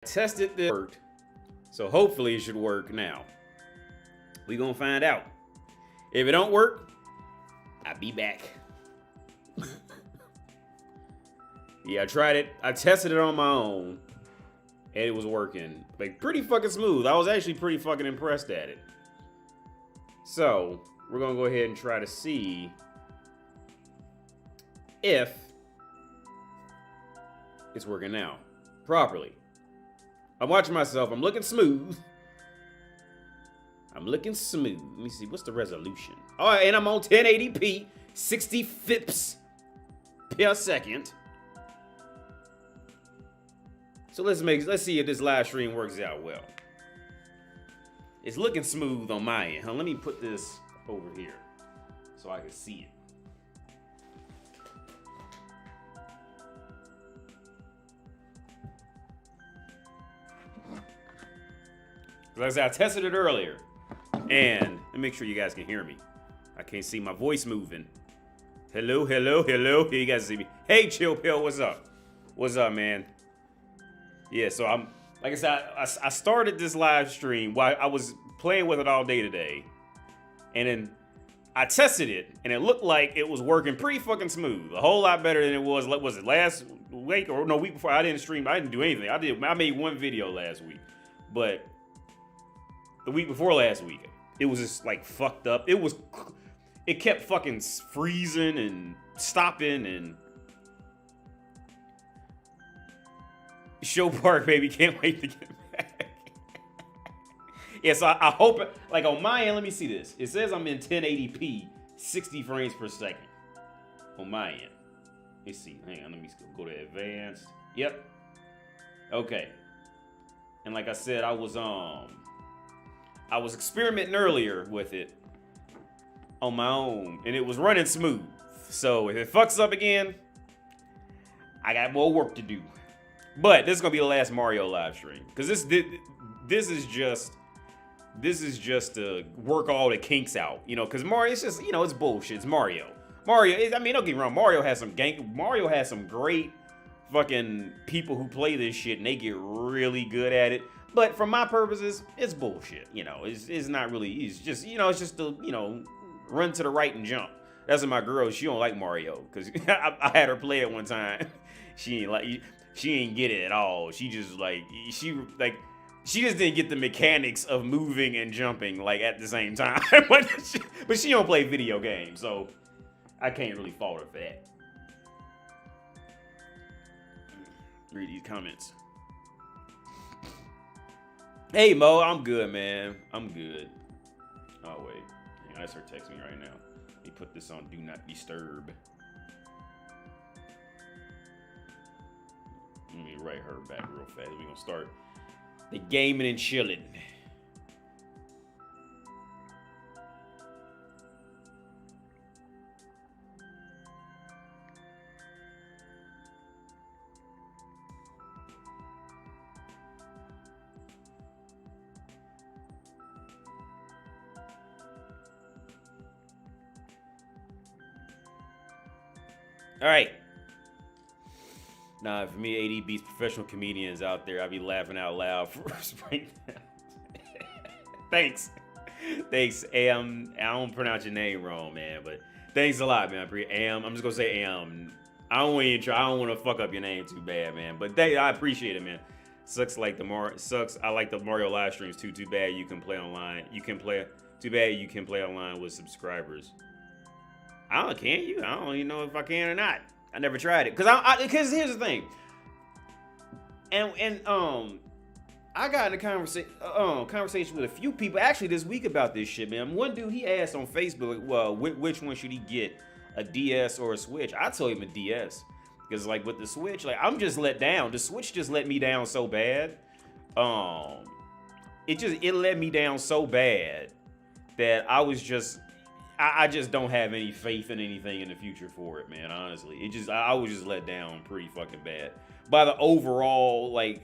Tested this worked, so hopefully it should work now. We gonna find out. If it don't work, I'll be back. Yeah, I tried it. I tested it on my own, and it was working like pretty fucking smooth. I was actually pretty fucking impressed at it. So we're gonna go ahead and try to see if it's working now properly. I'm watching myself. I'm looking smooth. I'm looking smooth. Let me see. What's the resolution? Oh, and I'm on 1080p, 60 fps per second. So let's see if this live stream works out well. It's looking smooth on my end. Huh? Let me put this over here so I can see it. Like I said, I tested it earlier, and let me make sure you guys can hear me. I can't see my voice moving. Hello, hello, hello. Here you guys see me. Hey, Chill Pill, what's up? What's up, man? Yeah, so I'm, like I said, I started this live stream while I was playing with it all day today, and then I tested it, and it looked like it was working pretty fucking smooth. A whole lot better than it was it last week or no, week before? I didn't stream. I didn't do anything. I made one video last week, but the week before last week, it was just like fucked up. It kept fucking freezing and stopping and Show Park, baby, can't wait to get back. Yeah, so I hope, like on my end, let me see this. It says I'm in 1080p, 60 frames per second on my end. Let's see, hang on, let me go to advanced. Yep. Okay. And like I said, I was experimenting earlier with it on my own, and it was running smooth. So if it fucks up again, I got more work to do. But this is gonna be the last Mario live stream, because this is just to work all the kinks out, you know. Because Mario, it's just, you know, it's bullshit. It's Mario. I mean, don't get me wrong. Mario has some great fucking people who play this shit, and they get really good at it. But for my purposes, it's bullshit. You know, it's not really. It's just, you know, it's just to, you know, run to the right and jump. That's what my girl. She don't like Mario, because I had her play it one time. She ain't get it at all. She just she just didn't get the mechanics of moving and jumping like at the same time. but she don't play video games, so I can't really fault her for that. Read these comments. Hey Mo, I'm good, man. I'm good. Oh wait, that's her texting me right now. Let me put this on Do Not Disturb. Let me write her back real fast. We're gonna start the gaming and chilling. All right. Nah, for me, ADB's professional comedians out there, I be laughing out loud for right now. Thanks. Am. I don't pronounce your name wrong, man, but thanks a lot, man. Am. I'm just gonna say Am. I don't want to fuck up your name too bad, man. But I appreciate it, man. Sucks. I like the Mario live streams too. Too bad you can play online. Too bad you can play online with subscribers. Can you? I don't even know if I can or not. I never tried it, because here's the thing, and I got in a conversation with a few people actually this week about this shit, man. One dude, he asked on Facebook, well, which one should he get, a DS or a Switch? I told him a DS, because like with the Switch, like I'm just let down. The Switch just let me down so bad. It let me down so bad that I just don't have any faith in anything in the future for it, man. Honestly, I was just let down pretty fucking bad by the overall, like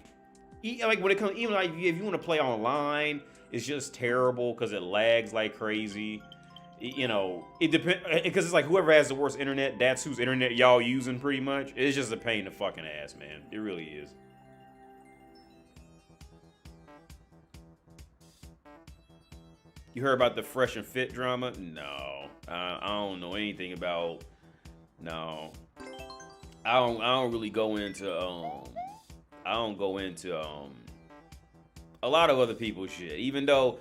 when it comes, even like if you want to play online, it's just terrible because it lags like crazy. You know, it depends, because it's like whoever has the worst internet, that's whose internet y'all using pretty much. It's just a pain in the fucking ass, man. It really is. You heard about the Fresh and Fit drama? No, I don't know anything about. No, I don't really go into. I don't go into a lot of other people's shit. Even though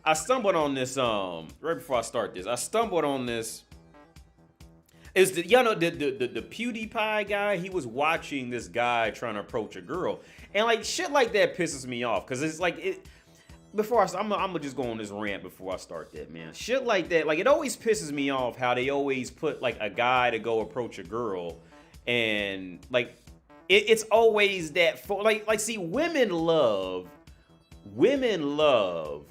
I stumbled on this right before I start this, I stumbled on this. Is the y'all know the PewDiePie guy? He was watching this guy trying to approach a girl, and like shit like that pisses me off because it's like it. Before I'm gonna just go on this rant before I start that, man. Shit like that, like it always pisses me off how they always put like a guy to go approach a girl, and like it's always that like see women love when the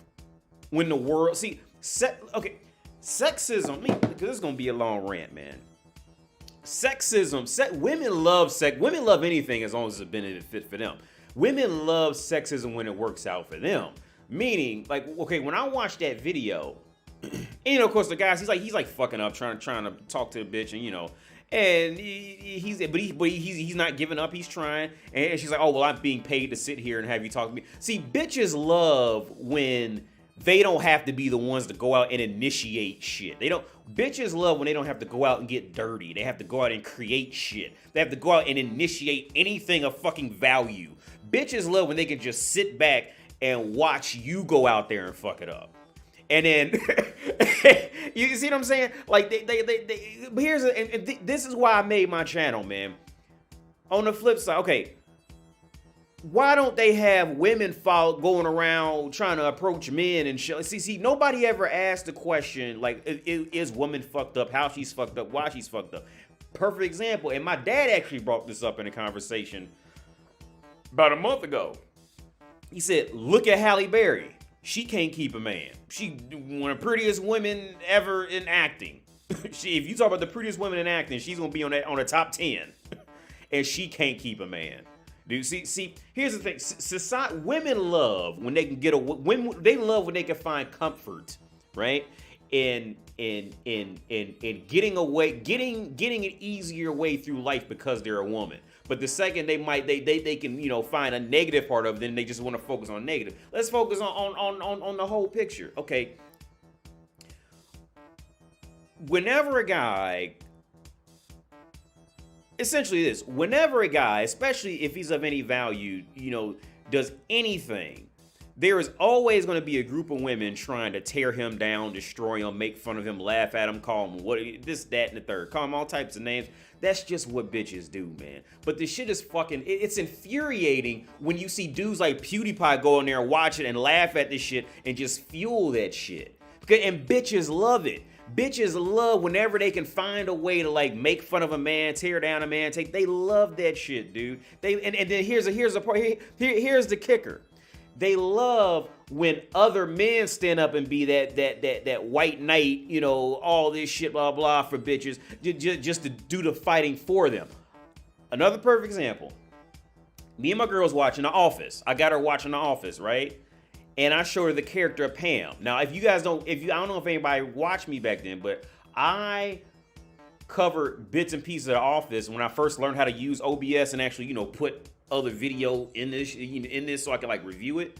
world sexism. Because this is gonna be a long rant, man. Women love anything as long as it's a benefit for them. Women love sexism when it works out for them. Meaning, like, okay, when I watched that video, and, you know, of course, the guy, he's like fucking up, trying to talk to a bitch, and you know, and he's not giving up, he's trying, and she's like, oh well, I'm being paid to sit here and have you talk to me. See, bitches love when they don't have to be the ones to go out and initiate shit. Bitches love when they don't have to go out and get dirty. They have to go out and create shit. They have to go out and initiate anything of fucking value. Bitches love when they can just sit back and watch you go out there and fuck it up. And then, you see what I'm saying? Like, this is why I made my channel, man. On the flip side, okay, why don't they have women going around trying to approach men and shit? See, nobody ever asked the question, like, is woman fucked up, how she's fucked up, why she's fucked up. Perfect example, and my dad actually brought this up in a conversation about a month ago. He said, look at Halle Berry. She can't keep a man. She one of the prettiest women ever in acting. If you talk about the prettiest women in acting, she's gonna be on the top 10. And she can't keep a man. Dude, see, here's the thing. Women love when they can they love when they can find comfort, right? In getting an easier way through life because they're a woman. But the second they can, you know, find a negative part of it, then they just want to focus on negative. Let's focus on the whole picture. Okay. Whenever a guy, especially if he's of any value, you know, does anything, there is always going to be a group of women trying to tear him down, destroy him, make fun of him, laugh at him, call him this, that, and the third. Call him all types of names. That's just what bitches do, man. But this shit is fucking, it's infuriating when you see dudes like PewDiePie go in there and watch it and laugh at this shit and just fuel that shit. And bitches love it. Bitches love whenever they can find a way to like make fun of a man, tear down a man, they love that shit, dude. And then here's the part, here's the kicker. They love when other men stand up and be that white knight, you know, all this shit, blah, blah, for bitches, just to do the fighting for them. Another perfect example. Me and my girl's watching The Office. I got her watching The Office, right? And I showed her the character of Pam. Now, I don't know if anybody watched me back then, but I covered bits and pieces of The Office when I first learned how to use OBS and actually, you know, put other video in this so I can like review it.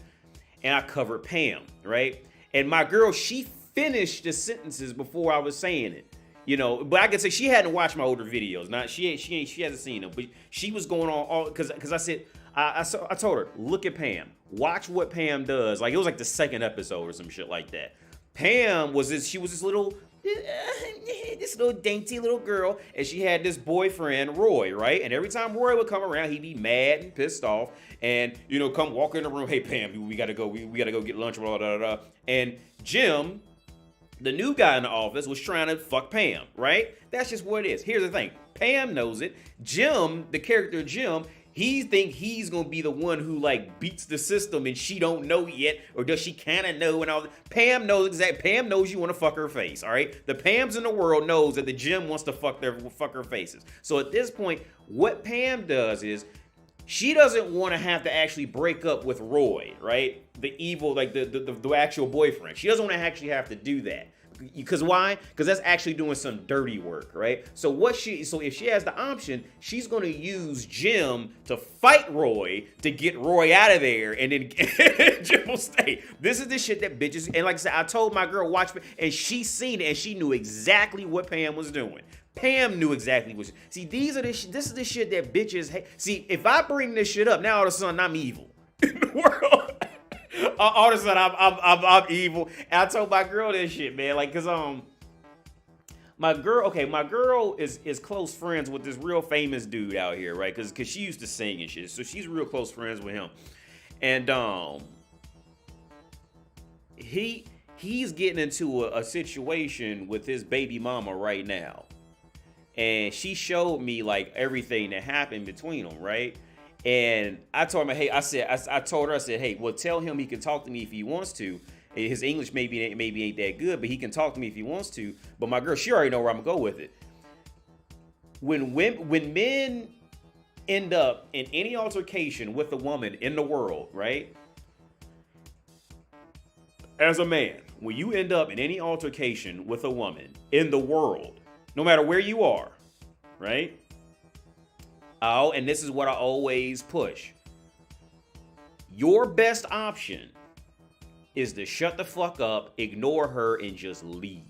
And I covered Pam, right? And my girl, she finished the sentences before I was saying it, you know. But I could say she hadn't watched my older videos. She hasn't seen them, but she was going on all because I said I told her, look at Pam, watch what Pam does. Like it was like the second episode or some shit like that. Pam was this little dainty little girl, and she had this boyfriend, Roy, right? And every time Roy would come around, he'd be mad and pissed off, and you know, come walk in the room, hey Pam, we gotta go get lunch, blah, blah, blah. And Jim, the new guy in the office, was trying to fuck Pam, right? That's just what it is. Here's the thing, Pam knows it. Jim, the character Jim, he think he's gonna be the one who like beats the system, and she don't know yet, or does she kind of know? And all that. Pam knows Pam knows you want to fuck her face. All right, the Pams in the world knows that the Jim wants to fuck her faces. So at this point, what Pam does is She doesn't want to have to actually break up with Roy, right? The evil, like the actual boyfriend. She doesn't want to actually have to do that. Because why? Because that's actually doing some dirty work, right? So if she has the option, she's going to use Jim to fight Roy to get Roy out of there, and then Jim will stay. This is the shit that bitches. And like I said, I told my girl watch, and she seen it, and she knew exactly what Pam was doing. Pam knew exactly what. See, this is the shit that bitches hate. See, if I bring this shit up now, all of a sudden I'm evil in the world. All of a sudden, I'm evil. And I told my girl this shit, man. Like, cause my girl is close friends with this real famous dude out here, right? Cause she used to sing and shit, so she's real close friends with him. And he's getting into a situation with his baby mama right now, and she showed me like everything that happened between them, right? And I told him, hey, I told her, hey, well, tell him he can talk to me if he wants to. His English maybe ain't that good, but he can talk to me if he wants to. But my girl, she already know where I'm gonna go with it. When men end up in any altercation with a woman in the world, right? As a man, when you end up in any altercation with a woman in the world, no matter where you are, right? Oh, and this is what I always push. Your best option is to shut the fuck up, ignore her, and just leave.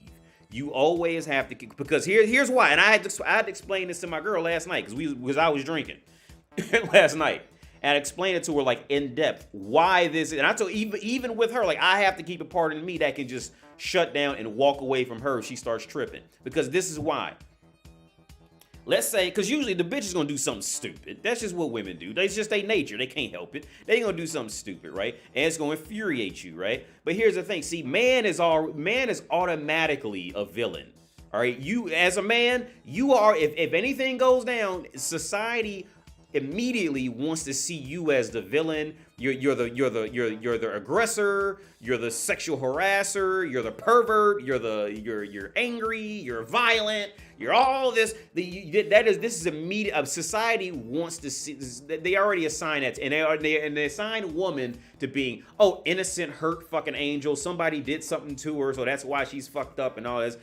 You always have to, because here's why. And I had to explain this to my girl last night because I was drinking last night. And I explained it to her like in depth why this is. And I told even with her, like I have to keep a part of me that can just shut down and walk away from her if she starts tripping. Because this is why. Let's say, because usually the bitch is going to do something stupid. That's just what women do. That's just their nature. They can't help it. They're going to do something stupid, right? And it's going to infuriate you, right? But here's the thing. See, man is automatically a villain. All right? You, as a man, you are, if anything goes down, society immediately wants to see you as the villain. You're the aggressor. You're the sexual harasser. You're the pervert. You're angry. You're violent. You're all this. This is immediate. Society wants to see. They already assign that, and they assign woman to being innocent, hurt fucking angel. Somebody did something to her, so that's why she's fucked up and all this.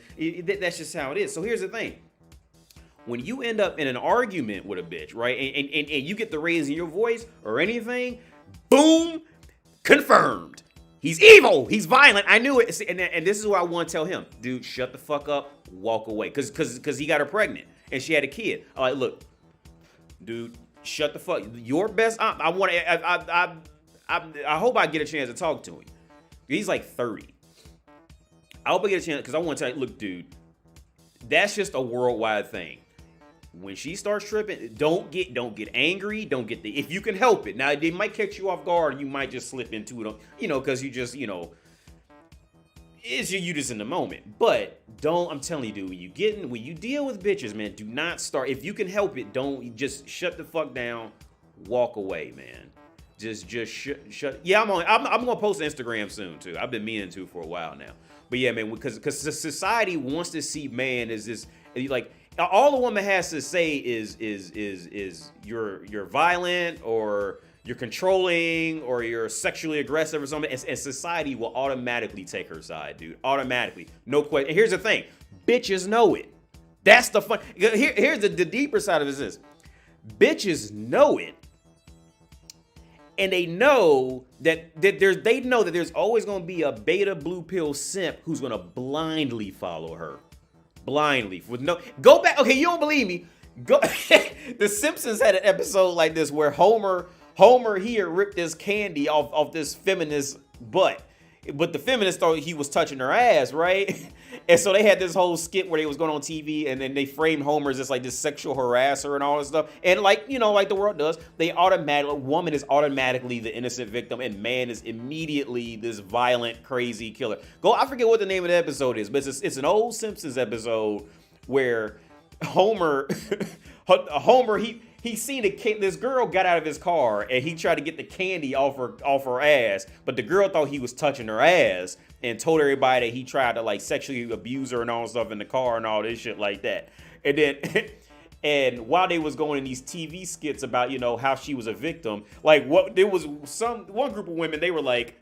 That's just how it is. So here's the thing. When you end up in an argument with a bitch, right, and you get the raise in your voice or anything, boom, confirmed. He's evil. He's violent. I knew it. And this is what I want to tell him. Dude, shut the fuck up. Walk away. Because he got her pregnant and she had a kid. I'm like, look, dude, shut the fuck. Your best. I hope I get a chance to talk to him. He's like 30. I hope I get a chance because I want to tell you, look, dude, that's just a worldwide thing. When she starts tripping, don't get angry. Don't get if you can help it. Now, they might catch you off guard and you might just slip into it, because you just, it's you just in the moment. But I'm telling you, dude, when you deal with bitches, man, do not start. If you can help it, just shut the fuck down, walk away, man. Just shut. Yeah, I'm gonna post Instagram soon too. I've been meaning to for a while now. But yeah, man, because society wants to see man as this, like, all the woman has to say is you're violent or you're controlling or you're sexually aggressive or something, and society will automatically take her side, dude. Automatically, no question. And here's the thing, bitches know it. That's the fun. Here's the deeper side of this. Bitches know it, and they know that there's always going to be a beta blue pill simp who's going to blindly follow her. Blindly with no go back. Okay, you don't believe me? Go. The Simpsons had an episode like this where Homer here ripped this candy off this feminist butt, but the feminist thought he was touching her ass, right? And so they had this whole skit where they was going on TV, and then they framed Homer as this sexual harasser and all this stuff. And like the world does, woman is automatically the innocent victim, and man is immediately this violent, crazy killer. I forget what the name of the episode is, but it's an old Simpsons episode where Homer he seen this girl got out of his car and he tried to get the candy off her ass, but the girl thought he was touching her ass and told everybody that he tried to sexually abuse her and all stuff in the car and all this shit like that. And then And while they was going in these TV skits about, you know, how she was a victim, like what there was one group of women, they were like,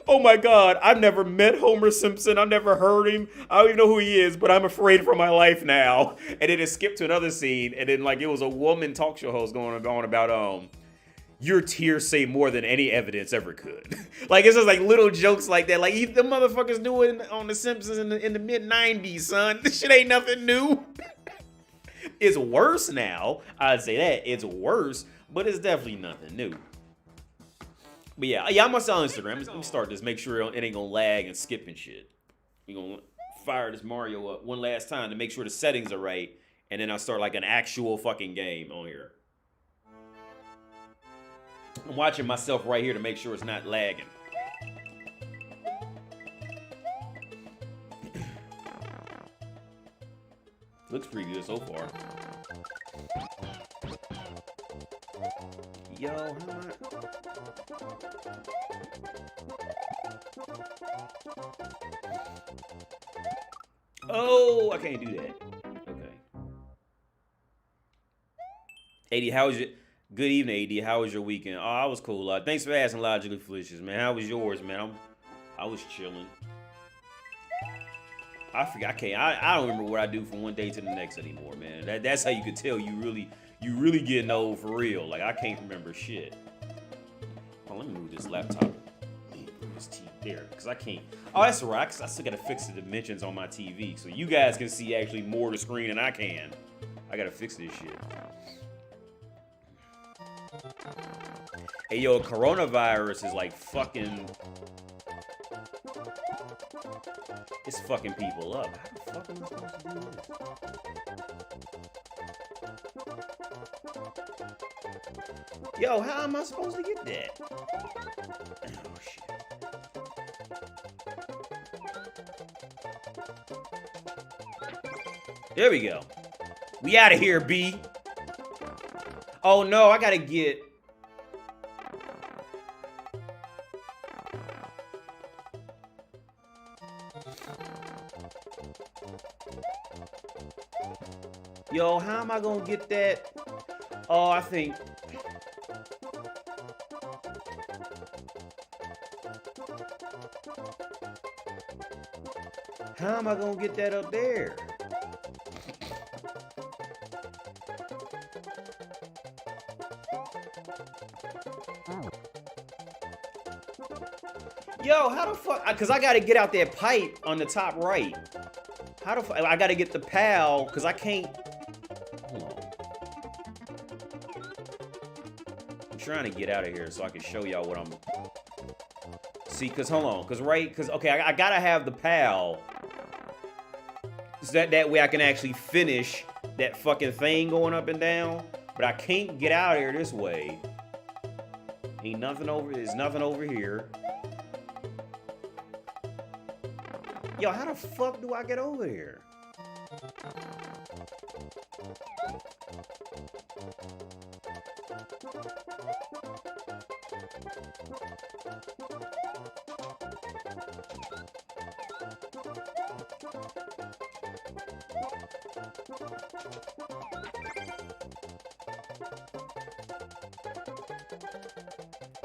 oh my God, I've never met Homer Simpson. I've never heard him. I don't even know who he is, but I'm afraid for my life now. And then it skipped to another scene. And then like it was a woman talk show host going about, your tears say more than any evidence ever could. Like, it's just like little jokes like that. Like, the motherfuckers knew it on The Simpsons in the mid-90s, son. This shit ain't nothing new. It's worse now. I'd say that. It's worse, but it's definitely nothing new. But yeah, I'm gonna sell on Instagram. Let me start this. Make sure it ain't gonna lag and skip and shit. We're gonna fire this Mario up one last time to make sure the settings are right. And then I'll start like an actual fucking game on here. I'm watching myself right here to make sure it's not lagging. Looks pretty good so far. Yo, how am Oh, I can't do that. Okay. 80, how was it? Good evening, AD. How was your weekend? Oh, I was cool. Thanks for asking, Logically Felicious, man. How was yours, man? I was chilling. I forgot. I don't remember what I do from one day to the next anymore, man. That's how you could tell you really getting old for real. Like, I can't remember shit. Oh, let me move this laptop. Move this TV there, because I can't. Oh, that's right. I still gotta fix the dimensions on my TV, so you guys can see actually more of the screen than I can. I gotta fix this shit. Hey, yo, coronavirus is like fucking... It's fucking people up. How the fuck am I supposed to do this? Yo, how am I supposed to get that? Oh, shit. There we go. We out of here, B. Oh, no, I gotta get... Yo, how am I gonna get that? Oh, I think... How am I gonna get that up there? Yo, how the fuck? Because I gotta get out that pipe on the top right. How the fuck? I gotta get the PAL, because I can't... Hold on. I'm trying to get out of here so I can show y'all what I'm... See, because hold on. Because okay, I gotta have the PAL. So that way I can actually finish that fucking thing going up and down. But I can't get out of here this way. Ain't nothing over... There's nothing over here. Yo, how the fuck do I get over here?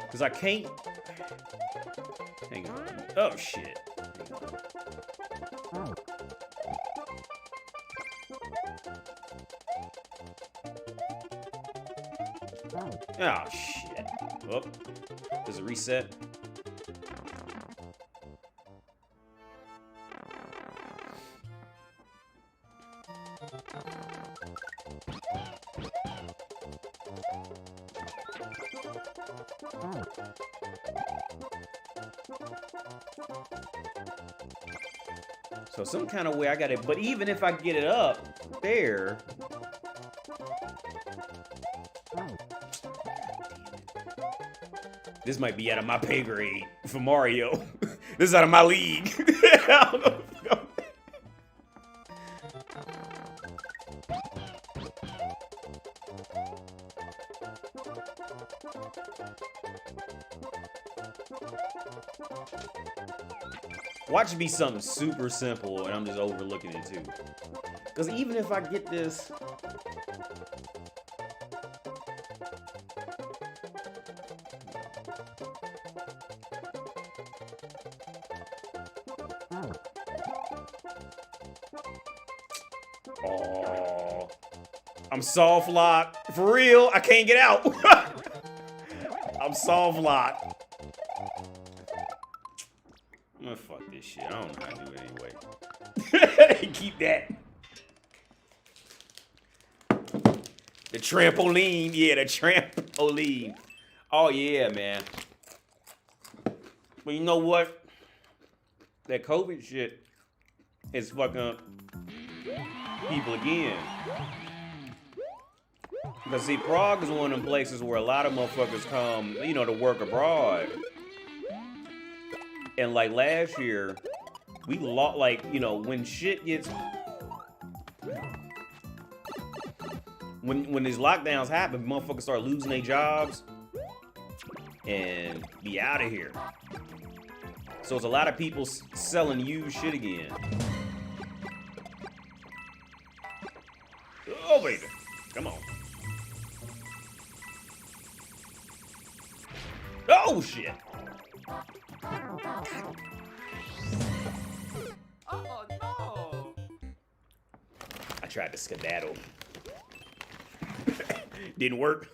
Because I can't... Hang on. Oh, shit. Oh, shit. Oh, does it reset? So some kind of way I got it, but even if I get it up there... This might be out of my pay grade for Mario. This is out of my league. I don't know. Watch it be something super simple and I'm just overlooking it too. Because even if I get this... Oh, I'm soft locked. For real, I can't get out. I'm soft locked. I'm gonna fuck this shit. I don't know how to do it anyway. Keep that. The trampoline. Yeah, the trampoline. Oh, yeah, man. But you know what? That COVID shit is fucking up people again. Because, see, Prague is one of them places where a lot of motherfuckers come, you know, to work abroad. And, like, last year, we lost, like, you know, when shit gets... When these lockdowns happen, motherfuckers start losing their jobs and be out of here. So it's a lot of people selling used shit again. Oh, baby. Come on. Oh, shit. Oh, no. I tried to skedaddle. Didn't work.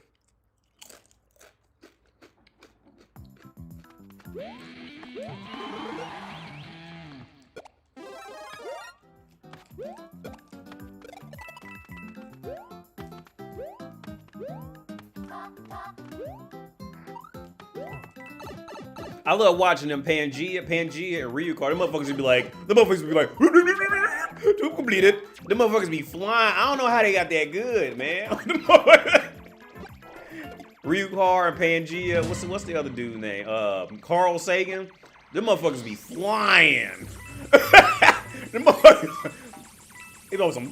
I love watching them Pangea and Ryuko. Them motherfuckers would be like, to complete it. Them motherfuckers be flying. I don't know how they got that good, man. Ryuko and Pangea. What's the other dude's name? Carl Sagan. Them motherfuckers be flying. Them motherfuckers. They go some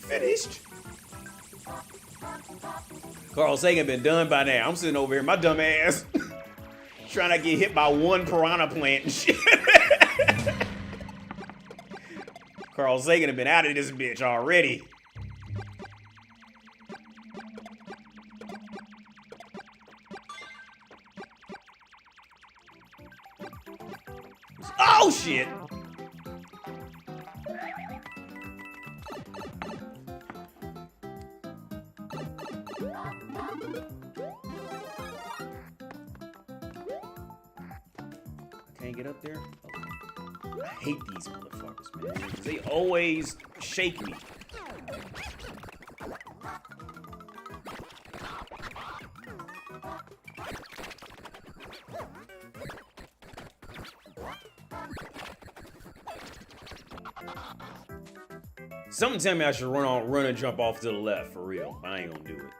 finished. Carl Sagan been done by now. I'm sitting over here, my dumb ass, trying to get hit by one piranha plant and shit. Carl Sagan have been out of this bitch already. Oh shit! Can't get up there? Oh. I hate these motherfuckers, man. Because they always shake me. Something tell me I should run and jump off to the left, for real. I ain't gonna do it.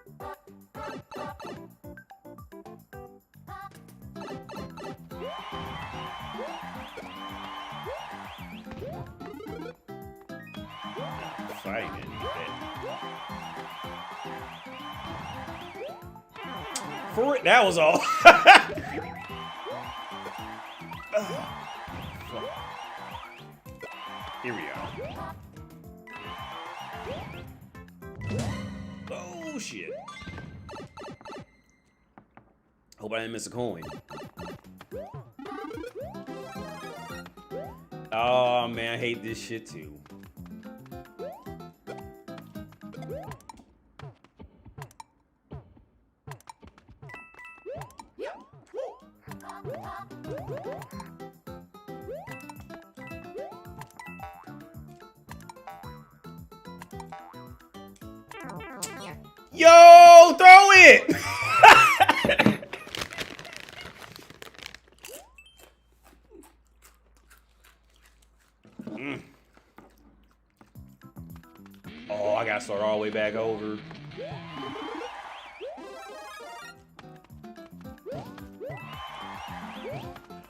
Fighting it, for it, that was all. Here we are. Oh shit! Hope I didn't miss a coin. Oh man, I hate this shit too. Yo, throw it! Oh, I gotta start all the way back over.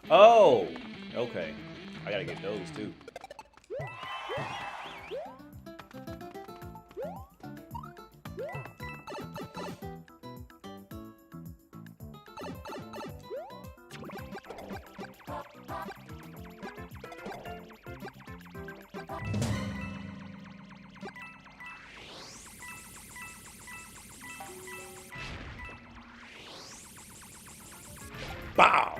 Oh, okay. I gotta get those too. Bow.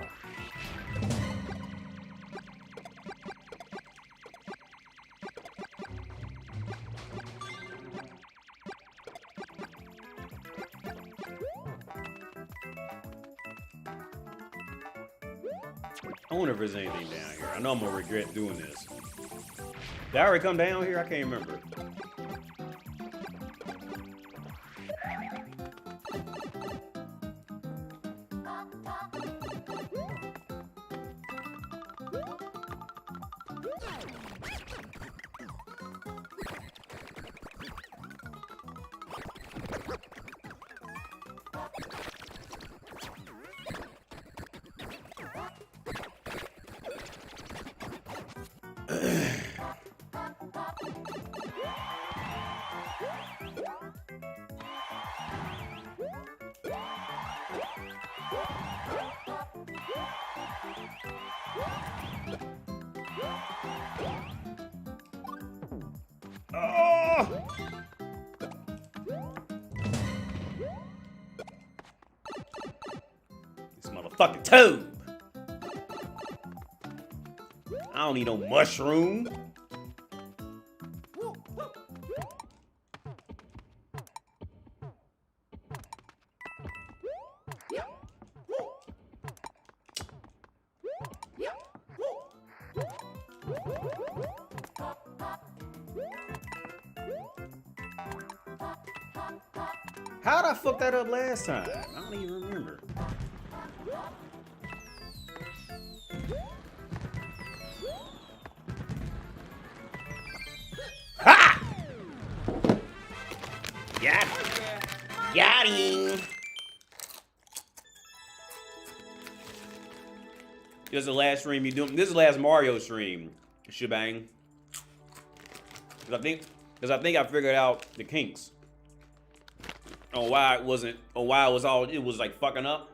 I wonder if there's anything down here. I know I'm gonna regret doing this. Did I already come down here? I can't remember. Oh! This motherfucking tube. I don't need no mushroom. How'd I fuck that up last time? I don't even remember. Ha! Got him. This is the last stream you doing. This is the last Mario stream, shebang. Because I think I figured out the kinks on why it wasn't, or why it was like fucking up.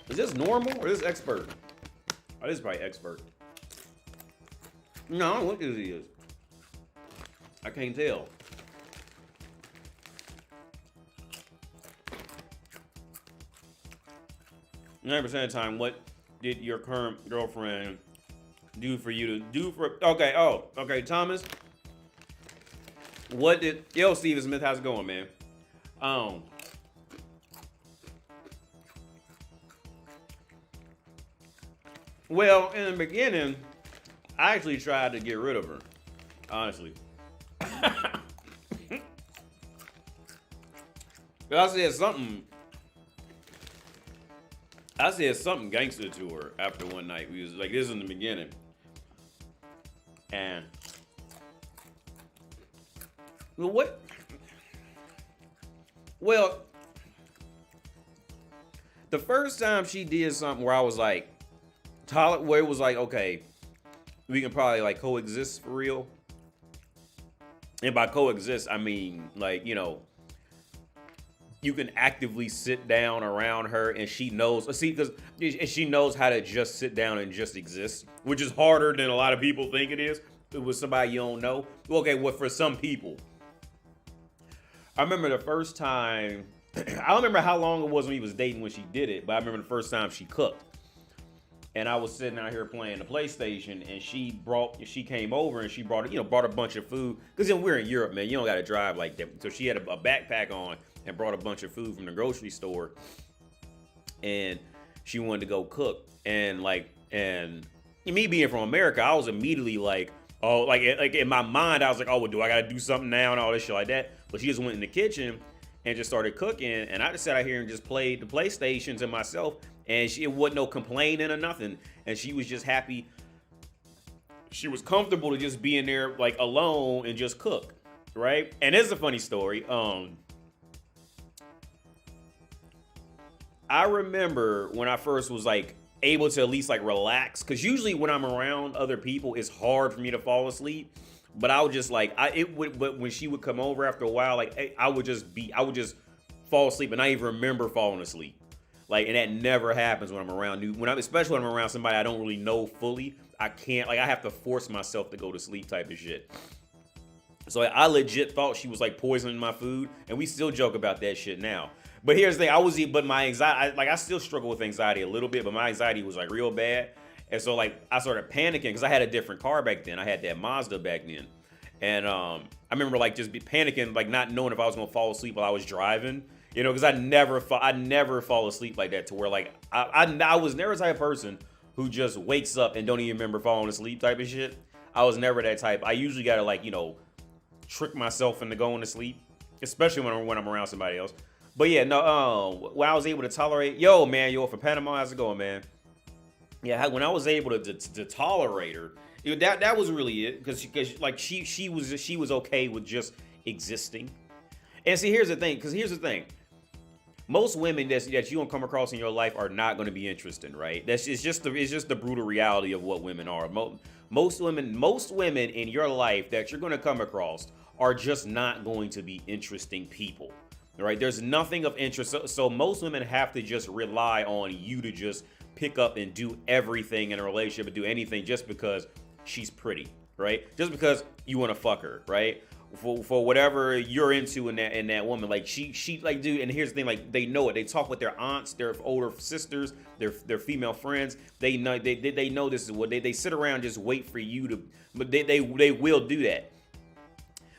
Is this normal or is this expert? Oh, this is probably expert. No, I don't look as he is. I can't tell. Ninety percent of the time, what did your current girlfriend do for you to do for? Okay, oh, okay, Thomas. What did Steven Smith? How's it going, man? Well, in the beginning, I actually tried to get rid of her. Honestly. But I said something gangster to her after one night. We was like, this is in the beginning. And what? Well, the first time she did something where I was like, where it was like, okay, we can probably like coexist for real. And by coexist, I mean like, you know, you can actively sit down around her and she knows, because she knows how to just sit down and just exist, which is harder than a lot of people think it is with somebody you don't know. Okay, well, for some people. I remember the first time, I don't remember how long it was when he was dating when she did it, but I remember the first time she cooked. And I was sitting out here playing the PlayStation, and she came over and she brought a bunch of food. Because we're in Europe, man, you don't got to drive like that. So she had a backpack on and brought a bunch of food from the grocery store. And she wanted to go cook. And me being from America, I was immediately like, oh, like in my mind, I was like, oh, well, do I got to do something now and all this shit like that? But she just went in the kitchen and just started cooking. And I just sat out here and just played the PlayStation to myself. And it wasn't no complaining or nothing. And she was just happy. She was comfortable to just be in there like alone and just cook, right? And it's a funny story. I remember when I first was like able to at least like relax, because usually when I'm around other people, it's hard for me to fall asleep. But I would just like but when she would come over after a while, like I would just fall asleep and I even remember falling asleep. Like, and that never happens when I'm around especially when I'm around somebody I don't really know fully. I can't, like, I have to force myself to go to sleep type of shit. So I legit thought she was like poisoning my food, and we still joke about that shit now. But here's the thing, but my anxiety, I still struggle with anxiety a little bit, but my anxiety was like real bad. And so like I started panicking because I had a different car back then. I had that Mazda back then. And I remember like just panicking, like not knowing if I was gonna fall asleep while I was driving. You know, because I never fall asleep like that to where like I was never the type of person who just wakes up and don't even remember falling asleep type of shit. I was never that type. I usually gotta like, you know, trick myself into going to sleep, especially when I'm around somebody else. But yeah, no, when I was able to tolerate, from Panama, how's it going, man? Yeah, when I was able to tolerate her, you know, that was really it, because like she was okay with just existing. And see, here's the thing. Most women that you gonna come across in your life are not gonna be interesting, right? It's just the brutal reality of what women are. Most women in your life that you're gonna come across are just not going to be interesting people, right? There's nothing of interest. So most women have to just rely on you to just pick up and do everything in a relationship and do anything just because she's pretty, right? Just because you want to fuck her, right? For whatever you're into in that woman, like she like, dude. And here's the thing, like, they know it. They talk with their aunts, their older sisters, their female friends. They know this is what they sit around just wait for you to, but they will do that.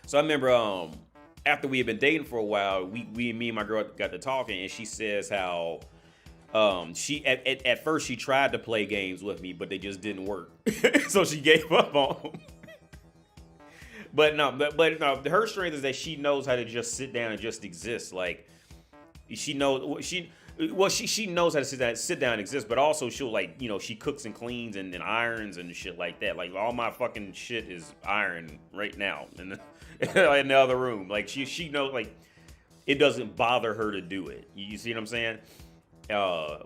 So I remember after we had been dating for a while, me and my girl got to talking, and she says how she at first she tried to play games with me, but they just didn't work. So she gave up on them. But no, her strength is that she knows how to just sit down and just exist. Like she knows she knows how to sit down and exist, but also she'll, like, you know, she cooks and cleans and irons and shit like that. Like all my fucking shit is ironed right now in the other room. Like she knows, like, it doesn't bother her to do it. You see what I'm saying?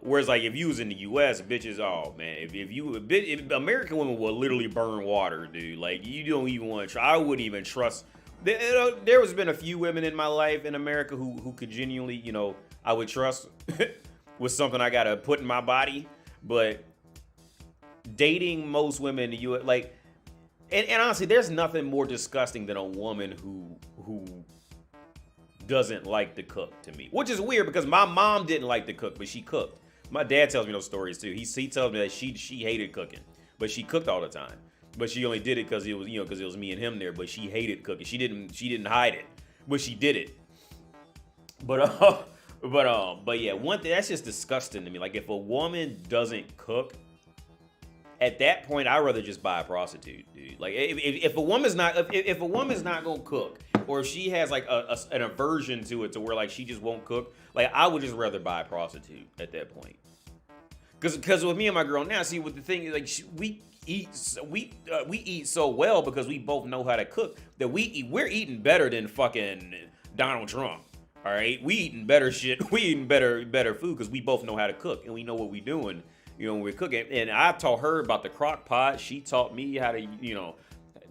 Whereas like if you was in the U.S., bitches, oh man, if American women will literally burn water, dude. Like you don't even want to try. I wouldn't even trust. There has been a few women in my life in America who could genuinely, you know, I would trust with something I gotta put in my body. But dating most women in the U.S., like, and honestly, there's nothing more disgusting than a woman who doesn't like to cook, to me, which is weird because my mom didn't like to cook, but she cooked. My dad tells me those stories too. He tells me that she hated cooking, but she cooked all the time. But she only did it because it was, you know, because it was me and him there. But she hated cooking. She didn't hide it, but she did it. But yeah, one thing that's just disgusting to me. Like if a woman doesn't cook, at that point, I'd rather just buy a prostitute, dude. Like if a woman's not gonna cook, or if she has like an aversion to it to where like she just won't cook, like I would just rather buy a prostitute at that point. Because with me and my girl now, see, what the thing is, like we eat so well because we both know how to cook that we're eating better than fucking Donald Trump. All right, we eating better shit. We eating better food because we both know how to cook and we know what we're doing. You know, when we're cooking. And I taught her about the crock pot. She taught me how to, you know,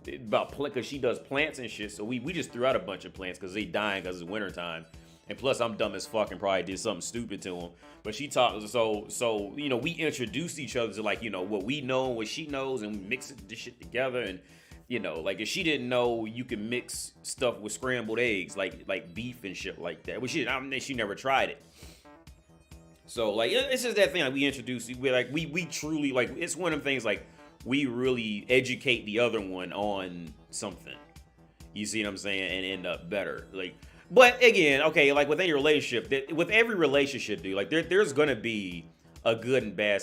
about, because she does plants and shit. So we just threw out a bunch of plants because they dying because it's wintertime. And plus I'm dumb as fuck and probably did something stupid to them. But she taught, so you know, we introduced each other to, like, you know, what we know and what she knows, and we mix this shit together. And, you know, like if she didn't know you can mix stuff with scrambled eggs, like beef and shit like that. Well, she never tried it. So like it's just that thing, like we truly, like, it's one of them things, like we really educate the other one on something. You see what I'm saying? And end up better. Like, but again, okay, like within your relationship, with every relationship, dude, like there's gonna be a good and bad,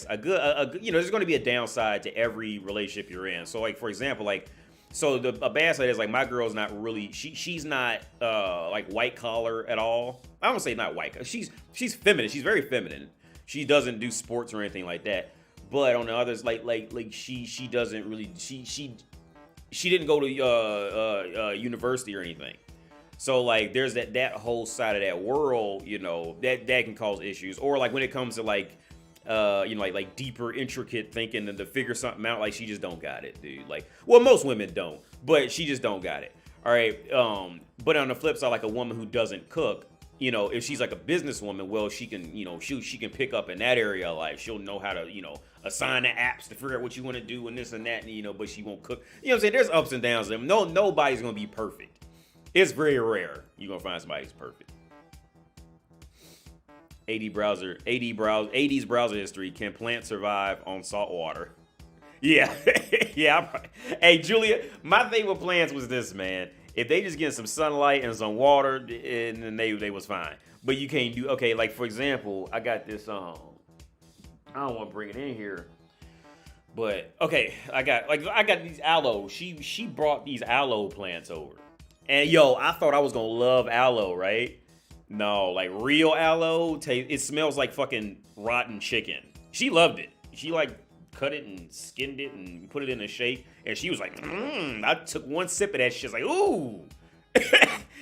you know, there's gonna be a downside to every relationship you're in. So like, for example, like, so a bad side is like my girl's not really, she's not like white collar at all. I don't say not white. She's feminine. She's very feminine. She doesn't do sports or anything like that. But on the others, like she doesn't really, she didn't go to university or anything. So like there's that whole side of that world, you know, that can cause issues. Or like when it comes to like you know, like deeper, intricate thinking and to figure something out, like she just don't got it, dude. Like, well, most women don't, but she just don't got it. All right. But on the flip side, like a woman who doesn't cook, you know, if she's like a businesswoman, well, she can, you know, she can pick up in that area of life. She'll know how to, you know, assign the apps to figure out what you want to do and this and that, and, you know, but she won't cook. You know what I'm saying? There's ups and downs. Nobody's gonna be perfect. It's very rare you're gonna find somebody who's perfect. 80s browser history. Can plants survive on salt water? Yeah. Yeah. Hey, Julia, my thing with plants was this, man. If they just get some sunlight and some water, and then they was fine. but you can't do, okay, like for example, I got this, I don't want to bring it in here, but okay, I got these aloe. She brought these aloe plants over. And yo, I thought I was gonna love aloe, right? No, like real aloe, it smells like fucking rotten chicken. She loved it. She like cut it and skinned it and put it in a shake. And she was like, I took one sip of that shit. Like, ooh.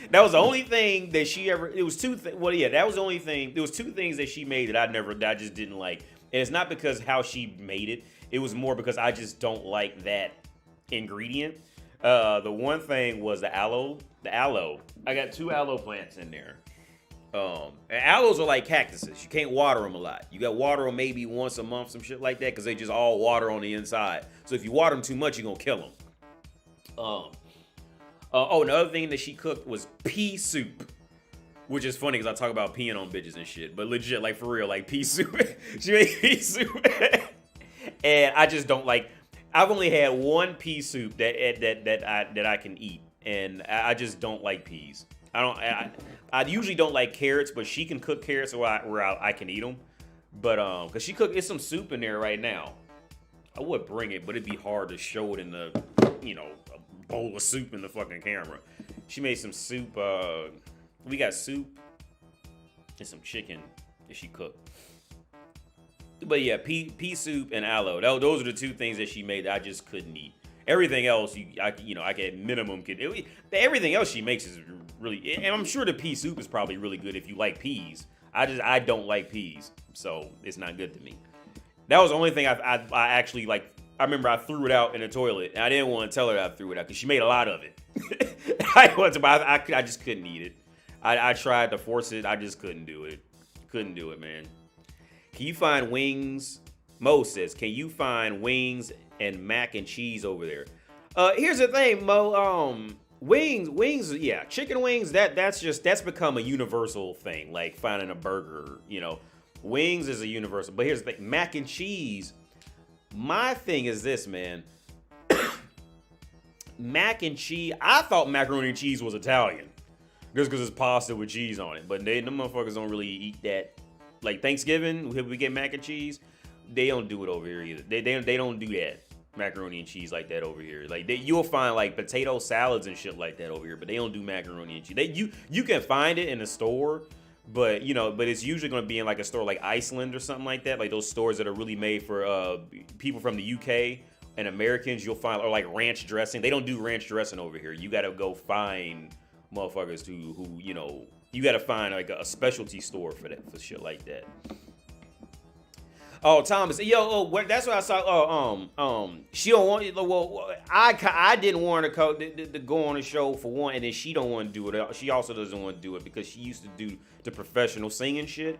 That was the only thing that she ever, it was two things. Well, yeah, that was the only thing. There was two things that she made that I just didn't like. And it's not because how she made it. It was more because I just don't like that ingredient. The one thing was the aloe. I got 2 aloe plants in there. And aloes are like cactuses. You can't water them a lot. You got water them maybe once a month, some shit like that, because they just all water on the inside. So if you water them too much, you're gonna kill them. Another thing that she cooked was pea soup, which is funny because I talk about peeing on bitches and shit, but legit, like for real, like pea soup. She made pea soup, and I just don't like. I've only had one pea soup that I can eat, and I just don't like peas. I usually don't like carrots, but she can cook carrots where I can eat them. But cause she cooked, it's some soup in there right now. I would bring it, but it'd be hard to show it in the, a bowl of soup in the fucking camera. She made some soup. We got soup and some chicken that she cooked. But yeah, pea soup and aloe. Those are the 2 things that she made that I just couldn't eat. Everything else, I could minimum everything else she makes is really, and I'm sure the pea soup is probably really good if you like peas. I don't like peas, so it's not good to me. That was the only thing I actually like. I remember I threw it out in the toilet, and I didn't want to tell her that I threw it out because she made a lot of it. I just couldn't eat it. I tried to force it. I just couldn't do it. Couldn't do it, man. Can you find wings? Mo says, can you find wings and mac and cheese over there? Here's the thing, Mo. Wings, yeah, chicken wings. That's become a universal thing. Like finding a burger, wings is a universal. But here's the thing, mac and cheese. My thing is this, man. Mac and cheese. I thought macaroni and cheese was Italian, just because it's pasta with cheese on it. But them motherfuckers don't really eat that. Like Thanksgiving, we get mac and cheese. They don't do it over here either. They don't do that macaroni and cheese like that over here. Like you'll find like potato salads and shit like that over here, but they don't do macaroni and cheese. You can find it in a store, but but it's usually going to be in like a store like Iceland or something like that. Like those stores that are really made for people from the UK and Americans. You'll find, or like ranch dressing. They don't do ranch dressing over here. You got to go find motherfuckers who you got to find like a specialty store for shit like that. Oh, Thomas, that's what I saw. She don't want. Well, I didn't want her to go on the show for one, and then she don't want to do it. She also doesn't want to do it because she used to do the professional singing shit,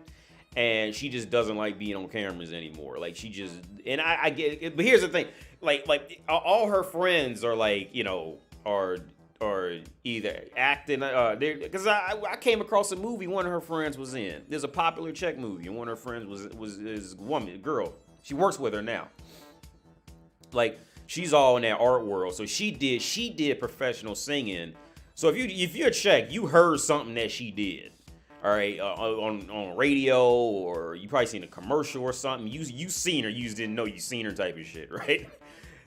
and she just doesn't like being on cameras anymore. Like she just, and I get it. But here's the thing, like all her friends are like, or either acting, because I came across a movie one of her friends was in. There's a popular Czech movie, and one of her friends was this girl. She works with her now. Like she's all in that art world. So she did professional singing. So if you're Czech, you heard something that she did. All right, on radio, or you probably seen a commercial or something. You seen her, you just didn't know you seen her type of shit, right?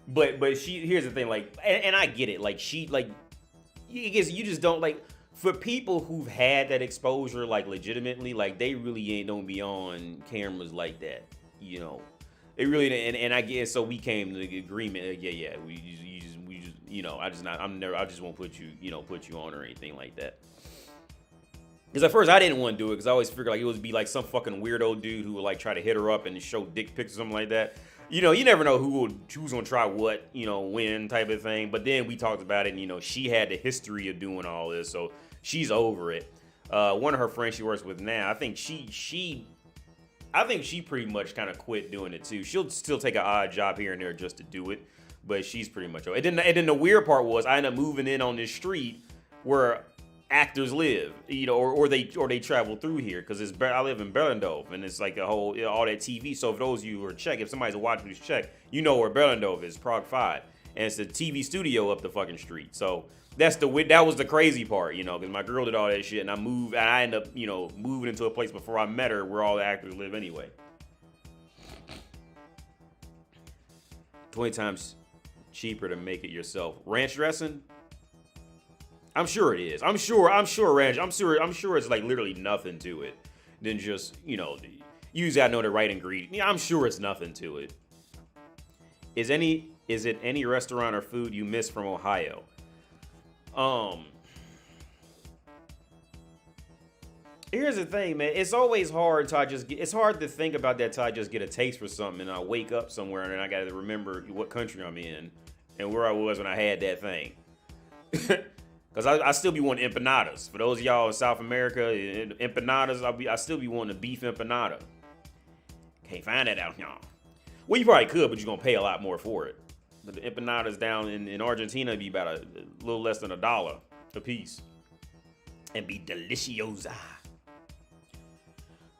But here's the thing, like, and I get it, like she like. I guess you just don't like, for people who've had that exposure, like legitimately, like they really don't be on cameras like that, They really, and I guess so. We came to the agreement. Yeah. We just, I just won't put you on or anything like that. Because at first I didn't want to do it because I always figured like it would be like some fucking weirdo dude who would like try to hit her up and show dick pics or something like that. You never know who's gonna try what, when type of thing. But then we talked about it, and she had the history of doing all this, so she's over it. One of her friends she works with now, I think she pretty much kind of quit doing it too. She'll still take an odd job here and there just to do it, but she's pretty much over. And then the weird part was I ended up moving in on this street where actors live, or they travel through here, because I live in Berlindorf, and it's like all that TV. So for those of you who are Czech, if somebody's watching who's Czech, where Berlindorf is, Prague 5. and it's a TV studio up the fucking street. So that was the crazy part, you know, because my girl did all that shit, and I ended up, you know, moving into a place before I met her where all the actors live anyway. 20 times cheaper to make it yourself. Ranch dressing? I'm sure it is. I'm sure it's like literally nothing to it than just, you know, you gotta know the right ingredient. Yeah, I'm sure it's nothing to it. Is it any restaurant or food you miss from Ohio? Here's the thing, man. It's always hard it's hard to think about that till I just get a taste for something and I wake up somewhere and then I gotta remember what country I'm in and where I was when I had that thing. Cause I still be wanting empanadas. For those of y'all in South America, empanadas, I still be wanting a beef empanada. Can't find that out, y'all. Well, you probably could, but you're gonna pay a lot more for it. But the empanadas down in Argentina be about a little less than $1 a piece. And be deliciosa.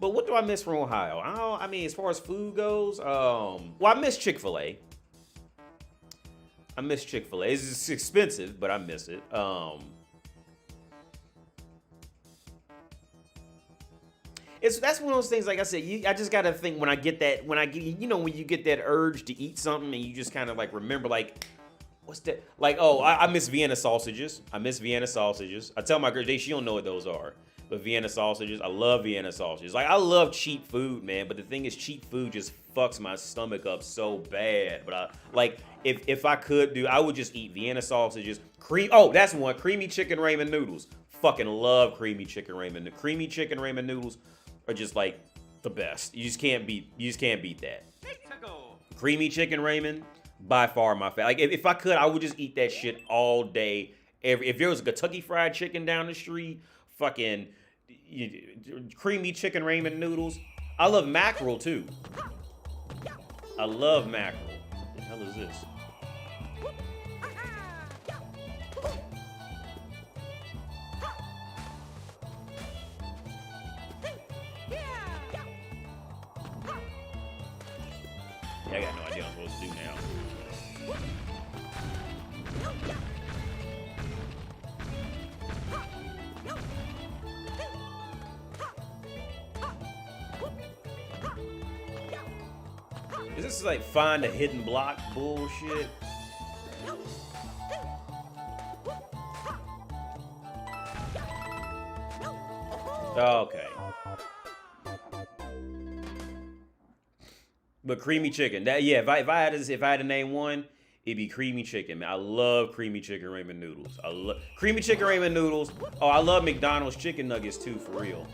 But what do I miss from Ohio? I mean, as far as food goes, well, I miss Chick-fil-A. It's expensive, but I miss it. That's one of those things. Like I said, I just gotta think when you get that urge to eat something, and you just kind of like remember, like, what's that? Like, oh, I miss Vienna sausages. I tell my girl, she don't know what those are. But Vienna sausages, I love Vienna sausages. Like, I love cheap food, man. But the thing is, cheap food just fucks my stomach up so bad. But if I could I would just eat Vienna sausages. That's one. Creamy chicken ramen noodles. Fucking love creamy chicken ramen. The creamy chicken ramen noodles are just like the best. You just can't beat that. Creamy chicken ramen, by far my favorite. Like, if I could, I would just eat that shit all day. If there was a Kentucky Fried Chicken down the street, fucking creamy chicken ramen noodles. I love mackerel too. I love mackerel. What the hell is this? Yeah, I got no idea what I'm supposed to do now. Is this like find a hidden block bullshit? Okay. But creamy chicken. If I had to name one, it'd be creamy chicken. Man, I love creamy chicken ramen noodles. I love creamy chicken ramen noodles. Oh, I love McDonald's chicken nuggets too, for real.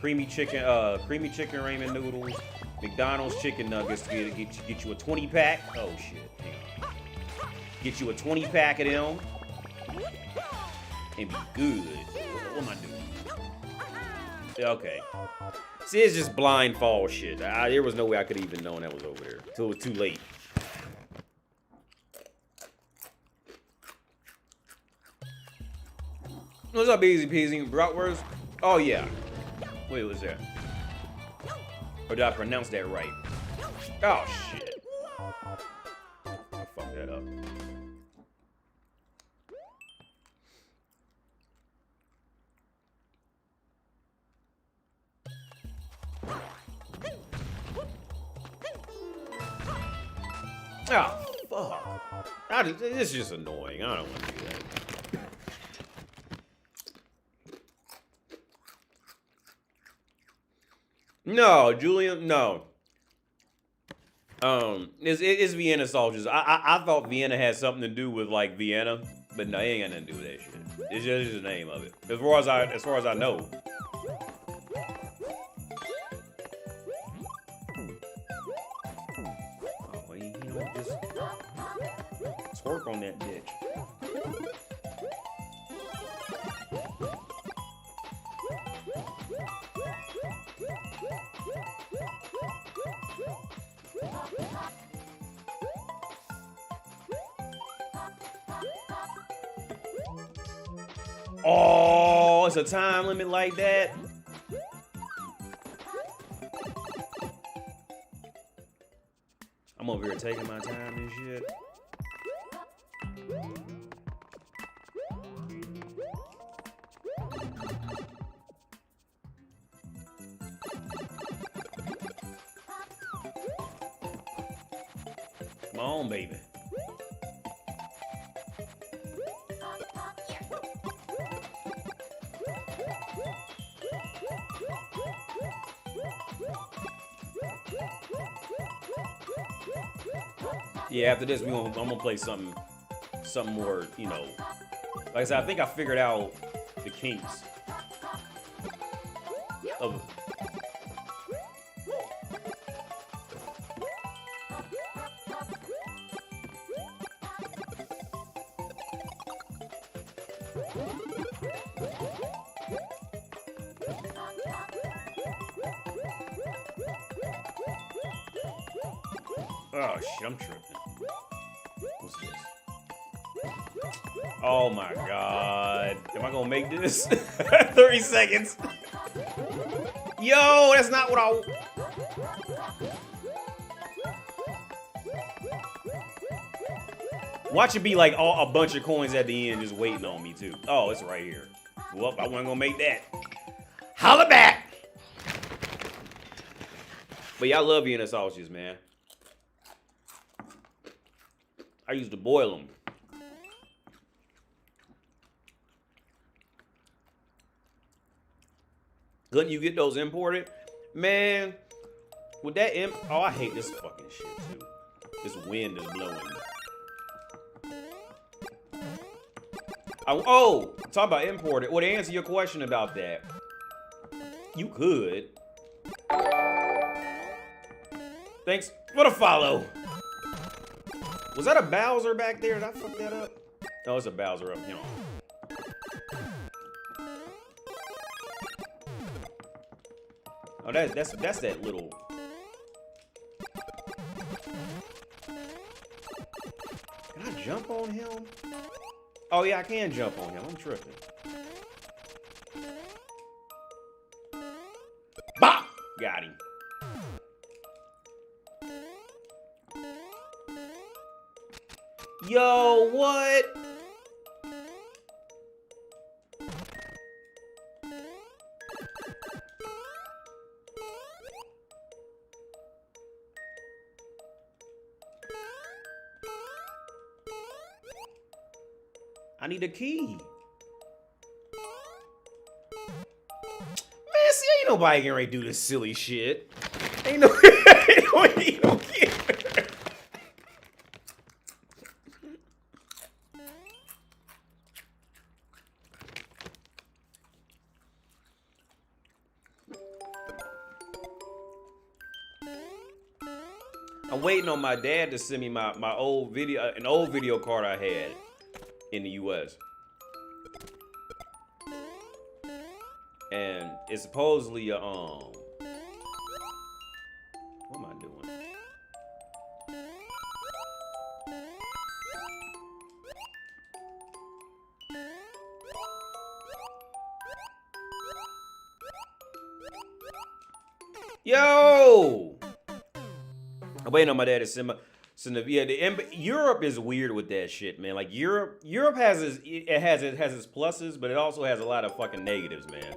Creamy chicken ramen noodles, McDonald's chicken nuggets to get you a 20-pack. Oh shit. Hang on. Get you a 20-pack of them and be good. What am I doing? Okay. See, it's just blind fall shit. There was no way I could even known that was over there until it was too late. What's up, easy peasy? Bratwurst? Oh yeah. Wait, what's that? Or did I pronounce that right? Oh, shit. I fucked that up. Oh, fuck. This is just annoying. I don't want to do that. No, Julian, no. It's Vienna sausages. I thought Vienna had something to do with like Vienna, but no, it ain't got nothing to do with that shit. It's just the name of it. As far as I know. Oh, well, you know, just twerk on that bitch. Oh, it's a time limit like that. I'm over here taking my time and shit. Come on, baby. Yeah, after this, I'm gonna play something more, you know. Like I said, I think I figured out the kinks of. Oh shit, I'm tripping. What's this? Oh my god. Am I gonna make this? 30 seconds. Yo, that's not what I... Watch it be like a bunch of coins at the end just waiting on me too. Oh, it's right here. Well, I wasn't gonna make that. Holla back! But y'all love eating the sausages, man. I used to boil them. Couldn't you get those imported? Man, with that oh, I hate this fucking shit too. This wind is blowing. Oh, talk about imported. Well, to answer your question about that, you could. Thanks for the follow. Was that a Bowser back there? Did I fuck that up? No, it's a Bowser up here. Oh, that's that little. Can I jump on him? Oh yeah, I can jump on him. I'm tripping. Bop! Got him. Yo, what? I need a key. Man, see, ain't nobody getting ready to do this silly shit. Ain't no, ain't no key. I'm waiting on my dad to send me my old video card I had in the US. And it's supposedly what am I doing? Yo! I'm waiting on my dad to send Europe is weird with that shit, man. Like Europe has its pluses, but it also has a lot of fucking negatives, man.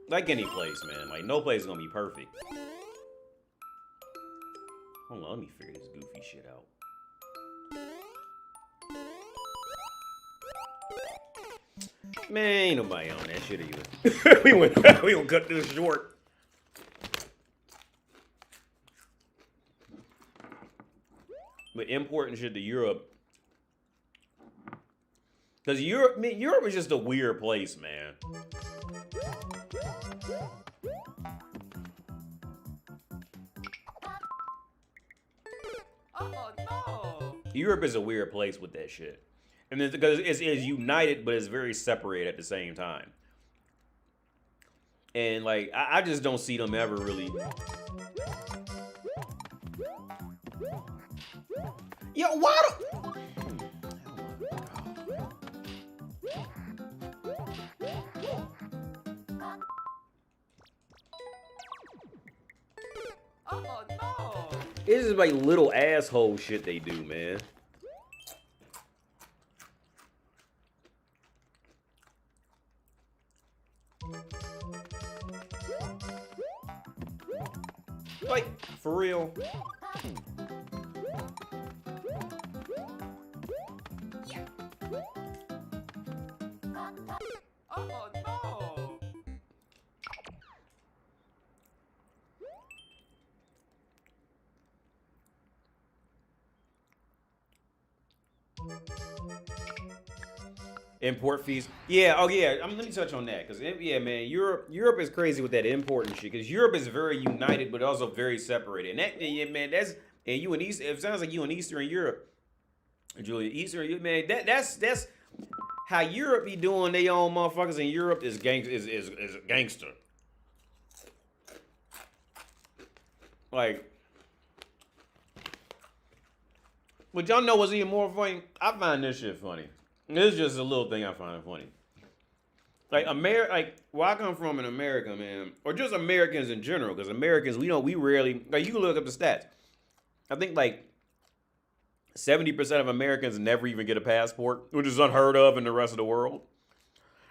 Like any place, man. Like no place is gonna be perfect. Hold on, let me figure this goofy shit out. Man, ain't nobody on that shit either. we gonna cut this short. But importing shit to Europe, because Europe is just a weird place, man. Oh no! Europe is a weird place with that shit, and it's because it's united, but it's very separated at the same time. And like, I just don't see them ever really. Yo, why do... Oh no! It's just like little asshole shit they do, man. Like, for real. Oh no! Import fees. Yeah, oh yeah. Let me touch on that. Because, yeah, man, Europe is crazy with that importing shit. Because Europe is very united, but also very separated. And that, yeah, man, that's, and you and East, it sounds like you and Eastern Europe, Julia, Eastern, man, that's how Europe be doing their own motherfuckers in Europe is gangster. Like, but y'all know what's even more funny? I find this shit funny. This is just a little thing I find funny. Like where I come from in America, man, or just Americans in general, because Americans, we rarely, like, you can look up the stats. I think like 70% of Americans never even get a passport, which is unheard of in the rest of the world.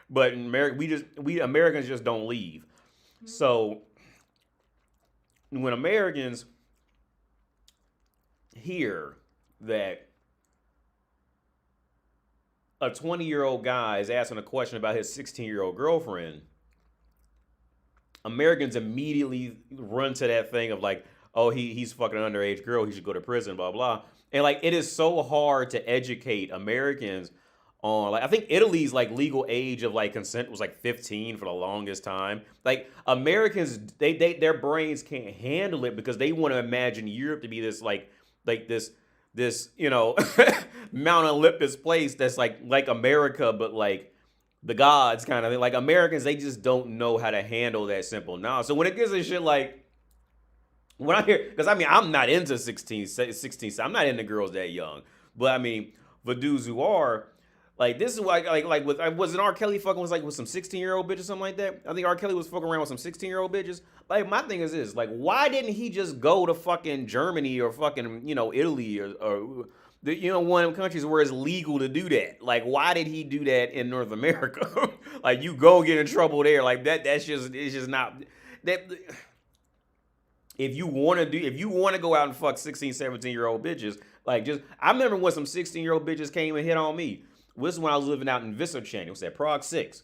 But in America, we Americans just don't leave. So when Americans hear that a 20-year-old guy is asking a question about his 16-year-old girlfriend, Americans immediately run to that thing of like, oh, he's fucking an underage girl, he should go to prison, blah, blah. And like, it is so hard to educate Americans on, like, I think Italy's like legal age of like consent was like 15 for the longest time. Like, Americans, their brains can't handle it because they want to imagine Europe to be this like this, you know, Mount Olympus place that's like America, but like the gods kind of thing. Like, Americans, they just don't know how to handle that simple knowledge. So when it gets to shit like, when I hear, because I mean, I'm not into 16, I'm not into girls that young. But I mean, for dudes who are, like, this is why, like with, wasn't R. Kelly fucking was like with some 16-year-old bitch or something like that? I think R. Kelly was fucking around with some 16-year-old bitches. Like, my thing is this, like, why didn't he just go to fucking Germany or fucking, you know, Italy or you know, one of them countries where it's legal to do that? Like, why did he do that in North America? Like, you go get in trouble there. Like, it's just not, that, if you want to go out and fuck 16, 17-year-old bitches, like, just, I remember when some 16-year-old bitches came and hit on me. This is when I was living out in Vysočan. It was at Prague 6.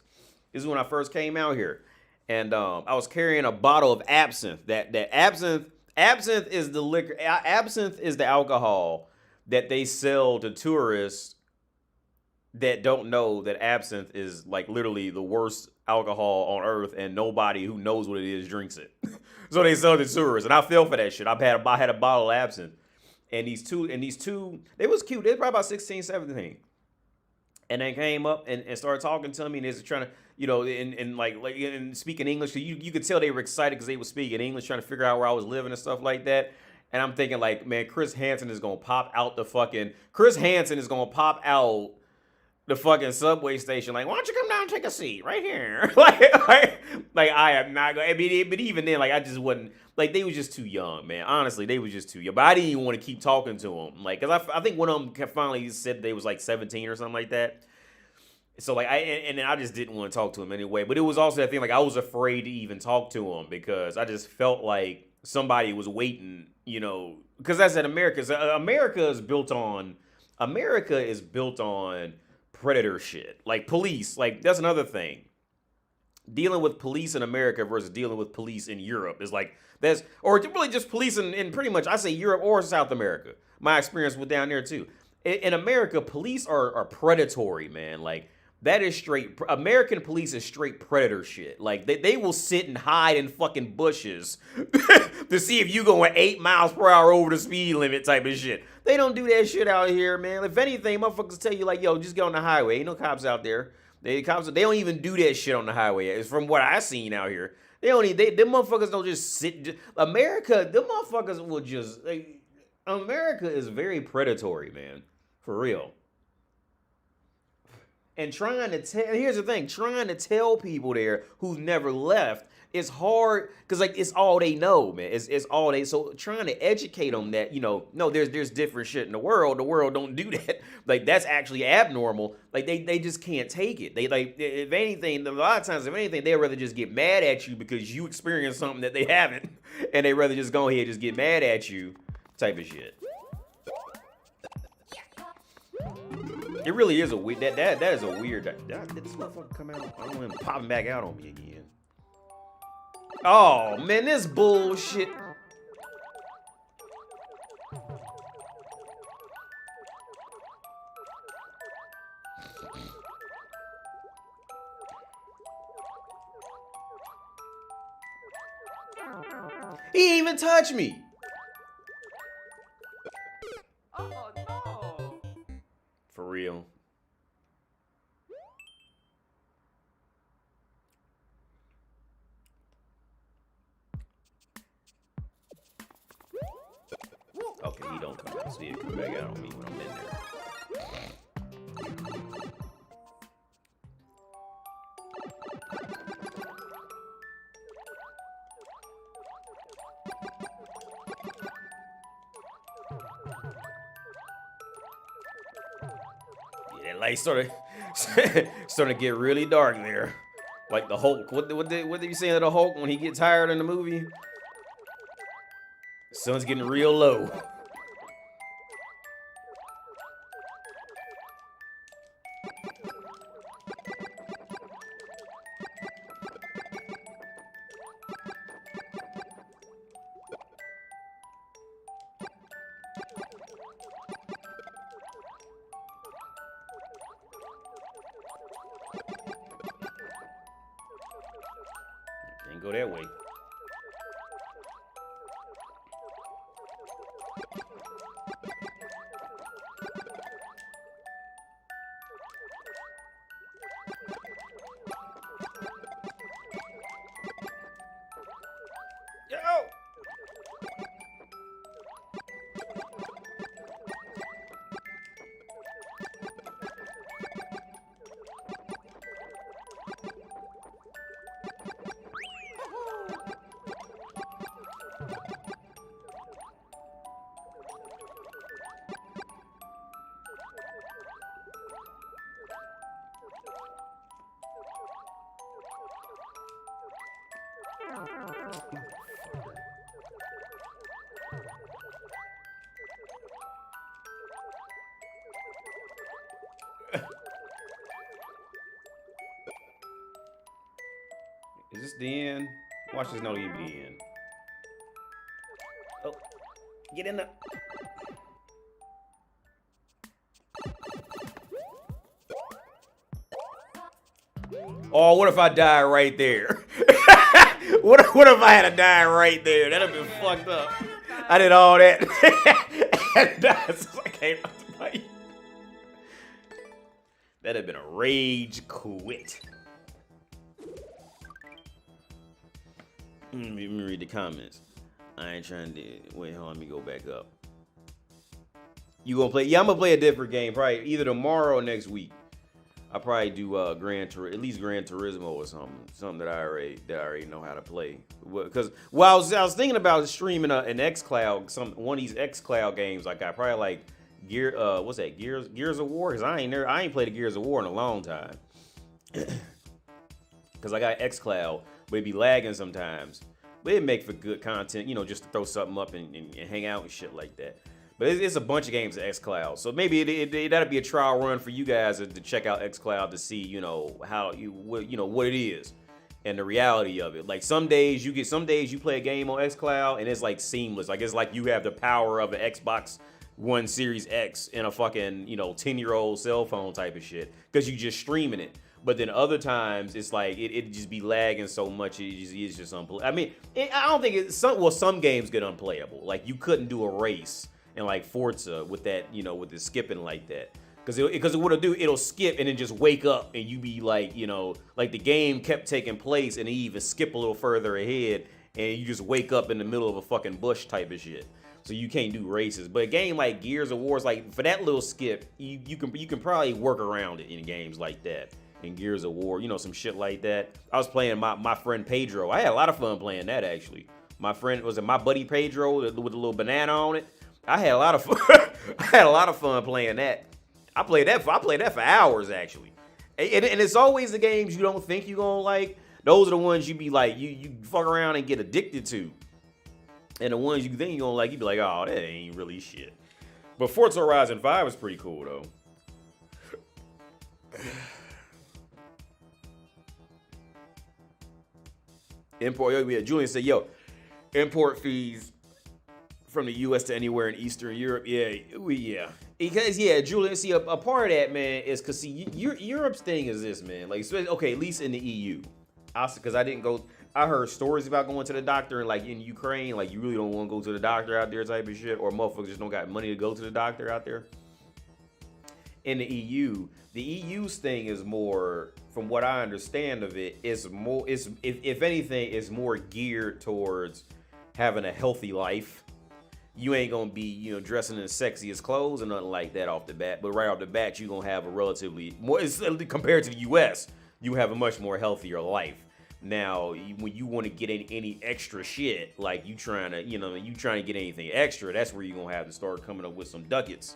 This is when I first came out here. And I was carrying a bottle of absinthe. That absinthe is the liquor. Absinthe is the alcohol that they sell to tourists that don't know that absinthe is like literally the worst alcohol on earth, and nobody who knows what it is drinks it. So they sell it to tourists, and I fell for that shit. I had a bottle of absinthe, and these two, they was cute. They were probably about 16, 17. And they came up and started talking to me, and they was trying to, you know, and speaking English. So you could tell they were excited because they were speaking English, trying to figure out where I was living and stuff like that. And I'm thinking, like, man, Chris Hansen is gonna pop out the fucking subway station. Like, why don't you come down and take a seat right here? like I am not gonna. I mean, but even then, like, I just wasn't. Like, they was just too young, man. Honestly, they was just too young. But I didn't even want to keep talking to them. Like, because I think one of them finally said they was like 17 or something like that. So, like, and I just didn't want to talk to him anyway. But it was also that thing, like, I was afraid to even talk to him because I just felt like somebody was waiting, you know. Because that's at America. America is built on predator shit. Like, police. Like, that's another thing. Dealing with police in America versus dealing with police in Europe is like, or really just police in pretty much, I say Europe or South America. My experience with down there too. In America, police are predatory, man. Like, that is straight, American police is straight predator shit. Like, they will sit and hide in fucking bushes to see if you going 8 miles per hour over the speed limit type of shit. They don't do that shit out here, man. If anything, motherfuckers tell you, like, yo, just get on the highway. Ain't no cops out there. They don't even do that shit on the highway. It's from what I seen out here. Them motherfuckers don't just sit. America, them motherfuckers will just, like, America is very predatory, man. For real. And here's the thing, trying to tell people there who've never left it's hard because like it's all they know, man. It's all they. So trying to educate them that no, there's different shit in the world. The world don't do that. Like that's actually abnormal. Like they just can't take it. They like if anything, a lot of times if anything, they'd rather just get mad at you because you experienced something that they haven't, and they rather just go ahead and just get mad at you, type of shit. It really is a weird. That is a weird. Did this motherfucker come out? I don't want him popping back out on me again. Oh man, this bullshit. He didn't even touch me. Oh no! For real. Okay, he don't come out, so he come back out on me when I'm in there. Yeah, that light starting to get really dark there. Like the Hulk. What did you say to the Hulk when he gets tired in the movie? The sun's getting real low. Can't go that way. Yo! Is this the end? Watch this not even be the end. Oh, get in there. Oh, what if I die right there? What if I had to die right there? That'd have been fucked up. I did all that. And died since I came out to fight. That'd have been a rage quit. Let me read the comments. I ain't trying to. Wait, hold on. Let me go back up. You gonna play? Yeah, I'm gonna play a different game. Probably either tomorrow or next week. I'll probably do at least Gran Turismo or something that I already know how to play. Because I was thinking about streaming an XCloud, one of these XCloud games. Like I probably like what's that? Gears of War. Because I ain't played a Gears of War in a long time. Because I got XCloud, but it be lagging sometimes. But it make for good content, just to throw something up and hang out and shit like that. But it's a bunch of games at xCloud, so maybe that'll be a trial run for you guys to check out xCloud to see, what it is and the reality of it. Like some days you play a game on xCloud and it's like seamless, like it's like you have the power of an Xbox One Series X in a fucking 10-year-old cell phone type of shit because you just streaming it. But then other times it's like it just be lagging so much it's just unplayable. I mean, I don't think some games get unplayable. Like you couldn't do a race. And like Forza with that, with the skipping like that. Because it'll skip and then just wake up and you be like, like the game kept taking place and it even skip a little further ahead and you just wake up in the middle of a fucking bush type of shit. So you can't do races. But a game like Gears of War, like for that little skip, you can probably work around it in games like that. and Gears of War, you know, some shit like that. I was playing my friend Pedro. I had a lot of fun playing that, actually. My friend, was it my buddy Pedro with the little banana on it? I had a lot of fun. I had a lot of fun playing that. I played that for hours, actually. And it's always the games you don't think you're gonna like. Those are the ones you be like, you fuck around and get addicted to. And the ones you think you're gonna like, you be like, oh, that ain't really shit. But Forza Horizon 5 was pretty cool, though. Julian said, yo, import fees from the U.S. to anywhere in Eastern Europe. Yeah. Because, Julian, see, a part of that, man, is because, see, Europe's thing is this, man. Like, okay, at least in the EU. Because I heard stories about going to the doctor, and, like, in Ukraine, like, you really don't want to go to the doctor out there type of shit, or motherfuckers just don't got money to go to the doctor out there. In the EU's thing is more, from what I understand of it, is more, if anything, is more geared towards having a healthy life. You ain't gonna be, you know, dressing in the sexiest clothes or nothing like that off the bat. But right off the bat, you're gonna have a relatively more, compared to the US, you have a much more healthier life. Now, when you want to get any extra shit, like you trying to get anything extra, that's where you're gonna have to start coming up with some ducats.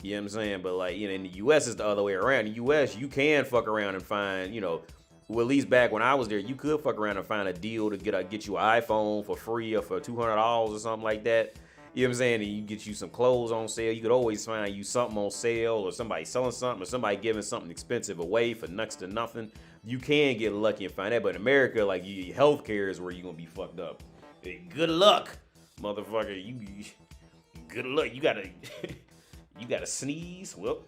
You know what I'm saying? But like, you know, in the US, it's the other way around. In the US, you can fuck around and find, you know, well, at least back when I was there, you could fuck around and find a deal to get you an iPhone for free or for $200 or something like that. You know what I'm saying? And you get you some clothes on sale. You could always find you something on sale, or somebody selling something, or somebody giving something expensive away for next to nothing. You can get lucky and find that. But in America, like, healthcare is where you're gonna be fucked up. Hey, good luck, motherfucker. Good luck. You gotta sneeze. Well,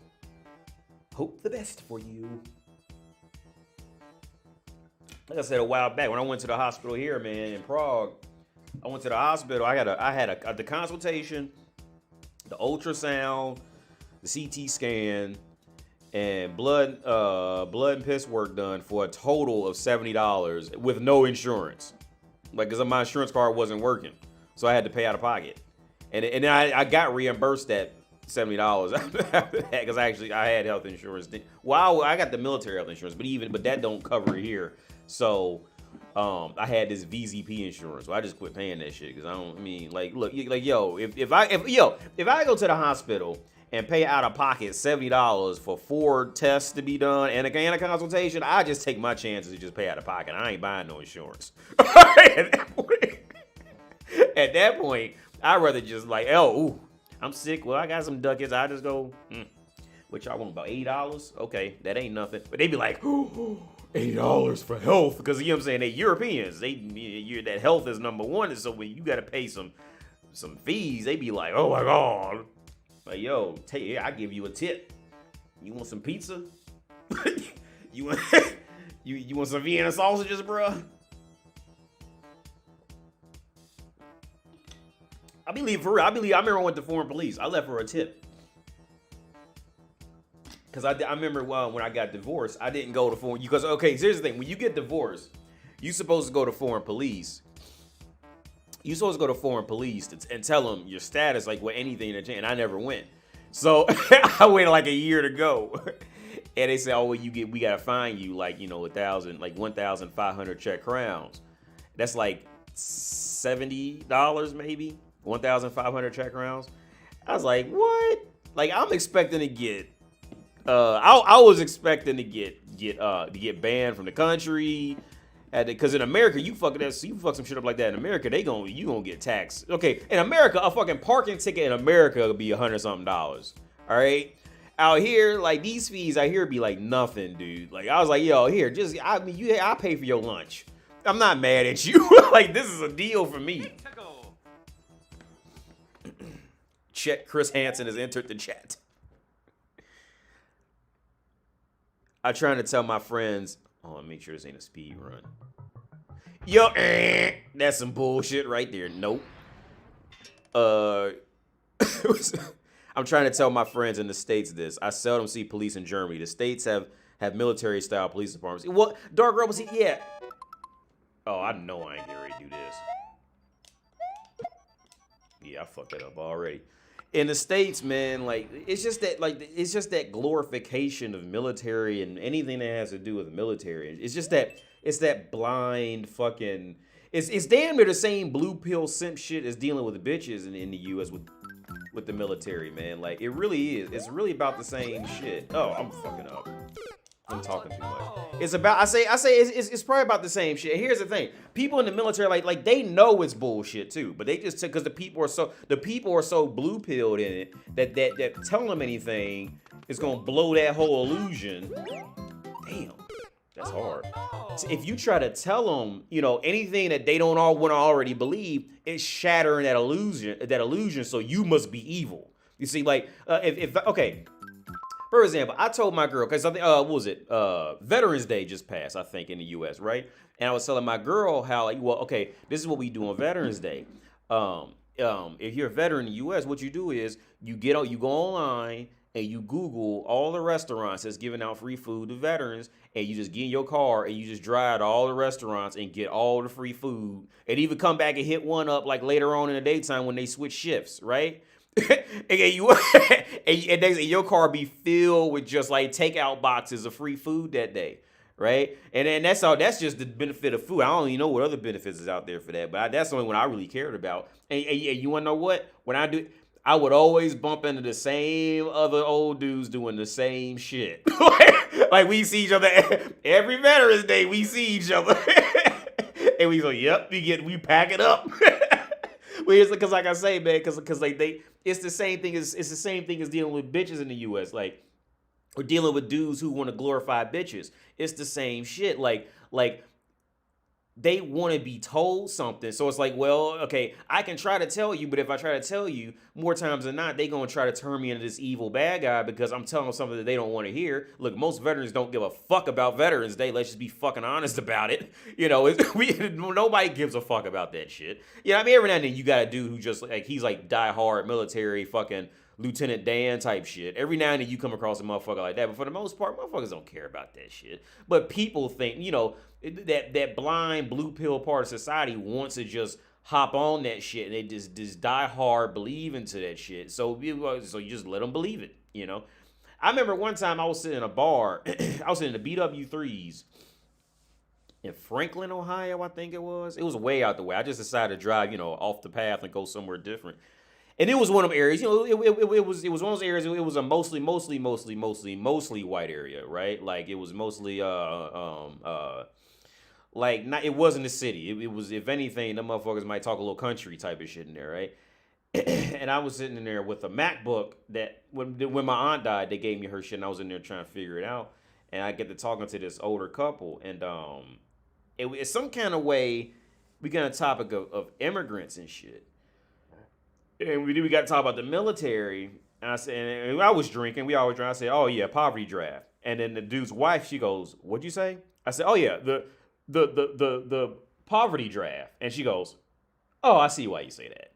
hope the best for you. Like I said a while back, when I went to the hospital here, man, in Prague. I went to the hospital. I had the consultation, the ultrasound, the CT scan, and blood and piss work done for a total of $70 with no insurance. Like, because my insurance card wasn't working, so I had to pay out of pocket. And then I got reimbursed that $70 after that, because I had health insurance. Well, I got the military health insurance, but that don't cover it here. So. I had this VZP insurance, so I just quit paying that shit because if I go to the hospital and pay out of pocket $70 for 4 tests to be done and a consultation, I just take my chances to just pay out of pocket. I ain't buying no insurance. At that point, I'd rather just like, I'm sick. Well, I got some ducats. I just go, what y'all want, about $8? Okay, that ain't nothing. But they be like, $8 for health, because you know what I'm saying, they Europeans, that health is number one, and so when you gotta pay some fees, they be like, oh my god, like, yo, I give you a tip. You want some pizza? you want some Vienna sausages, bruh? I believe for real. I remember I went to foreign police. I left for a tip. Because I remember when I got divorced, I didn't go to foreign. Because, okay, here's the thing. When you get divorced, you're supposed to go to foreign police. You're supposed to go to foreign police and tell them your status, like, with anything that changed. And I never went. So I waited like a year to go. And they said, oh, well, we got to fine you, like, you know, 1,500 Czech crowns. That's like $70 maybe. 1,500 Czech crowns. I was like, what? Like, I'm expecting to get. I was expecting to get banned from the country, because in America you fuck some shit up like that. In America you gonna get taxed. Okay, in America a fucking parking ticket in America will be $100-something. All right, out here like these fees out here be like nothing, dude. Like I was like, yo, here, I pay for your lunch. I'm not mad at you. Like this is a deal for me. Chris Hansen has entered the chat. I'm trying to tell my friends, make sure this ain't a speed run. Yo, that's some bullshit right there. Nope. I'm trying to tell my friends in the States this. I seldom see police in Germany. The States have military-style police departments. What? Dark Rebels? Yeah. Oh, I know I ain't getting ready to do this. Yeah, I fucked that up already. in the States, man, like it's just that glorification of military and anything that has to do with the military. It's that blind fucking. It's damn near the same blue pill simp shit as dealing with bitches in the U.S. with the military, man. Like it really is. It's really about the same shit. Oh, I'm fucking up. I'm talking too much. It's about. I say it's probably about the same shit. Here's the thing: people in the military, like they know it's bullshit too, but they just because the people are so blue pilled in it that telling them anything is gonna blow that whole illusion. Damn, that's hard. So if you try to tell them, anything that they don't want to already believe, it's shattering that illusion. So you must be evil. You see, like okay. For example, I told my girl, because I think, what was it? Veterans Day just passed, I think, in the U.S., right? And I was telling my girl how, like, well, okay, this is what we do on Veterans Day. If you're a veteran in the U.S., what you do is you go online and you Google all the restaurants that's giving out free food to veterans, and you just get in your car and you just drive to all the restaurants and get all the free food, and even come back and hit one up like later on in the daytime when they switch shifts, right? and your car be filled with just like takeout boxes of free food that day, right? And then that's just the benefit of food. I don't even know what other benefits is out there for that, but that's the only one I really cared about. And you want to know what? When I would always bump into the same other old dudes doing the same shit. Like we see each other every Veterans Day. We see each other, and we go, "Yep, we pack it up." Because like I say, man, because like it's the same thing as dealing with bitches in the U.S. Like, or dealing with dudes who want to glorify bitches. It's the same shit. Like they want to be told something. So it's like, well, okay, I can try to tell you, but if I try to tell you, more times than not, they going to try to turn me into this evil bad guy because I'm telling them something that they don't want to hear. Look, most veterans don't give a fuck about Veterans Day. Let's just be fucking honest about it. Nobody gives a fuck about that shit. I mean, every now and then you got a dude who just, like, he's like die-hard military fucking Lieutenant Dan type shit. Every now and then you come across a motherfucker like that, but for the most part, motherfuckers don't care about that shit. But people think, that blind blue pill part of society wants to just hop on that shit, and they just die hard believe into that shit. So you just let them believe it. I remember one time I was sitting in a bar. I was sitting in the BW3s in Franklin, Ohio. I think it was. It was way out the way. I just decided to drive, off the path and go somewhere different. And it was one of them areas, it was one of those areas. It was a mostly white area, right? Like it was mostly it wasn't a city. It was, if anything, the motherfuckers might talk a little country type of shit in there, right? And I was sitting in there with a MacBook that when my aunt died, they gave me her shit, and I was in there trying to figure it out. And I get to talking to this older couple, and it's some kind of way we got a topic of immigrants and shit. And we got to talk about the military. And I said, and I was drinking. We always drink. I said, "Oh yeah, poverty draft." And then the dude's wife, she goes, "What'd you say?" I said, "Oh yeah, the poverty draft." And she goes, "Oh, I see why you say that."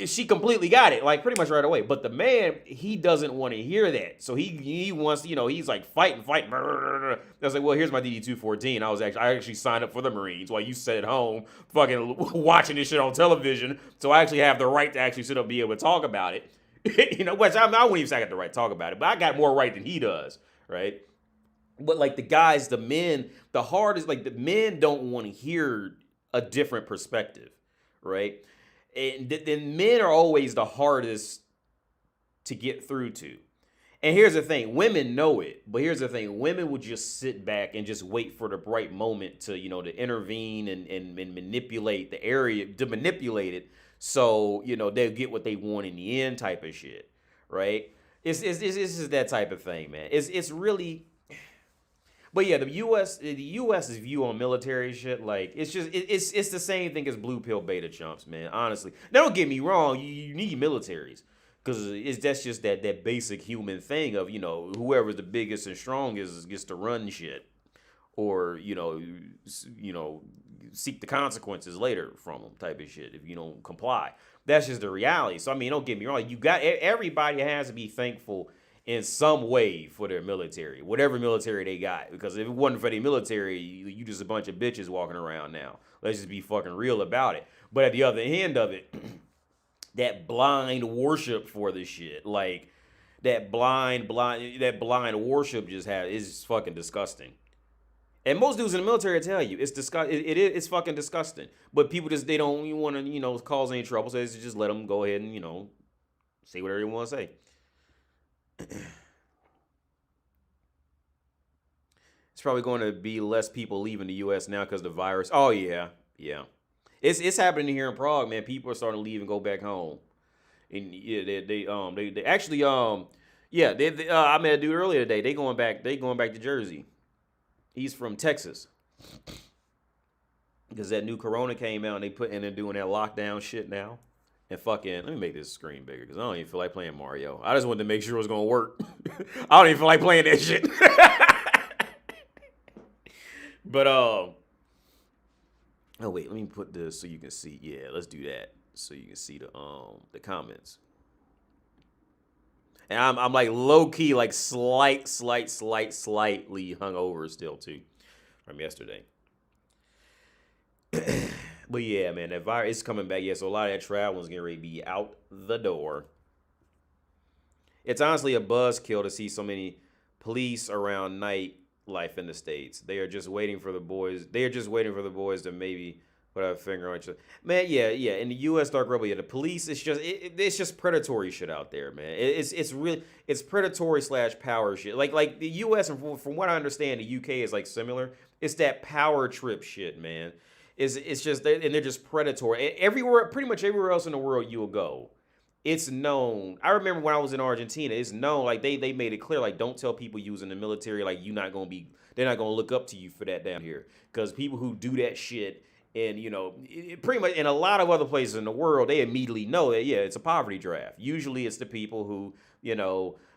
She completely got it, like pretty much right away. But the man, he doesn't want to hear that. So he wants, he's like fighting. I was like, well, here's my DD-214. I actually signed up for the Marines while you sit at home fucking watching this shit on television. So I actually have the right to actually sit up and be able to talk about it. Which I wouldn't even say I got the right to talk about it, but I got more right than he does, right? But like the men, the hardest, like the men don't want to hear a different perspective, right? And then men are always the hardest to get through to. And here's the thing, women know it, but here's the thing, women will just sit back and just wait for the right moment to, to intervene and manipulate the area, to manipulate it so, they'll get what they want in the end type of shit, right? It's that type of thing, man. It's really... But yeah, the U.S.'s view on military shit, like, it's the same thing as blue pill beta chumps, man, honestly. Now, don't get me wrong, you need militaries, because that's just that basic human thing of, whoever's the biggest and strongest gets to run shit, or, seek the consequences later from them type of shit if you don't comply. That's just the reality. So, I mean, don't get me wrong, everybody has to be thankful in some way for their military, whatever military they got. Because if it wasn't for their military, you just a bunch of bitches walking around now. Let's just be fucking real about it. But at the other end of it, that blind worship for the shit. Like that blind worship is fucking disgusting. And most dudes in the military tell you it's it's fucking disgusting. But people they don't want to, cause any trouble. So it's just let them go ahead and, say whatever they want to say. It's probably going to be less people leaving the U.S. now because the virus. Oh, yeah. Yeah. It's happening here in Prague, man. People are starting to leave and go back home. And yeah, they actually, I met a dude earlier today. They going back to Jersey. He's from Texas. Because that new Corona came out and they're doing that lockdown shit now. And fucking, let me make this screen bigger because I don't even feel like playing Mario. I just wanted to make sure it was going to work. I don't even feel like playing that shit. But, oh wait, let me put this so you can see. Yeah, let's do that so you can see the comments. And I'm like low key, like slightly hungover still too from yesterday. But yeah, man, that virus is coming back. Yeah, so a lot of that travel is getting ready to be out the door. It's honestly a buzzkill to see so many police around nightlife in the States. They are just waiting for the boys. To maybe put a finger on each other. Man, yeah. In the U.S. dark rebel, the police, it's just predatory shit out there, man. It's predatory / power shit. Like the U.S. and from what I understand, the U.K. is like similar. It's that power trip shit, man. It's just and they're just predatory. Everywhere, pretty much everywhere else in the world you will go, it's known. I remember when I was in Argentina, it's known, like they made it clear, like don't tell people using the military, like they're not gonna look up to you for that down here. Because people who do that shit and pretty much in a lot of other places in the world, they immediately know that it's a poverty draft. Usually it's the people who,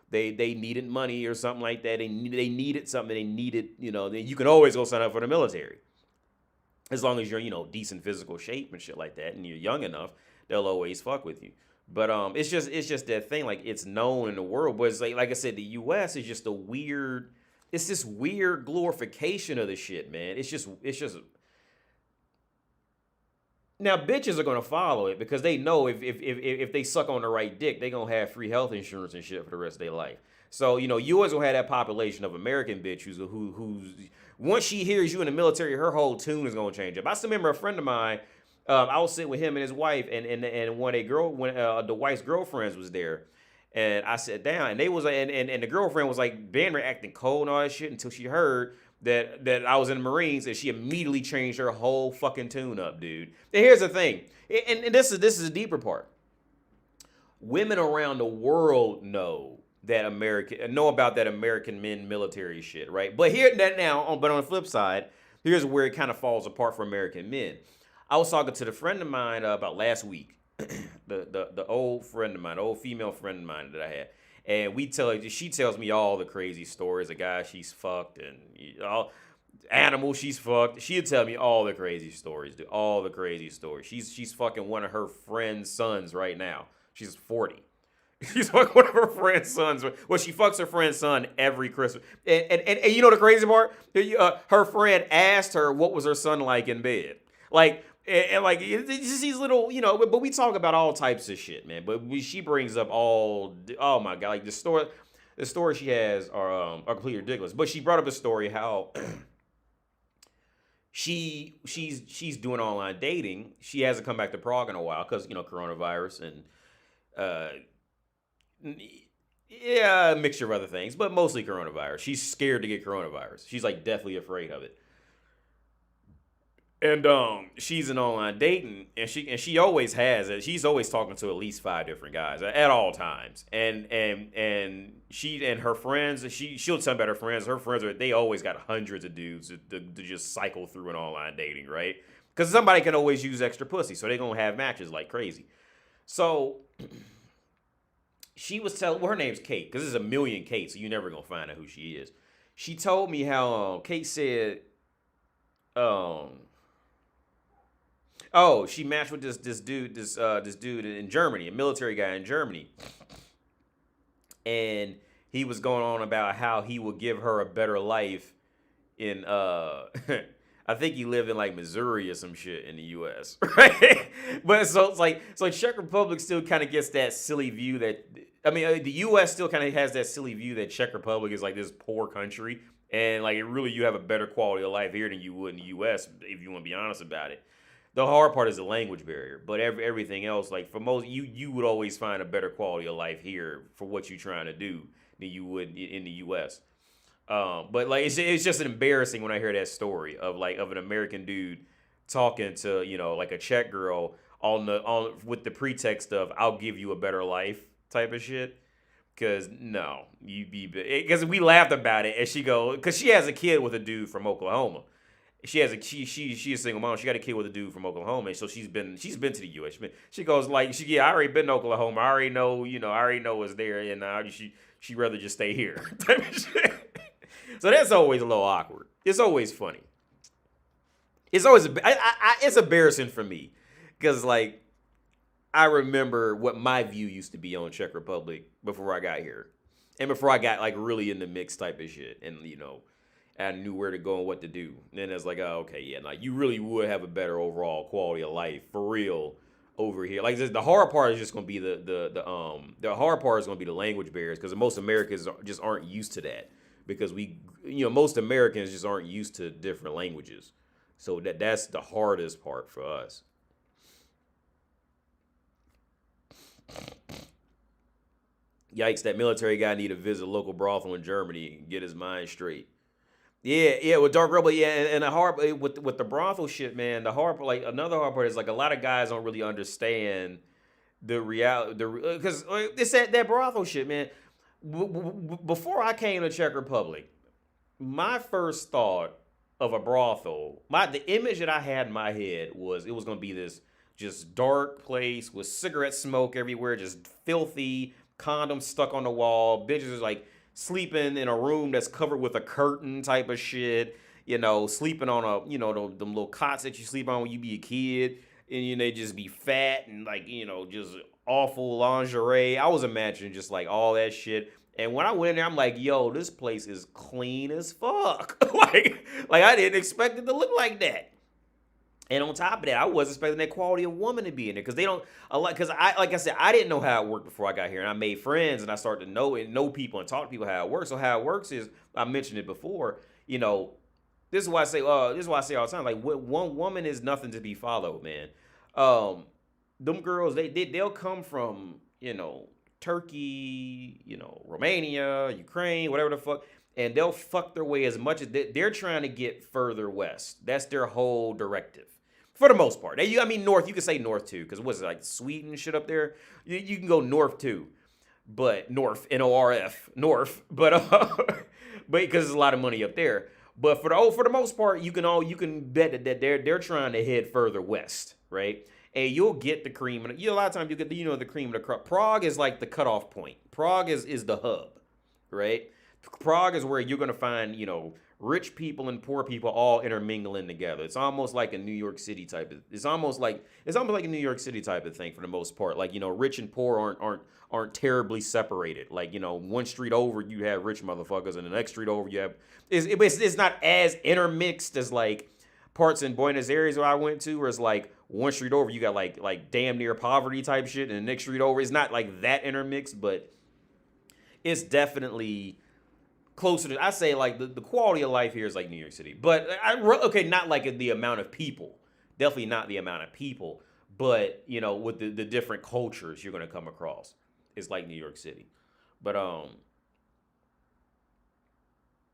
they needed money or something like that. They needed something, then you can always go sign up for the military. As long as you're, decent physical shape and shit like that, and you're young enough, they'll always fuck with you. But it's just that thing, like it's known in the world. But it's like I said, the U.S. is just it's this weird glorification of the shit, man. It's just. Now bitches are gonna follow it because they know if they suck on the right dick, they gonna have free health insurance and shit for the rest of their life. So you always gonna have that population of American bitch who's once she hears you in the military, her whole tune is gonna change up. I still remember a friend of mine. I was sitting with him and his wife, and when the wife's girlfriends was there, and I sat down, and they was and the girlfriend was like being acting cold and all that shit until she heard that I was in the Marines, and she immediately changed her whole fucking tune up, dude. And here's the thing, and this is the deeper part. Women around the world know about that American men military shit, right? But on the flip side, here's where it kind of falls apart for American men. I was talking to the friend of mine about last week, the old friend of mine, the old female friend of mine that I had, and she tells me all the crazy stories, the guy she's fucked and all animals she's fucked. She'll tell me all the crazy stories, dude, all the crazy stories. She's fucking one of her friend's sons right now. She's 40. She's fucking one of her friend's sons. Well, she fucks her friend's son every Christmas. And you know the crazy part? Her friend asked her what was her son like in bed. Like, and like, it's just these little, but we talk about all types of shit, man. But she brings up oh my God, like the story she has are completely ridiculous. But she brought up a story how she's doing online dating. She hasn't come back to Prague in a while because, coronavirus and, a mixture of other things, but mostly coronavirus. She's scared to get coronavirus. She's like deathly afraid of it. And she's in online dating, and she always has it. She's always talking to at least 5 different guys at all times. And she and her friends, she'll tell me about her friends. Her friends they always got hundreds of dudes to just cycle through an online dating, right? Because somebody can always use extra pussy, so they're gonna have matches like crazy. So she was telling, her name's Kate, because there's a million Kates, so you're never gonna find out who she is. She told me how Kate said, she matched with this dude in Germany, a military guy in Germany, and he was going on about how he would give her a better life in I think you live in like Missouri or some shit in the U.S. Right? But so it's like Czech Republic still kind of gets that silly view that the U.S. still kind of has that silly view that Czech Republic is like this poor country, and like you have a better quality of life here than you would in the U.S. if you want to be honest about it. The hard part is the language barrier, but everything else, like for most, you would always find a better quality of life here for what you're trying to do than you would in the U.S. But like it's just embarrassing when I hear that story of an American dude talking to like a Czech girl with the pretext of I'll give you a better life type of shit. Cause no, because we laughed about it and she because she has a kid with a dude from Oklahoma. She's a single mom. She got a kid with a dude from Oklahoma, so she's been to the U.S. She goes like I already been to Oklahoma. I already know it's there, and she rather just stay here. Type of shit. So that's always a little awkward. It's always funny. It's always it's embarrassing for me because like I remember what my view used to be on Czech Republic before I got here, and before I got like really in the mix type of shit, and I knew where to go and what to do. And then it's like, oh, okay, yeah, like you really would have a better overall quality of life for real over here. Like the hard part is just gonna be the hard part is gonna be the language barriers because most Americans just aren't used to that because most Americans just aren't used to different languages. So that's the hardest part for us. Yikes! That military guy need to visit a local brothel in Germany and get his mind straight. Yeah, with Dark Rebel, yeah, and the hard with the brothel shit, man. The hard like another hard part is like a lot of guys don't really understand the reality, because it's that brothel shit, man. Before I came to Czech Republic, my first thought of a brothel, the image that I had in my head was it was gonna be this just dark place with cigarette smoke everywhere, just filthy, condoms stuck on the wall, bitches is like sleeping in a room that's covered with a curtain type of shit, sleeping on them little cots that you sleep on when you be a kid, and they just be fat and like, just awful lingerie. I was imagining just like all that shit. And when I went in there, I'm like, yo, this place is clean as fuck. like I didn't expect it to look like that. And on top of that, I wasn't expecting that quality of woman to be in there because they don't because like I said, I didn't know how it worked before I got here, and I made friends and I started to know people and talk to people how it works. So how it works is I mentioned it before. This is why I say all the time, like one woman is nothing to be followed, man. Them girls they'll come from Turkey, Romania, Ukraine, whatever the fuck. And they'll fuck their way as much as they're trying to get further west. That's their whole directive. For the most part. North, you can say north too, because what's it, like Sweden shit up there? You can go north too. But north, N-O-R-F, north. But because there's a lot of money up there. But for the most part, you can bet that they're trying to head further west, right? And you'll get the cream. A lot of times you get the cream of the crop. Prague is like the cutoff point. Prague is the hub, right? Prague is where you're going to find, rich people and poor people all intermingling together. It's almost like a New York City type of, it's almost like a New York City type of thing for the most part. Like, rich and poor aren't terribly separated. Like, one street over you have rich motherfuckers and the next street over you have, it's not as intermixed as like parts in Buenos Aires where I went to, where it's like one street over you got like damn near poverty type shit, and the next street over it's not like that intermixed, but it's definitely closer to, I say like the quality of life here is like New York City, but not like the amount of people, definitely not the amount of people, but with the different cultures you're gonna come across, it's like New York City. But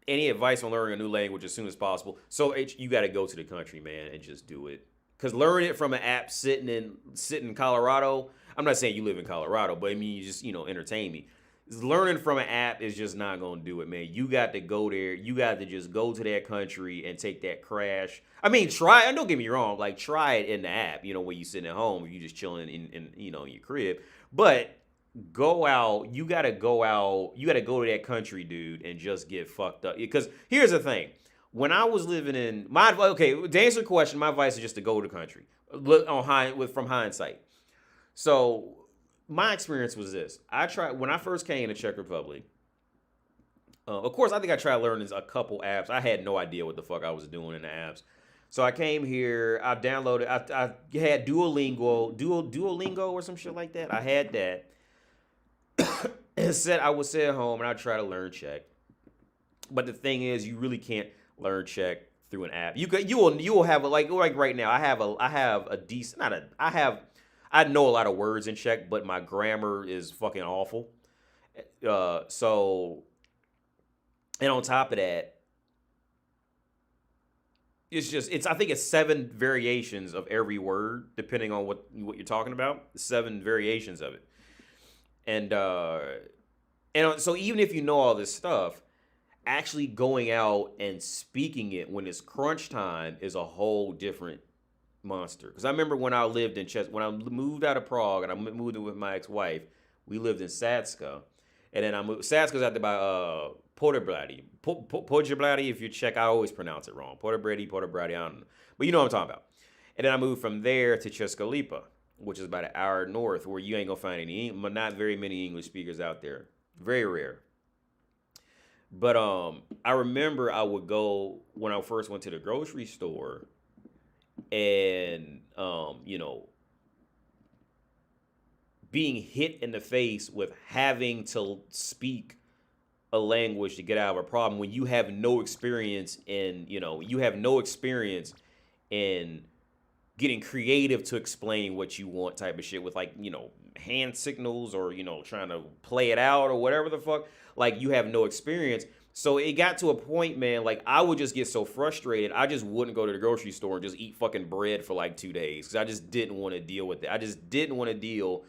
any advice on learning a new language as soon as possible? So you got to go to the country, man, and just do it. Because learning it from an app sitting in Colorado, I'm not saying you live in Colorado, but I mean you just entertain me. Learning from an app is just not going to do it, man. You got to go there. You got to just go to that country and take that crash. I mean, try, and don't get me wrong, like try it in the app, when you sitting at home, you just chilling in your crib. But go out. You got to go out. You got to go to that country, dude, and just get fucked up. Because here's the thing. When I was living in to answer the question, my advice is just to go to the country from hindsight. So my experience was this. When I first came to Czech Republic, of course, I think I tried learning a couple apps. I had no idea what the fuck I was doing in the apps. So I came here. I downloaded. I had Duolingo or some shit like that. I had that. And said I would sit at home and I'd try to learn Czech. But the thing is, you really can't learn Czech through an app. You will have like right now. I have a decent I know a lot of words in Czech, but my grammar is fucking awful. So, and on top of that, I think it's 7 variations of every word, depending on what you're talking about. 7 variations of it. And so even if you know all this stuff, actually going out and speaking it when it's crunch time is a whole different monster. Because I remember when I lived in when I moved out of Prague and I moved in with my ex-wife, we lived in Sadska. And then I moved. Sadska's out there by Poderbrady. Poderbrady, if you check, I always pronounce it wrong. Poderbrady, I don't know. But you know what I'm talking about. And then I moved from there to Česká Lípa, which is about an hour north, where you ain't gonna find not very many English speakers out there. Very rare. But I remember I would go when I first went to the grocery store, and being hit in the face with having to speak a language to get out of a problem when you have no experience in getting creative to explain what you want type of shit with hand signals or trying to play it out or whatever the fuck. Like, you have no experience. So it got to a point, man, like I would just get so frustrated. I just wouldn't go to the grocery store and just eat fucking bread for like 2 days because I just didn't want to deal with it. I just didn't want to deal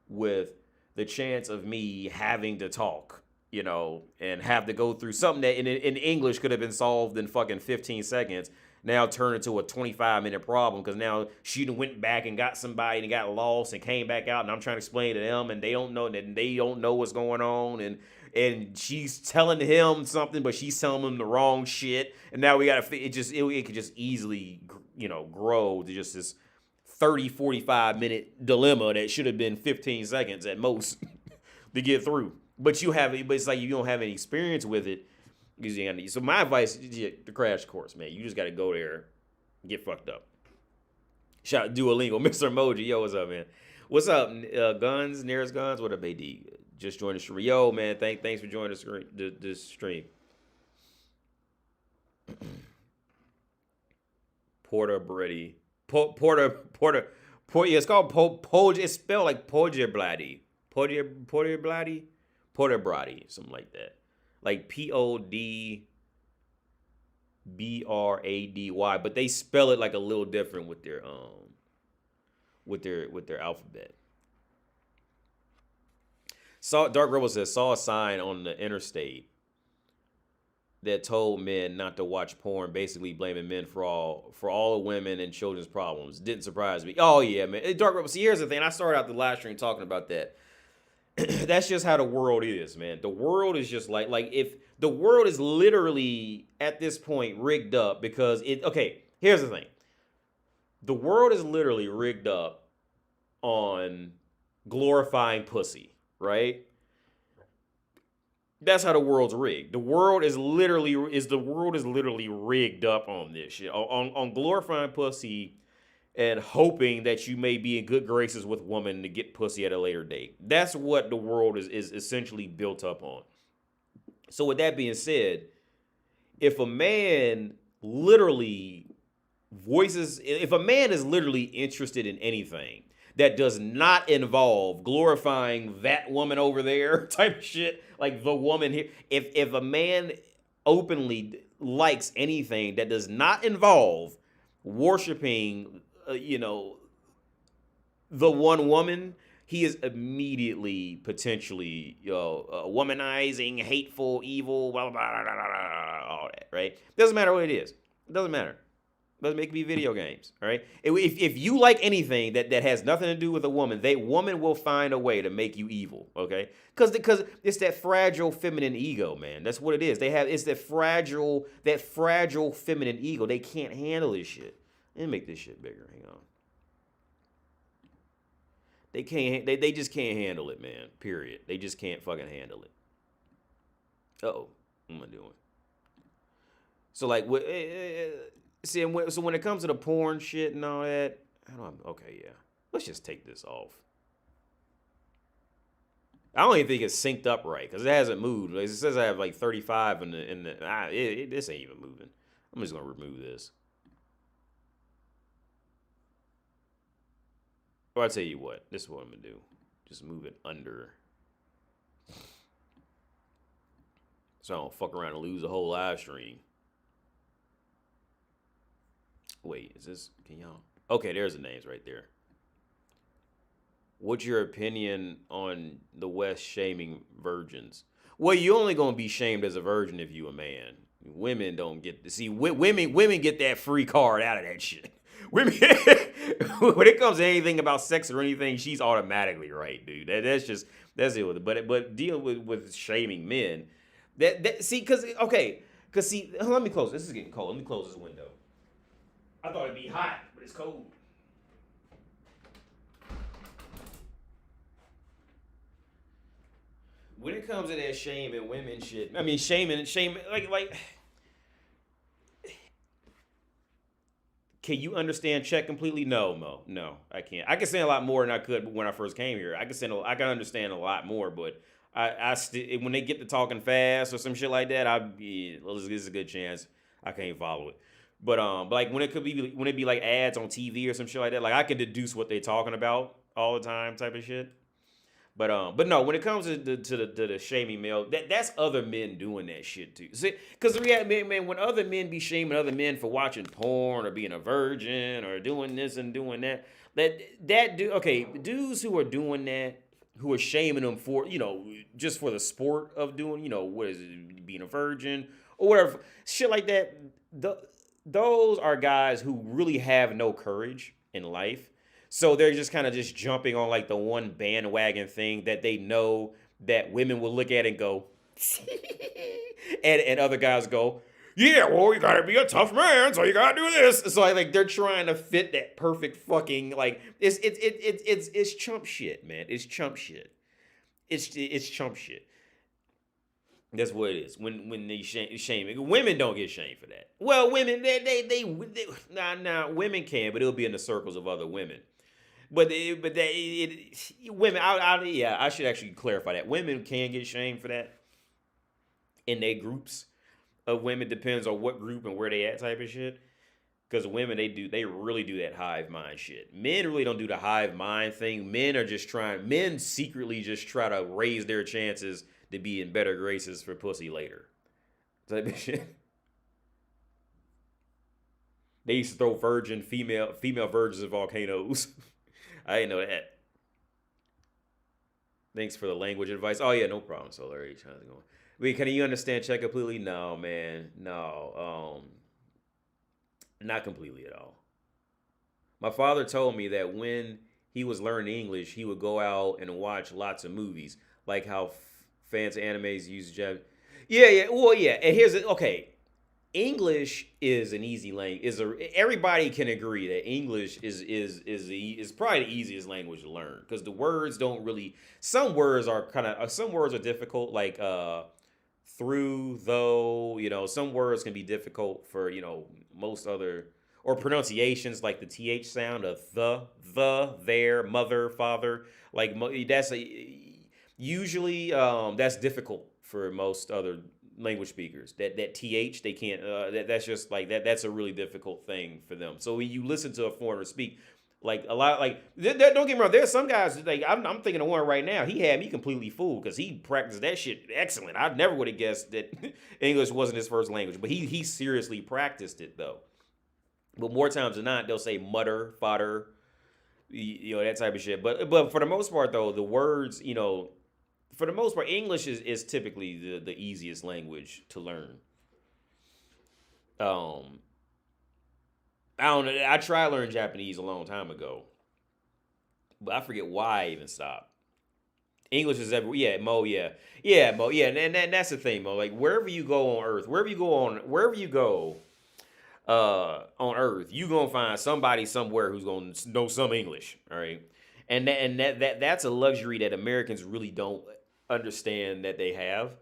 with the chance of me having to talk, and have to go through something that in English could have been solved in fucking 15 seconds. Now turn into a 25-minute problem because now she went back and got somebody and got lost and came back out, and I'm trying to explain to them and they don't know what's going on, and she's telling him something but she's telling him the wrong shit, and now we gotta it could just easily grow to just this 30-45 minute dilemma that should have been 15 seconds at most to get through. But it's like you don't have any experience with it. So my advice is the crash course, man. You just got to go there, get fucked up. Shout out Duolingo, Mr. Emoji. Yo, what's up, man? What's up, Guns, nearest Guns? What up, AD? Just joined the stream. Yo, man, thanks for joining this stream. Poderbrady. Yeah, it's called it's spelled like Poderbrady. Poderbrady, something like that. Like Podbrady, but they spell it like a little different with their alphabet. Dark Rebel saw a sign on the interstate that told men not to watch porn, basically blaming men for all the women and children's problems. Didn't surprise me. Oh yeah, man. Dark Rebel. See, here's the thing. I started out the live stream talking about that. That's just how the world is, man. The world is just like if the world is literally at this point rigged up because here's the thing. The world is literally rigged up on glorifying pussy, right? That's how the world's rigged. The world is literally rigged up on this shit. On glorifying pussy and hoping that you may be in good graces with women to get pussy at a later date. That's what the world is essentially built up on. So with that being said, if a man is literally interested in anything that does not involve glorifying that woman over there type of shit, like the woman here, if a man openly likes anything that does not involve worshiping the one woman, he is immediately potentially womanizing, hateful, evil, blah, blah, blah, blah, blah, all that, right? Doesn't matter what it is. It doesn't matter. Doesn't make it be video games, all right? If you like anything that has nothing to do with a woman, woman will find a way to make you evil, okay? Because it's that fragile feminine ego, man. That's what it is. It's that fragile feminine ego. They can't handle this shit. Let me make this shit bigger. Hang on. They can't. They just can't handle it, man. Period. They just can't fucking handle it. Uh-oh. What am I doing? So like, See, so when it comes to the porn shit and all that, okay, yeah. Let's just take this off. I don't even think it's synced up right because it hasn't moved. It says I have like 35 this ain't even moving. I'm just gonna remove this. Or I'll tell you what, this is what I'm gonna do. Just move it under. So I don't fuck around and lose a whole live stream. Wait, is this, can y'all? Okay, there's the names right there. What's your opinion on the West shaming virgins? Well, you only gonna be shamed as a virgin if you a man. Women don't get to see. Women get that free card out of that shit. Women, when it comes to anything about sex or anything, she's automatically right, dude. That's it with it. But dealing with shaming men, see, cause see, let me close. This is getting cold. Let me close this window. I thought it'd be hot, but it's cold. When it comes to that shame and women shit, I mean shame, like, can you understand Czech completely? No, Mo. No, I can't. I can say a lot more than I could when I first came here. I can understand a lot more, but I still, when they get to talking fast or some shit like that, there's a good chance I can't follow it. But like when it be like ads on TV or some shit like that, like I can deduce what they're talking about all the time, type of shit. But no, when it comes to the shaming male, that's other men doing that shit too. See, because the reality, man, when other men be shaming other men for watching porn or being a virgin or doing this and doing that, dudes who are doing that, who are shaming them for, just for the sport of doing, what is it, being a virgin or whatever, shit like that. Those are guys who really have no courage in life. So they're just kind of just jumping on like the one bandwagon thing that they know that women will look at and go, and other guys go, yeah, well, you gotta be a tough man, so you gotta do this. So like they're trying to fit that perfect fucking, like, it's chump shit, man. It's chump shit. It's chump shit. That's what it is. When they shame women don't get shamed for that. Well, women women can, but it'll be in the circles of other women. Women, I should actually clarify that. Women can get shamed for that in their groups of women. Depends on what group and where they at, type of shit. Because women, they really do that hive mind shit. Men really don't do the hive mind thing. Men secretly just try to raise their chances to be in better graces for pussy later, type of shit. They used to throw female virgins in volcanoes. I didn't know that. Thanks for the language advice. Oh yeah, no problem. So Larry, wait, can you understand Czech completely? No, man, no, not completely at all. My father told me that when he was learning English, he would go out and watch lots of movies, like how fans of animes use Jap. Yeah. Well, yeah. And okay. English is an easy language. Everybody can agree that English is probably the easiest language to learn because the words don't really. Some words are difficult, like through, though. Some words can be difficult for most other, or pronunciations like the th sound of the, there, mother, father. Like that's usually that's difficult for most other language speakers. That th, they can't. That's just like that. That's a really difficult thing for them. So when you listen to a foreigner speak, like a lot, like don't get me wrong. There's some guys like I'm thinking of one right now. He had me completely fooled because he practiced that shit excellent. I never would have guessed that English wasn't his first language, but he seriously practiced it though. But more times than not, they'll say mutter, fodder, that type of shit. But for the most part though, the words, for the most part, English is typically the easiest language to learn. I don't know. I tried to learn Japanese a long time ago, but I forget why I even stopped. English is everywhere. Yeah, Mo. Yeah, Mo. Yeah, and that's the thing, Mo. Like wherever you go on Earth, wherever you go on Earth, you gonna find somebody somewhere who's gonna know some English. All right, and that's a luxury that Americans really don't understand that they have,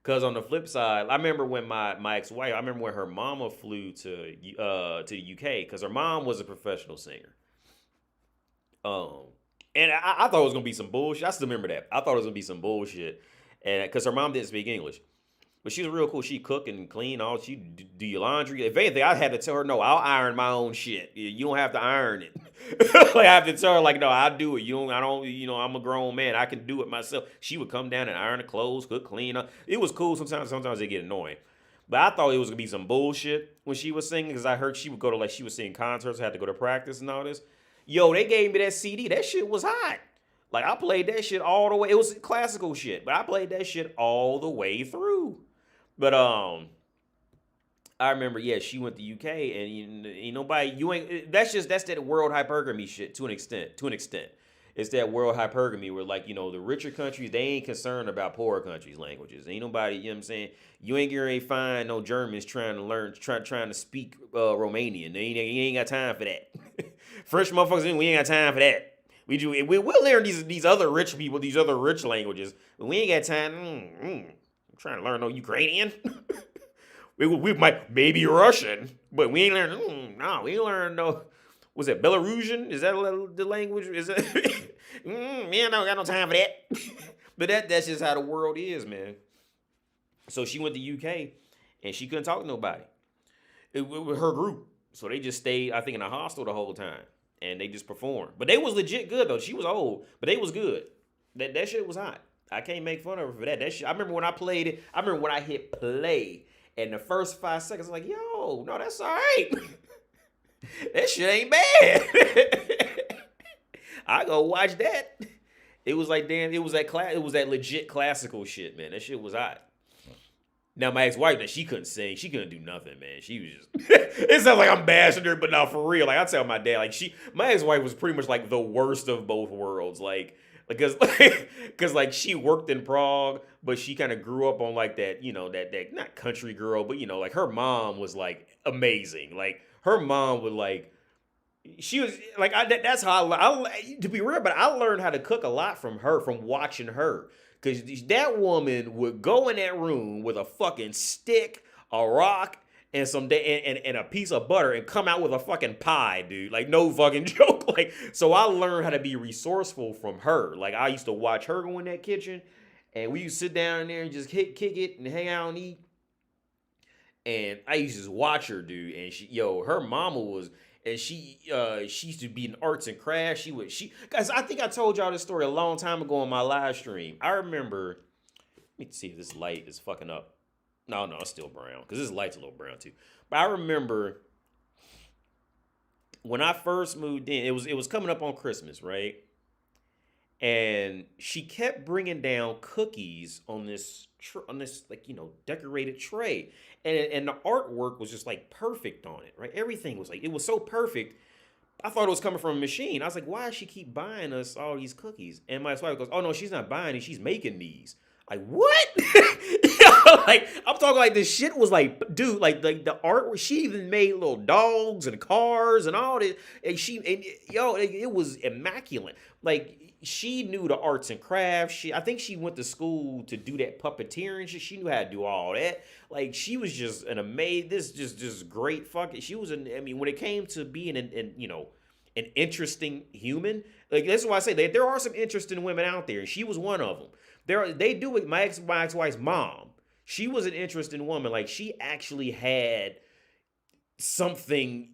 Cause on the flip side, I remember when my ex-wife, I remember when her mama flew to the UK, because her mom was a professional singer. And I thought it was gonna be some bullshit. I still remember that. I thought it was gonna be some bullshit, and because her mom didn't speak English, but she was real cool. She cook and clean, all she do your laundry. If anything, I had to tell her, no, I'll iron my own shit. You don't have to iron it. Like I have to tell her, like, no, I'll do it. I don't. I'm a grown man. I can do it myself. She would come down and iron the clothes, cook, clean up. It was cool. Sometimes they get annoying. But I thought it was gonna be some bullshit when she was singing, because I heard she would go to, like, she was singing concerts, had to go to practice and all this. Yo, they gave me that CD. That shit was hot. Like, I played that shit all the way. It was classical shit, but I played that shit all the way through. But I remember, yeah, she went to UK, and ain't nobody. That's that world hypergamy shit to an extent. It's that world hypergamy where, like, the richer countries, they ain't concerned about poorer countries' languages. Ain't nobody, you know what I'm saying? You ain't gonna find no Germans trying to speak Romanian. You ain't got time for that. French motherfuckers, we ain't got time for that. We'll learn these other rich people, these other rich languages, but we ain't got time. I'm trying to learn no Ukrainian. we might maybe Russian, but we ain't learn. No, we ain't learn no. Was it Belarusian? Is that the language? Is that? Man, I don't got no time for that. But that's just how the world is, man. So she went to UK, and she couldn't talk to nobody. It was her group, so they just stayed, I think, in a hostel the whole time, and they just performed. But they was legit good though. She was old, but they was good. That shit was hot. I can't make fun of her for that. That shit. I remember when I played it. I remember when I hit play, and the first 5 seconds, I'm like, yo, no, that's all right. That shit ain't bad. I go watch that. It was like, damn, it was that legit classical shit, man. That shit was hot. Now my ex-wife, she couldn't sing. She couldn't do nothing, man. She was just it sounds like I'm bashing her, but no, for real. Like, I tell my dad, like, my ex-wife was pretty much like the worst of both worlds. Because like she worked in Prague, but she kind of grew up on like that, that not country girl, but like her mom was like amazing. Like, her mom would, like, she was like, that's how I to be real, but I learned how to cook a lot from her, from watching her. Because that woman would go in that room with a fucking stick, a rock, and and a piece of butter, and come out with a fucking pie, dude. Like, no fucking joke. Like, so I learned how to be resourceful from her. Like, I used to watch her go in that kitchen, and we used to sit down in there and just kick it and hang out and eat. And I used to just watch her, dude. And her mama was, and she used to be in arts and crafts. Guys, I think I told y'all this story a long time ago on my live stream. I remember, let me see if this light is fucking up. No, it's still brown, because this light's a little brown too. But I remember when I first moved in, it was coming up on Christmas, right? And she kept bringing down cookies on this like, decorated tray, and the artwork was just like perfect on it, right? Everything was like, it was so perfect. I thought it was coming from a machine. I was like, why does she keep buying us all these cookies? And my wife goes, oh no, she's not buying these, she's making these. Like, what? Like, I'm talking like this shit was like, dude, like the art, she even made little dogs and cars and all this, and it was immaculate. Like, she knew the arts and crafts. I think she went to school to do that puppeteering shit. She knew how to do all that. Like, she was just an amazing, just great fucking, she was when it came to being an interesting human, like, that's why I say there are some interesting women out there, and she was one of them. They do it. My ex-wife's mom, she was an interesting woman. Like, she actually had something,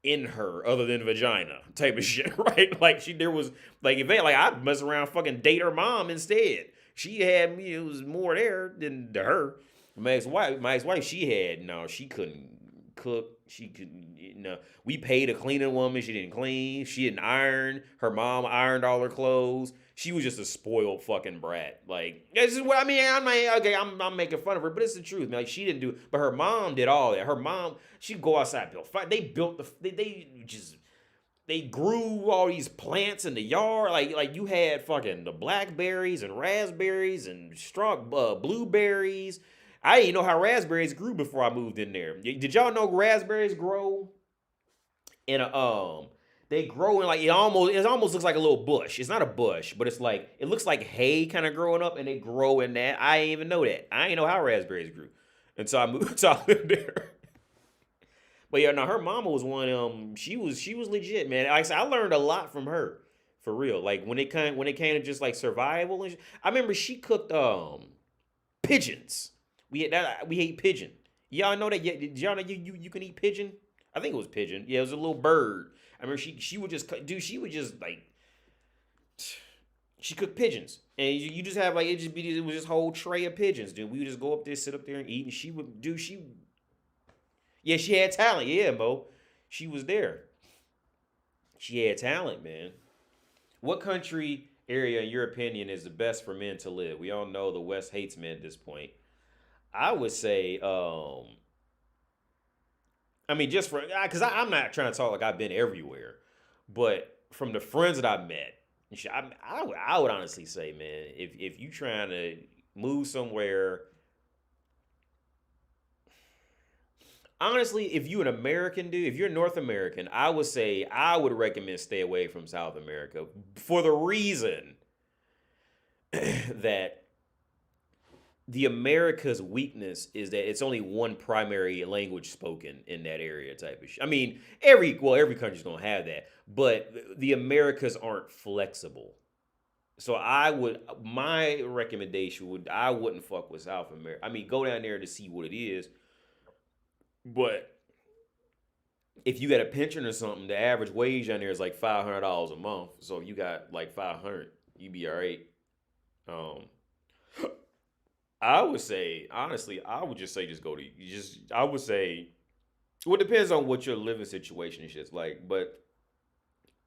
in her other than vagina type of shit, right? Like, I'd mess around, fucking date her mom instead. She had me, it was more there than to her. My ex-wife, she couldn't cook. She couldn't, we paid a cleaning woman. She didn't clean. She didn't iron. Her mom ironed all her clothes. She was just a spoiled fucking brat. Like, this is what I mean. I'm making fun of her, but it's the truth, man. Like, she didn't do, but her mom did all that. Her mom, she'd go outside, they grew all these plants in the yard. Like you had fucking the blackberries and raspberries and blueberries. I didn't know how raspberries grew before I moved in there. Did y'all know raspberries grow in a They grow in like it almost looks like a little bush. It's not a bush, but it's like it looks like hay kind of growing up, and they grow in that. I didn't even know that. I didn't know how raspberries grew until I moved. Until I lived there. But yeah, no, her mama was one. She was legit, man. Like I said, I learned a lot from her, for real. Like when it came to just like survival, and I remember she cooked pigeons. We ate pigeon. Y'all know that? Did y'all know you can eat pigeon? I think it was pigeon. Yeah, it was a little bird. I remember she would just she would just like she cooked pigeons, and you just have like it was just a whole tray of pigeons, dude. We would just go up there, sit up there, and eat, and she would do yeah, she had talent. Yeah, Mo. She was there. She had talent, man. What country area, in your opinion, is the best for men to live? We all know the West hates men at this point. I would say, I mean, just for, because I'm not trying to talk like I've been everywhere, but from the friends that I've met, I would honestly say, man, if you trying to move somewhere, honestly, if you're an American dude, if you're North American, I would say I would recommend stay away from South America for the reason that the America's weakness is that it's only one primary language spoken in that area type of shit. I mean, every country's gonna have that, but the Americas aren't flexible. So my recommendation I wouldn't fuck with South America. I mean, go down there to see what it is. But if you got a pension or something, the average wage down there is like $500 a month. So if you got like 500, you be all right. I would say, honestly, I would just say I would say, well, it depends on what your living situation is just like, but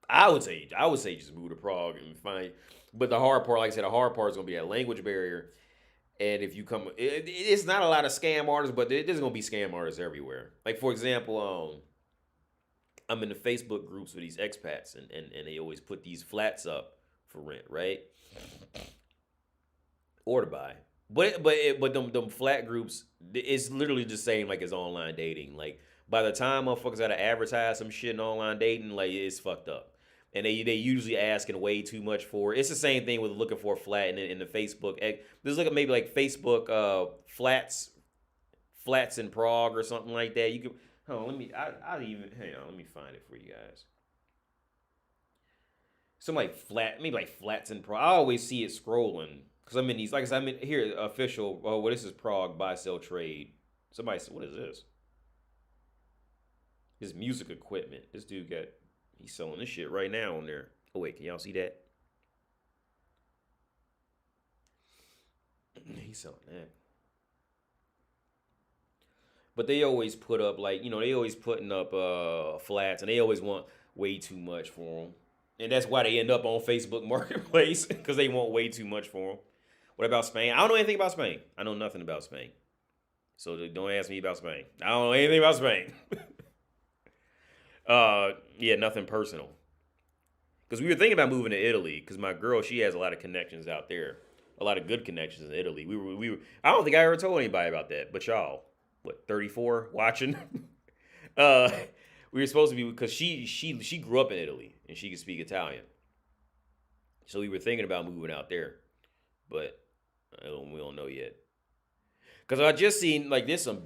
I would say just move to Prague and find, but the hard part, like I said, the hard part is going to be that language barrier. And if you come, it's not a lot of scam artists, but there's going to be scam artists everywhere. Like, for example, I'm in the Facebook groups with these expats, and they always put these flats up for rent, right? Or to buy. But them flat groups, it's literally the same like as online dating. Like by the time motherfuckers gotta advertise some shit in online dating, like it's fucked up. And they usually asking way too much for it. It's the same thing with looking for a flat in the Facebook. Just look at maybe like Facebook flats in Prague or something like that. You can hold on, let me find it for you guys. Some like maybe like flats in Prague. I always see it scrolling. Because I'm in these, like I said, I'm in here, official, this is Prague buy, sell, trade. Somebody said, what is this? His music equipment. This dude he's selling this shit right now on there. Oh, wait, can y'all see that? He's selling that. But they always put up, like, they always putting up flats, and they always want way too much for them. And that's why they end up on Facebook Marketplace, because they want way too much for them. What about Spain? I don't know anything about Spain. I know nothing about Spain. So don't ask me about Spain. I don't know anything about Spain. Yeah, nothing personal. Because we were thinking about moving to Italy, because my girl, she has a lot of connections out there. A lot of good connections in Italy. We were I don't think I ever told anybody about that, but y'all, 34 watching? We were supposed to be, because she grew up in Italy and she could speak Italian. So we were thinking about moving out there, but we don't know yet. Because I just seen, like, there's some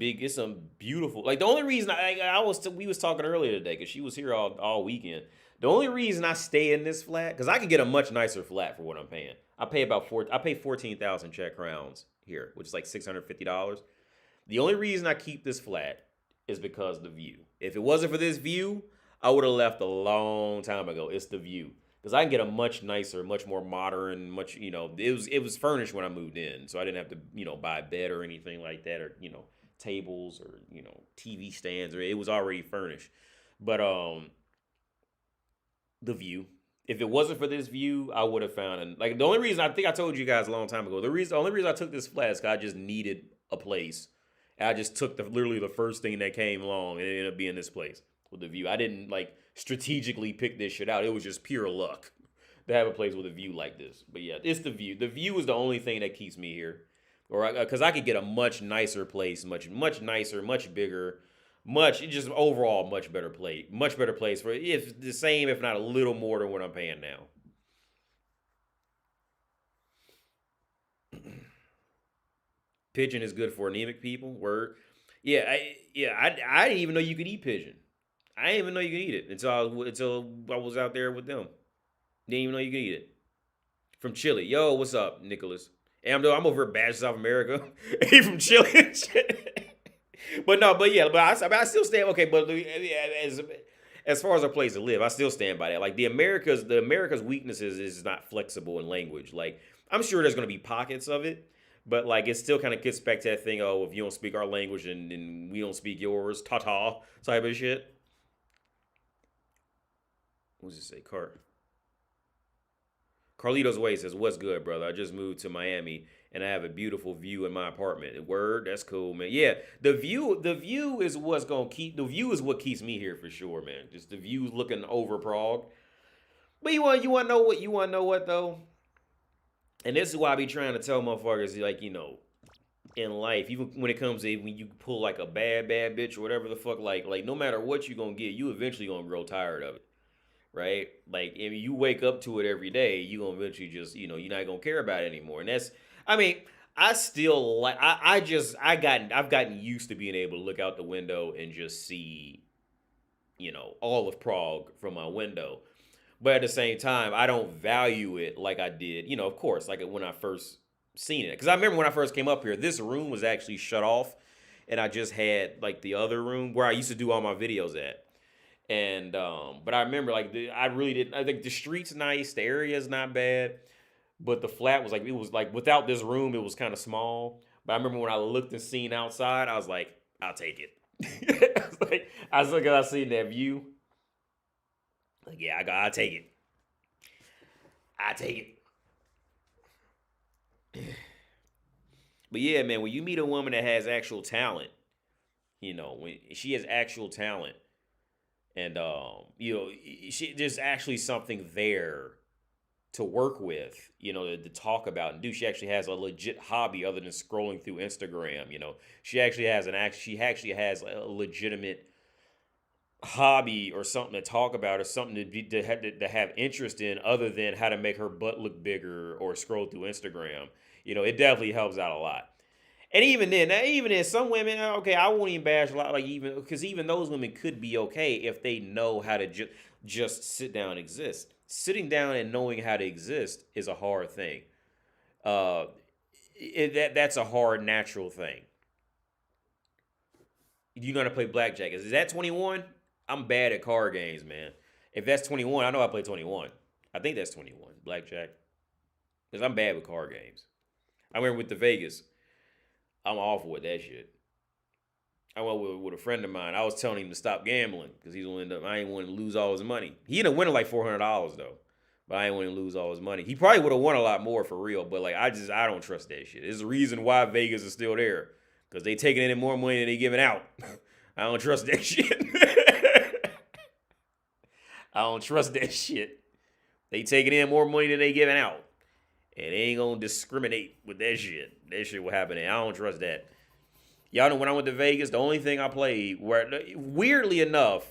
beautiful, like, the only reason we was talking earlier today, because she was here all weekend. The only reason I stay in this flat, because I could get a much nicer flat for what I'm paying. I pay 14,000 Czech crowns here, which is like $650. The only reason I keep this flat is because of the view. If it wasn't for this view, I would have left a long time ago. It's the view. Because I can get a much nicer, much more modern, it was furnished when I moved in. So I didn't have to, buy a bed or anything like that, or, tables or, TV stands, or it was already furnished. But the view. If it wasn't for this view, I would have found the only reason, I think I told you guys a long time ago, the only reason I took this flat is because I just needed a place. And I just took literally the first thing that came along, and it ended up being this place with the view. I didn't strategically pick this shit out. It was just pure luck to have a place with a view like this. But yeah, it's the view. The view is the only thing that keeps me here, because I could get a much nicer place, much nicer, much bigger, just overall much better place for if the same, if not a little more than what I'm paying now. Pigeon is good for anemic people. Word. I didn't even know you could eat pigeon. I didn't even know you could eat it until I was out there with them. Didn't even know you could eat it. From Chile. Yo, what's up, Nicholas? Hey, I'm over at Badge South America. He from Chile and shit. But I still stand okay. But as far as a place to live, I still stand by that. Like the America's weaknesses is not flexible in language. Like I'm sure there's gonna be pockets of it, but like it still kind of gets back to that thing. Oh, if you don't speak our language and we don't speak yours, ta type of shit. What does it say? Carlito's Way says, "What's good, brother? I just moved to Miami and I have a beautiful view in my apartment." Word, that's cool, man. Yeah, the view is what keeps me here for sure, man. Just the view looking over Prague. But you want to know what though? And this is why I be trying to tell motherfuckers, like, in life, even when it comes to when you pull like a bad bitch or whatever the fuck, like no matter what you gonna get, you eventually gonna grow tired of it. Right? Like if you wake up to it every day, you gonna eventually just, you're not gonna care about it anymore. And that's, I mean, I still like, I've gotten used to being able to look out the window and just see, all of Prague from my window. But at the same time, I don't value it like I did, of course, like when I first seen it. Because I remember when I first came up here, this room was actually shut off, and I just had like the other room where I used to do all my videos at. And but I remember I really didn't. I think the street's nice, the area's not bad, but the flat was it was like without this room, it was kind of small. But I remember when I looked and seen outside, I was like, I'll take it. I seen that view. Like, yeah, I'll take it. I take it. But yeah, man, when you meet a woman that has actual talent, when she has actual talent. And, there's actually something there to work with, to talk about and do. She actually has a legit hobby other than scrolling through Instagram. She actually has a legitimate hobby or something to talk about or something to have interest in other than how to make her butt look bigger or scroll through Instagram. It definitely helps out a lot. And even then, some women, okay, I won't even bash a lot, because even those women could be okay if they know how to just sit down and exist. Sitting down and knowing how to exist is a hard thing. That's a hard, natural thing. You know how to play blackjack. Is that 21? I'm bad at card games, man. If that's 21, I know I play 21. I think that's 21, blackjack. Because I'm bad with card games. I went with the Vegas. I'm awful with that shit. I went with a friend of mine. I was telling him to stop gambling because I ain't want to lose all his money. He ended up winning like $400 though, but I ain't want to lose all his money. He probably would have won a lot more for real, but I don't trust that shit. There's a reason why Vegas is still there, because they taking in more money than they giving out. I don't trust that shit. I don't trust that shit. They taking in more money than they giving out. And they ain't gonna discriminate with that shit. That shit will happen. I don't trust that. Y'all know when I went to Vegas, the only thing I played, weirdly enough,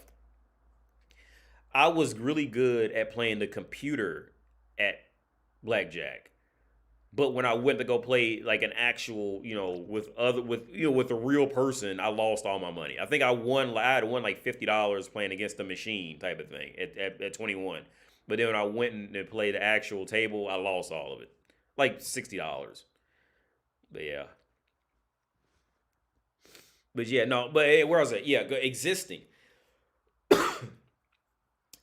I was really good at playing the computer at blackjack. But when I went to go play like an actual, with a real person, I lost all my money. I think I had won like $50 playing against the machine type of thing at 21. But then when I went and played the actual table, I lost all of it. Like $60. But yeah. But yeah, no, but hey, where was it? Yeah, existing.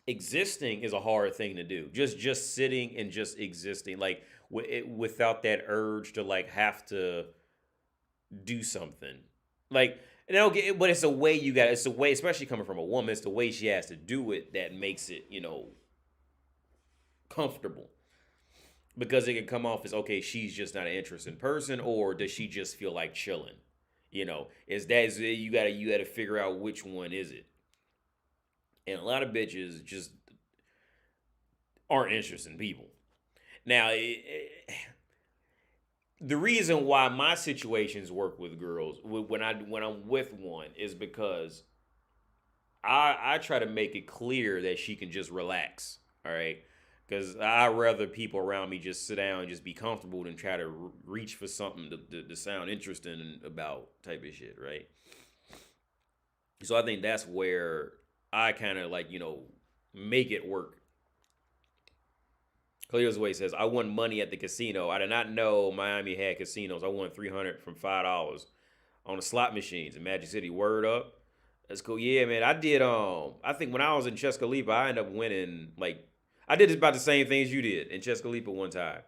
Existing is a hard thing to do. Just sitting and just existing, like without that urge to like have to do something. Like, but it's a way it's a way, especially coming from a woman, it's the way she has to do it that makes it, comfortable. Because it can come off as, okay, she's just not an interesting person, or does she just feel like chilling? You gotta figure out which one is it. And a lot of bitches just aren't interesting people. Now, the reason why my situations work with girls when I'm with one is because I try to make it clear that she can just relax. All right. Because I'd rather people around me just sit down and just be comfortable than try to reach for something to sound interesting about type of shit, right? So I think that's where I kind of like, make it work. Clear's way says, I won money at the casino. I did not know Miami had casinos. I won $300 from $5 on the slot machines in Magic City. Word up. That's cool. Yeah, man. I did, I think when I was in Chescalipa, I ended up winning, like, I did about the same things you did in Chescalipa one time.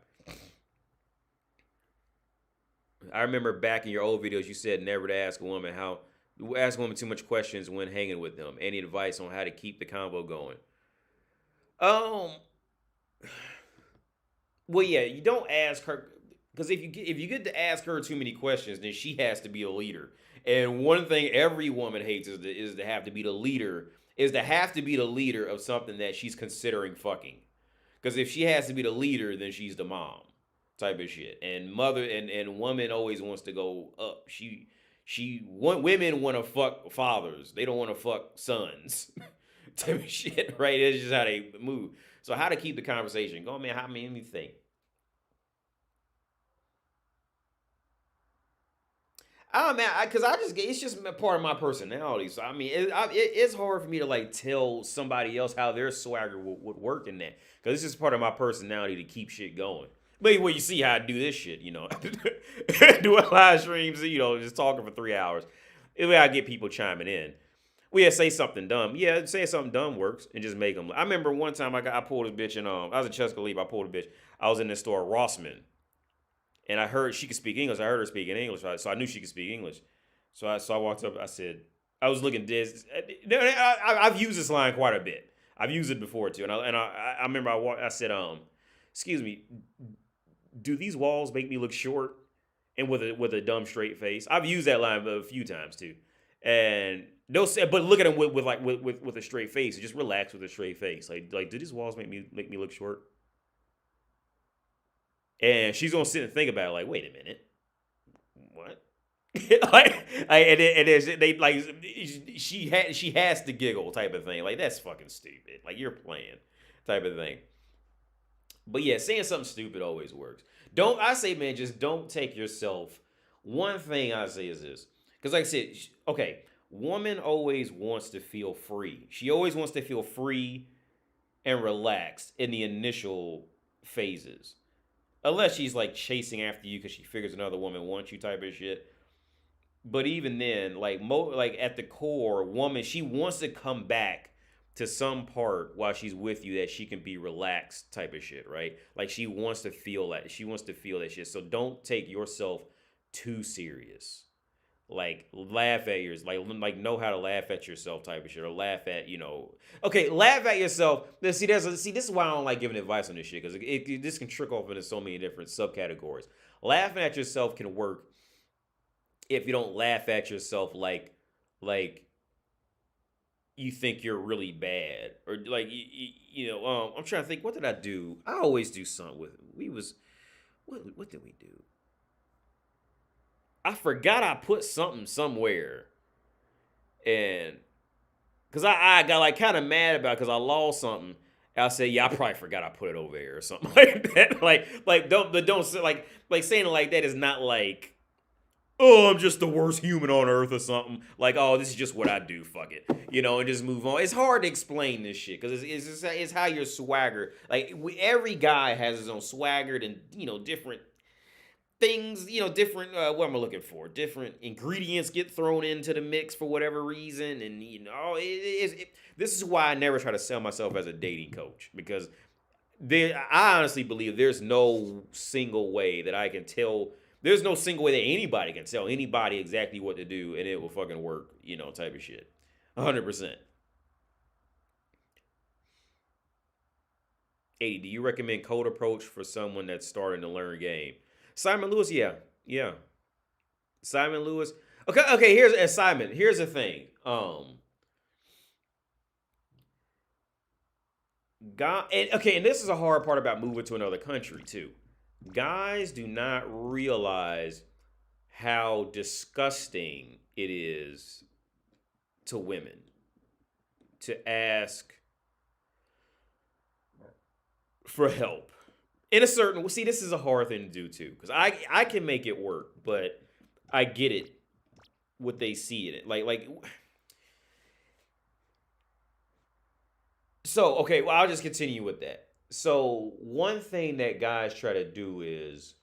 I remember back in your old videos, you said never to ask a woman too much questions when hanging with them. Any advice on how to keep the convo going? Well, yeah, you don't ask her, because if you get to ask her too many questions, then she has to be a leader. And one thing every woman hates is to have to be the leader of something that she's considering fucking. Because if she has to be the leader, then she's the mom type of shit. And woman always wants to go up. Women want to fuck fathers. They don't want to fuck sons type of shit, right? It's just how they move. So how to keep the conversation going, man? How many me think? Oh man, because it's just part of my personality. So I mean, it's hard for me to like tell somebody else how their swagger would work in that, because it's just part of my personality to keep shit going. But well, you see how I do this shit, doing live streams, just talking for 3 hours. I get people chiming in. Well, yeah, say something dumb. Yeah, saying something dumb works, and just make them. I remember one time I pulled a bitch in. I was in Chescalipa. I pulled a bitch. I was in this store, Rossman, and I heard she could speak English. I heard her speaking English, so I knew she could speak English. So I walked up. I said, I was looking this. I've used this line quite a bit. I've used it before too, and I remember I said, excuse me, do these walls make me look short? And with a dumb straight face. I've used that line a few times too, and they'll say, but look at them with a straight face. Just relax with a straight face. Like do these walls make me look short? And she's gonna sit and think about it. Like, wait a minute, what? She has to giggle type of thing. Like, that's fucking stupid. Like, you're playing type of thing. But yeah, saying something stupid always works. Just don't take yourself. One thing I say is this, because like I said, okay, woman always wants to feel free. She always wants to feel free and relaxed in the initial phases, unless she's like chasing after you because she figures another woman wants you type of shit. But even then, like at the core, woman, she wants to come back to some part while she's with you that she can be relaxed type of shit, right? Like she wants to feel that. She wants to feel that shit. So don't take yourself too serious. Like laugh at yours, like know how to laugh at yourself type of shit, or laugh at, okay, laugh at yourself. This is why I don't like giving advice on this shit, because this can trick off into so many different subcategories. Laughing at yourself can work if you don't laugh at yourself like you think you're really bad, or like I'm trying to think, what did I do? I always do something with what did we do? I forgot I put something somewhere, and because I got like kind of mad about it because I lost something. I said, yeah, I probably forgot I put it over there or something like that. like don't say like saying it like that is not like, oh, I'm just the worst human on earth or something. Like, oh, this is just what I do. Fuck it. And just move on. It's hard to explain this shit because it's how your swagger. Like, every guy has his own swagger and, different things, different, what am I looking for? Different ingredients get thrown into the mix for whatever reason. And, this is why I never try to sell myself as a dating coach, because I honestly believe there's no single way that I can tell. There's no single way that anybody can tell anybody exactly what to do and it will fucking work, type of shit. 100%. 80, do you recommend cold approach for someone that's starting to learn game? Simon Lewis, yeah. Simon Lewis. Okay, here's the thing. And this is a hard part about moving to another country too. Guys do not realize how disgusting it is to women. to ask for help. In a certain, well, see, this is a hard thing to do too, because I can make it work, but I get it, what they see in it. So, okay, well, I'll just continue with that. So, one thing that guys try to do is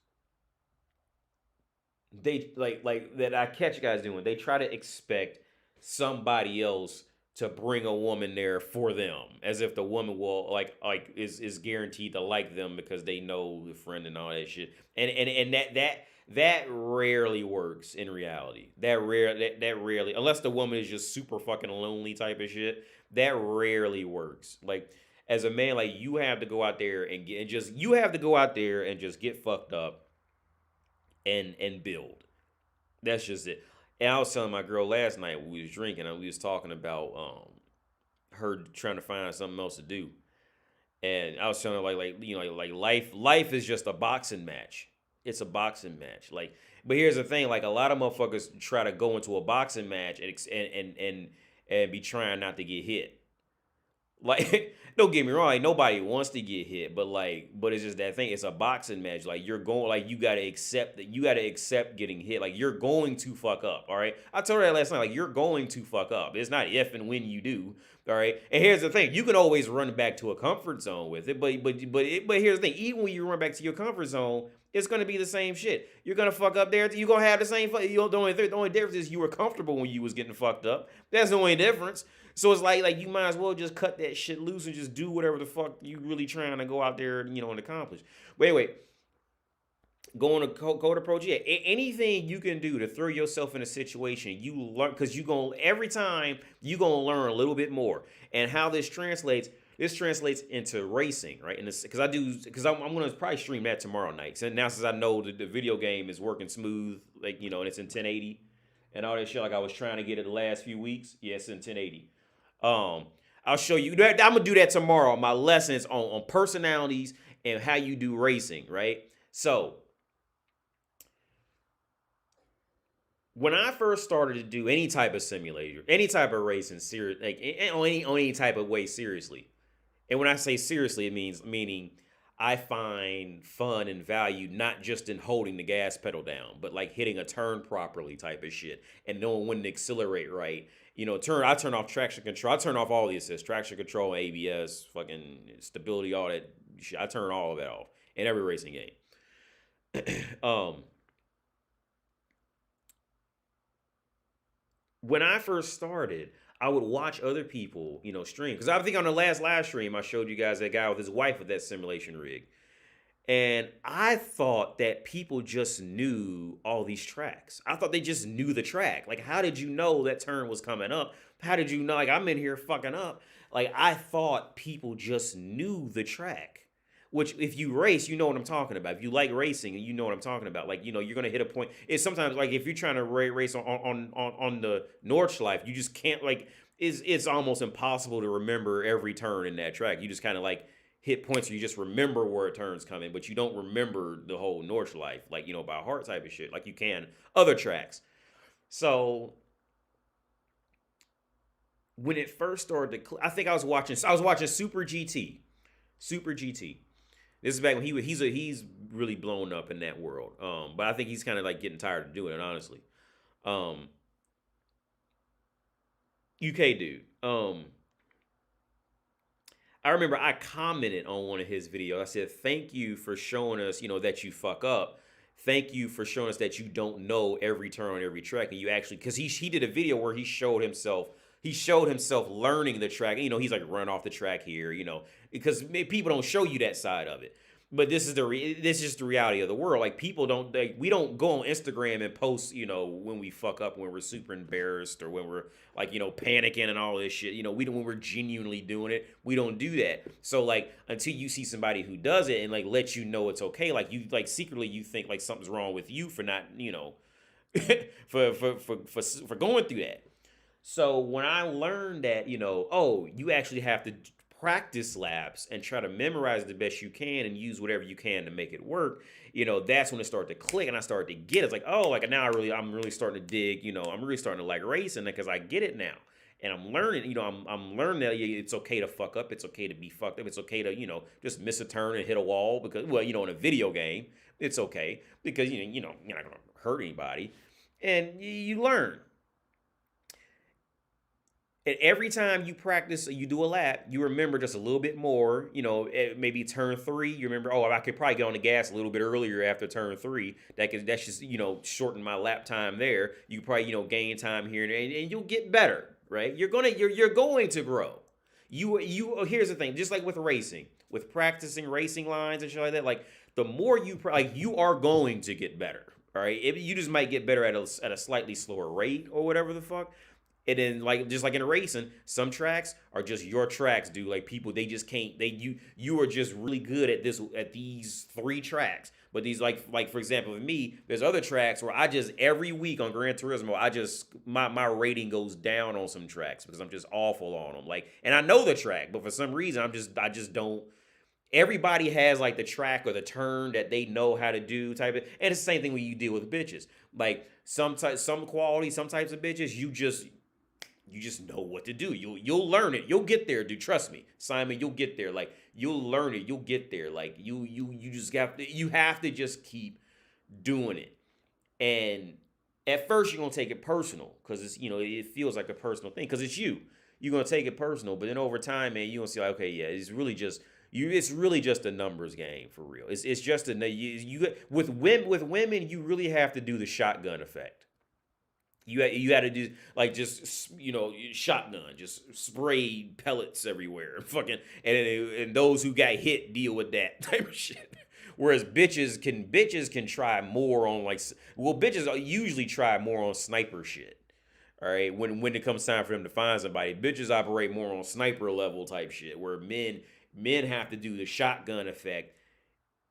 they like that I catch guys doing. They try to expect somebody else to bring a woman there for them, as if the woman will is guaranteed to like them because they know the friend and all that shit. And that rarely works in reality. That rarely, unless the woman is just super fucking lonely type of shit. That rarely works. Like, as a man, like, you have to go out there and just get fucked up and build. That's just it. And I was telling my girl last night when we was drinking, and we was talking about her trying to find something else to do. And I was telling her life is just a boxing match. It's a boxing match. Like, but here's the thing, like, a lot of motherfuckers try to go into a boxing match and be trying not to get hit. Like, don't get me wrong, like, nobody wants to get hit, but it's just that thing. It's a boxing match. Like, you're going, like, you gotta accept getting hit. Like, you're going to fuck up. All right. I told her that last night. Like, you're going to fuck up. It's not if and when you do. All right. And here's the thing: you can always run back to a comfort zone with it. But here's the thing: even when you run back to your comfort zone, it's gonna be the same shit. You're gonna fuck up there. You're gonna have the same. The only difference is you were comfortable when you was getting fucked up. That's the only difference. So it's like you might as well just cut that shit loose and just do whatever the fuck you really trying to go out there, and accomplish. But anyway, going to code approach. Yeah, anything you can do to throw yourself in a situation, you learn, because every time you gonna learn a little bit more. And how this translates into racing, right? And because I'm gonna probably stream that tomorrow night. So now, since I know that the video game is working smooth, and it's in 1080 and all that shit, like I was trying to get it the last few weeks. Yeah, it's in 1080. I'll show you that. I'm gonna do that tomorrow. My lessons on personalities and how you do racing, right? So when I first started to do any type of simulator, any type of racing, serious, like on any type of way, seriously. And when I say seriously, it meaning I find fun and value not just in holding the gas pedal down, but like hitting a turn properly type of shit and knowing when to accelerate right. I turn off traction control. I turn off all the assists, traction control, ABS, fucking stability, all that shit. I turn all of that off in every racing game. When I first started, I would watch other people, stream. Because I think on the last live stream, I showed you guys that guy with his wife with that simulation rig. And I thought that people just knew all these tracks. I thought they just knew the track. Like, how did you know that turn was coming up? How did you know? Like, I'm in here fucking up. Like, I thought people just knew the track. Which, if you race, you know what I'm talking about. If you like racing, you know what I'm talking about. Like, you're gonna hit a point. It's sometimes like if you're trying to race on the Nordschleife, you just can't, like, it's almost impossible to remember every turn in that track. You just kind of like hit points where you just remember where a turn's coming, but you don't remember the whole Nordschleife, like, by heart type of shit, like you can other tracks. So when it first started to, I think I was watching Super GT. This is back when he's really blown up in that world. But I think he's kind of like getting tired of doing it, honestly. UK dude. I remember I commented on one of his videos. I said, thank you for showing us, that you fuck up. Thank you for showing us that you don't know every turn on every track. And you actually, because he did a video where he showed himself learning the track. He's like run off the track here, because people don't show you that side of it. But this is just the reality of the world. Like, people don't, we don't go on Instagram and post, when we fuck up, when we're super embarrassed, or when we're like, panicking and all this shit. When we're genuinely doing it, we don't do that. So like, until you see somebody who does it and like let you know it's okay, like you like secretly you think like something's wrong with you for not, for going through that. So when I learned that, you actually have to practice laps and try to memorize the best you can and use whatever you can to make it work, that's when it started to click and I started to get it. It's like, oh, like now I'm really starting to dig, I'm really starting to like racing because I get it now. And I'm learning, I'm learning that it's okay to fuck up. It's okay to be fucked up. It's okay to, just miss a turn and hit a wall because, well, in a video game, it's okay because, you're not going to hurt anybody. And you learn. And every time you practice, you do a lap, you remember just a little bit more. Maybe turn 3, you remember, I could probably get on the gas a little bit earlier after turn 3. That's just shorten my lap time there. You probably gain time here and you'll get better, right? You're going to grow. Here's the thing, just like with racing, with practicing racing lines and shit like that, like the more you are going to get better. All right, you just might get better at a slightly slower rate or whatever the fuck. And then, just like in racing, some tracks are just your tracks, dude. Like people, they just can't. You are just really good at these 3 tracks. But these, like for example, with me, there's other tracks where I just every week on Gran Turismo, my rating goes down on some tracks because I'm just awful on them. And I know the track, but for some reason, I just don't. Everybody has like the track or the turn that they know how to do type of, and it's the same thing when you deal with bitches. Like some types of bitches, you just know what to do. You'll learn it. You'll get there, dude. Trust me, Simon. You'll get there. Like you'll learn it. You'll get there. Like you just have to just keep doing it. And at first you're gonna take it personal because it's it feels like a personal thing because it's you. You're gonna take it personal, but then over time, man, you're gonna see like, okay, yeah, it's really just you. It's really just a numbers game for real. It's just with women, you really have to do the shotgun effect. You had to do just shotgun, just spray pellets everywhere, fucking, and those who got hit deal with that type of shit. Whereas bitches can try more on bitches usually try more on sniper shit. All right, when it comes time for them to find somebody, bitches operate more on sniper level type shit. Where men have to do the shotgun effect,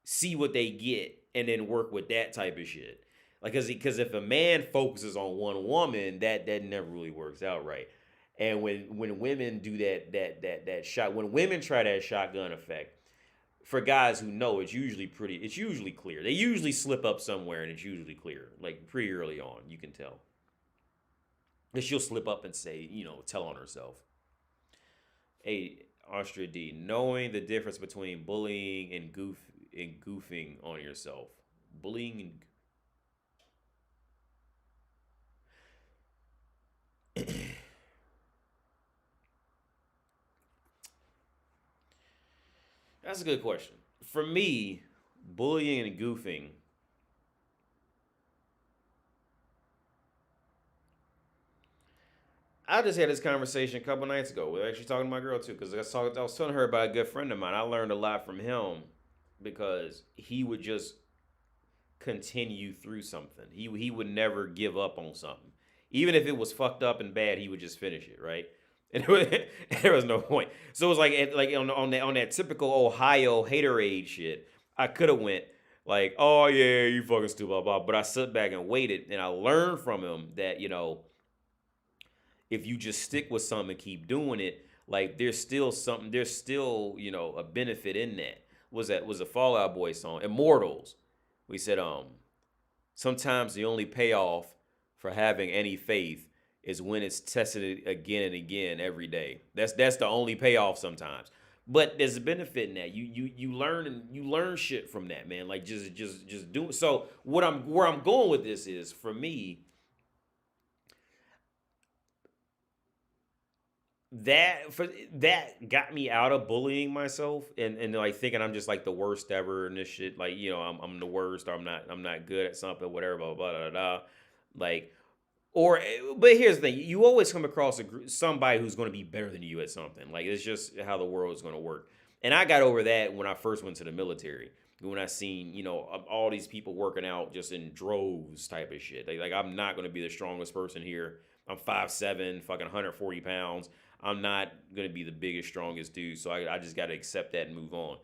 see what they get, and then work with that type of shit. Because if a man focuses on one woman, that never really works out right. And when women do that shot, when women try that shotgun effect, for guys who know, it's usually clear. They usually slip up somewhere and it's usually clear, like pretty early on, you can tell. And she'll slip up and say, tell on herself. Hey, AustriaDick, knowing the difference between bullying and goofing on yourself. Bullying and That's a good question. For me, bullying and goofing, I just had this conversation a couple nights ago. We were actually talking to my girl too, because I was telling her about a good friend of mine. I learned a lot from him because he would just continue through something. He would never give up on something. Even if it was fucked up and bad, he would just finish it, right? And there was no point. So it was like on that typical Ohio haterade shit. I could have went like, oh yeah, you fucking stupid, blah, blah. But I sat back and waited, and I learned from him that if you just stick with something and keep doing it, like there's still a benefit in that. Was a Fall Out Boy song, Immortals. We said sometimes the only payoff for having any faith is when it's tested again and again every day. That's the only payoff sometimes. But there's a benefit in that. You learn shit from that, man. Like just do it. So where I'm going with this is, for me, that got me out of bullying myself and like thinking I'm just like the worst ever and this shit. Like, I'm the worst, or I'm not good at something, whatever, blah, blah, blah, blah. Like, but here's the thing. You always come across somebody who's going to be better than you at something. Like, it's just how the world is going to work. And I got over that when I first went to the military. When I seen, all these people working out just in droves type of shit. Like I'm not going to be the strongest person here. I'm 5'7", fucking 140 pounds. I'm not going to be the biggest, strongest dude. So I just got to accept that and move on.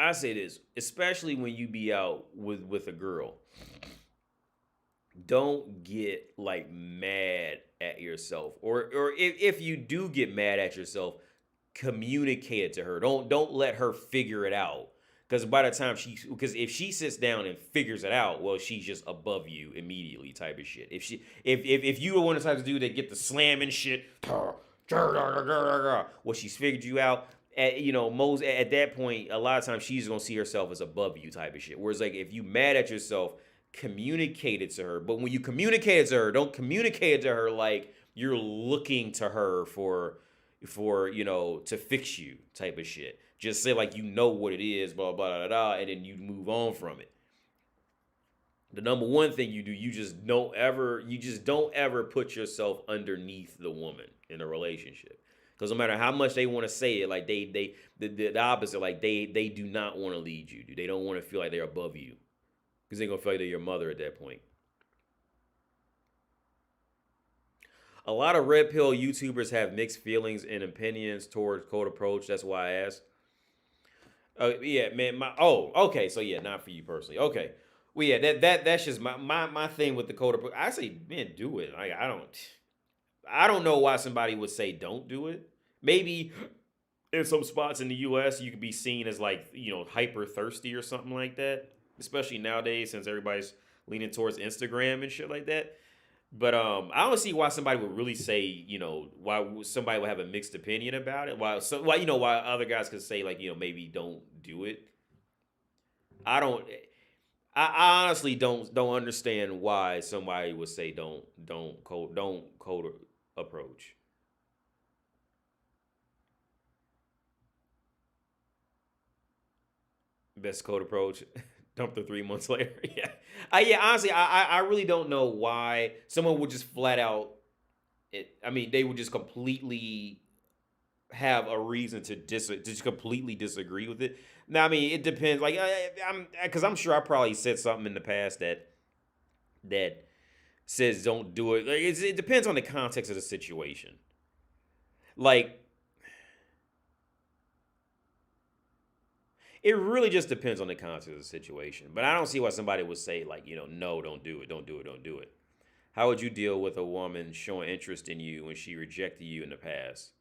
I say this, especially when you be out with a girl. Don't get like mad at yourself, or if you do get mad at yourself, communicate it to her. Don't let her figure it out, Because by the time because if she sits down and figures it out, well, she's just above you immediately, type of shit. If you were one of the types of dude that get the slamming shit, well, she's figured you out. At that point, a lot of times she's gonna see herself as above you, type of shit. Whereas like if you mad at yourself, communicate it to her. But when you communicate it to her, don't communicate it to her like you're looking to her for to fix you, type of shit. Just say like what it is, blah, blah, blah, blah, and then you move on from it. The number one thing you do, you just don't ever put yourself underneath the woman in a relationship. Because no matter how much they want to say it, like the opposite, like they do not want to lead you. They don't want to feel like they're above you. Because they're going to feel like they're your mother at that point. A lot of red pill YouTubers have mixed feelings and opinions towards code approach. That's why I asked. Yeah, man. Okay. So yeah, not for you personally. Okay. Well, yeah, that's just my thing with the code approach. I say, man, do it. I don't know why somebody would say don't do it. Maybe in some spots in the U.S. you could be seen as like hyper thirsty or something like that. Especially nowadays, since everybody's leaning towards Instagram and shit like that. But I don't see why somebody would really say, why somebody would have a mixed opinion about it. Why other guys could say like, maybe don't do it. I honestly don't understand why somebody would say don't code approach. Best code approach. Dump her 3 months later. Yeah. Honestly, I really don't know why someone would just flat out. They would just completely have a reason to just completely disagree with it. Now, it depends. Like, because I'm sure I probably said something in the past that says don't do it. Like, it depends on the context of the situation. Like, it really just depends on the context of the situation. But I don't see why somebody would say, like, no, don't do it, don't do it, don't do it. How would you deal with a woman showing interest in you when she rejected you in the past?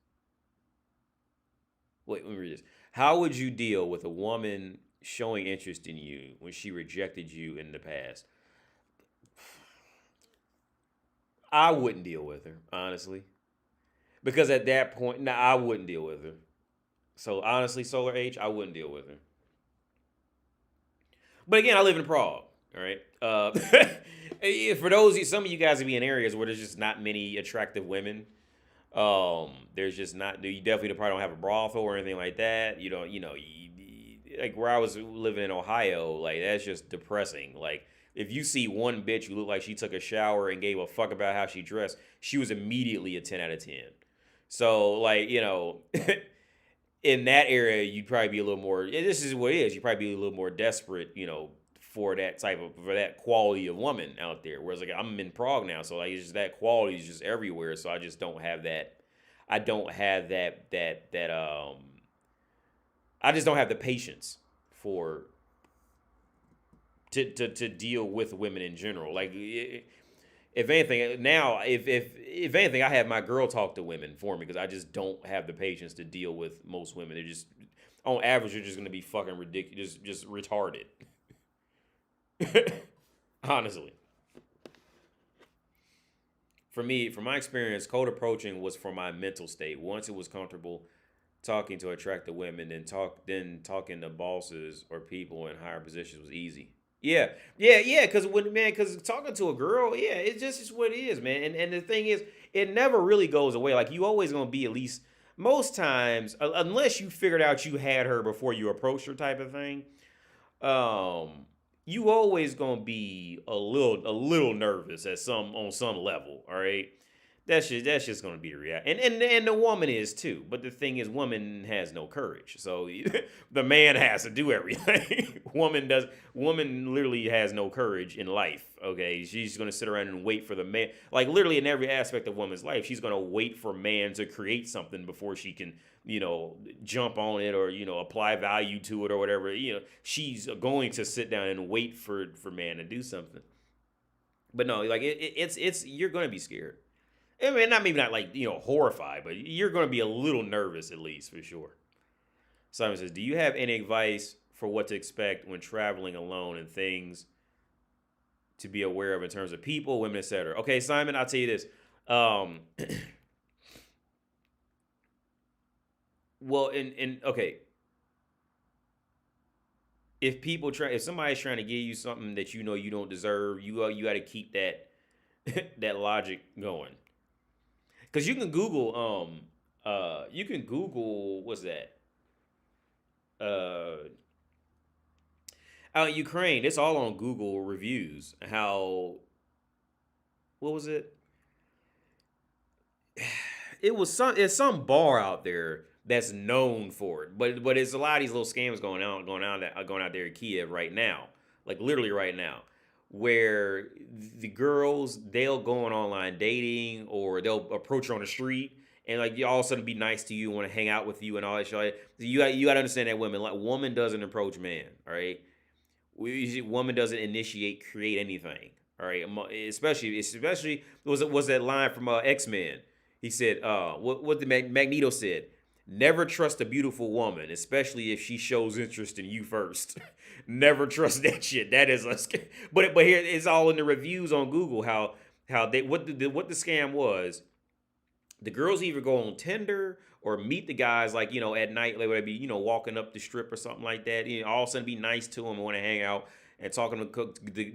Wait, let me read this. How would you deal with a woman showing interest in you when she rejected you in the past? I wouldn't deal with her, honestly. Because at that point, I wouldn't deal with her. So honestly, Solar H, I wouldn't deal with her. But again, I live in Prague, all right? For some of you guys to be in areas where there's just not many attractive women, there's just not, you definitely probably don't have a brothel or anything like that. Like where I was living in Ohio, like that's just depressing. Like if you see one bitch who looked like she took a shower and gave a fuck about how she dressed, she was immediately a 10 out of 10. So like, in that area, you'd probably be a little more. This is what it is. You'd probably be a little more desperate, for that quality of woman out there. Whereas like I'm in Prague now, so like it's just that quality is just everywhere. So I just don't have that. I don't have that. I just don't have the patience to deal with women in general. Like if anything, now if anything, I have my girl talk to women for me because I just don't have the patience to deal with most women. They're just, on average, you're just gonna be fucking ridiculous, just retarded. Honestly, for me, from my experience, cold approaching was for my mental state. Once it was comfortable talking to attractive women, then talking to bosses or people in higher positions was easy. Yeah. Because talking to a girl, it's just what it is, man. And the thing is, it never really goes away. Like you always gonna be at least most times, unless you figured out you had her before you approached her, type of thing. You always gonna be a little nervous on some level. All right. That's just gonna be the reality, and the woman is too. But the thing is, woman has no courage, so the man has to do everything. Woman literally has no courage in life. Okay, she's gonna sit around and wait for the man. Like literally in every aspect of woman's life, she's gonna wait for man to create something before she can, jump on it or apply value to it or whatever. She's going to sit down and wait for man to do something. But no, like it's you're gonna be scared. I mean, not like, horrified, but you're going to be a little nervous at least, for sure. Simon says, do you have any advice for what to expect when traveling alone and things to be aware of in terms of people, women, etc. Okay, Simon, I'll tell you this. Well, okay, if somebody's trying to give you something that you know you don't deserve, you got to keep that that logic going. Because you can Google what's that? Out in Ukraine, it's all on Google reviews. How what was it? It's some bar out there that's known for it, but it's a lot of these little scams going out there in Kiev right now, like literally right now, where the girls they'll go on online dating or they'll approach you on the street and like you all of a sudden be nice to you, want to hang out with you and all that shit. You got to understand that woman doesn't approach man, all right? Woman doesn't create anything, all right? Especially was that line from X-Men. He said, what the Magneto said, never trust a beautiful woman, especially if she shows interest in you first. Never trust that shit. That is but here it's all in the reviews on Google how they what the scam was. The girls either go on Tinder or meet the guys like, at night, like be, walking up the strip or something like that. All of a sudden be nice to them and want to hang out and talking to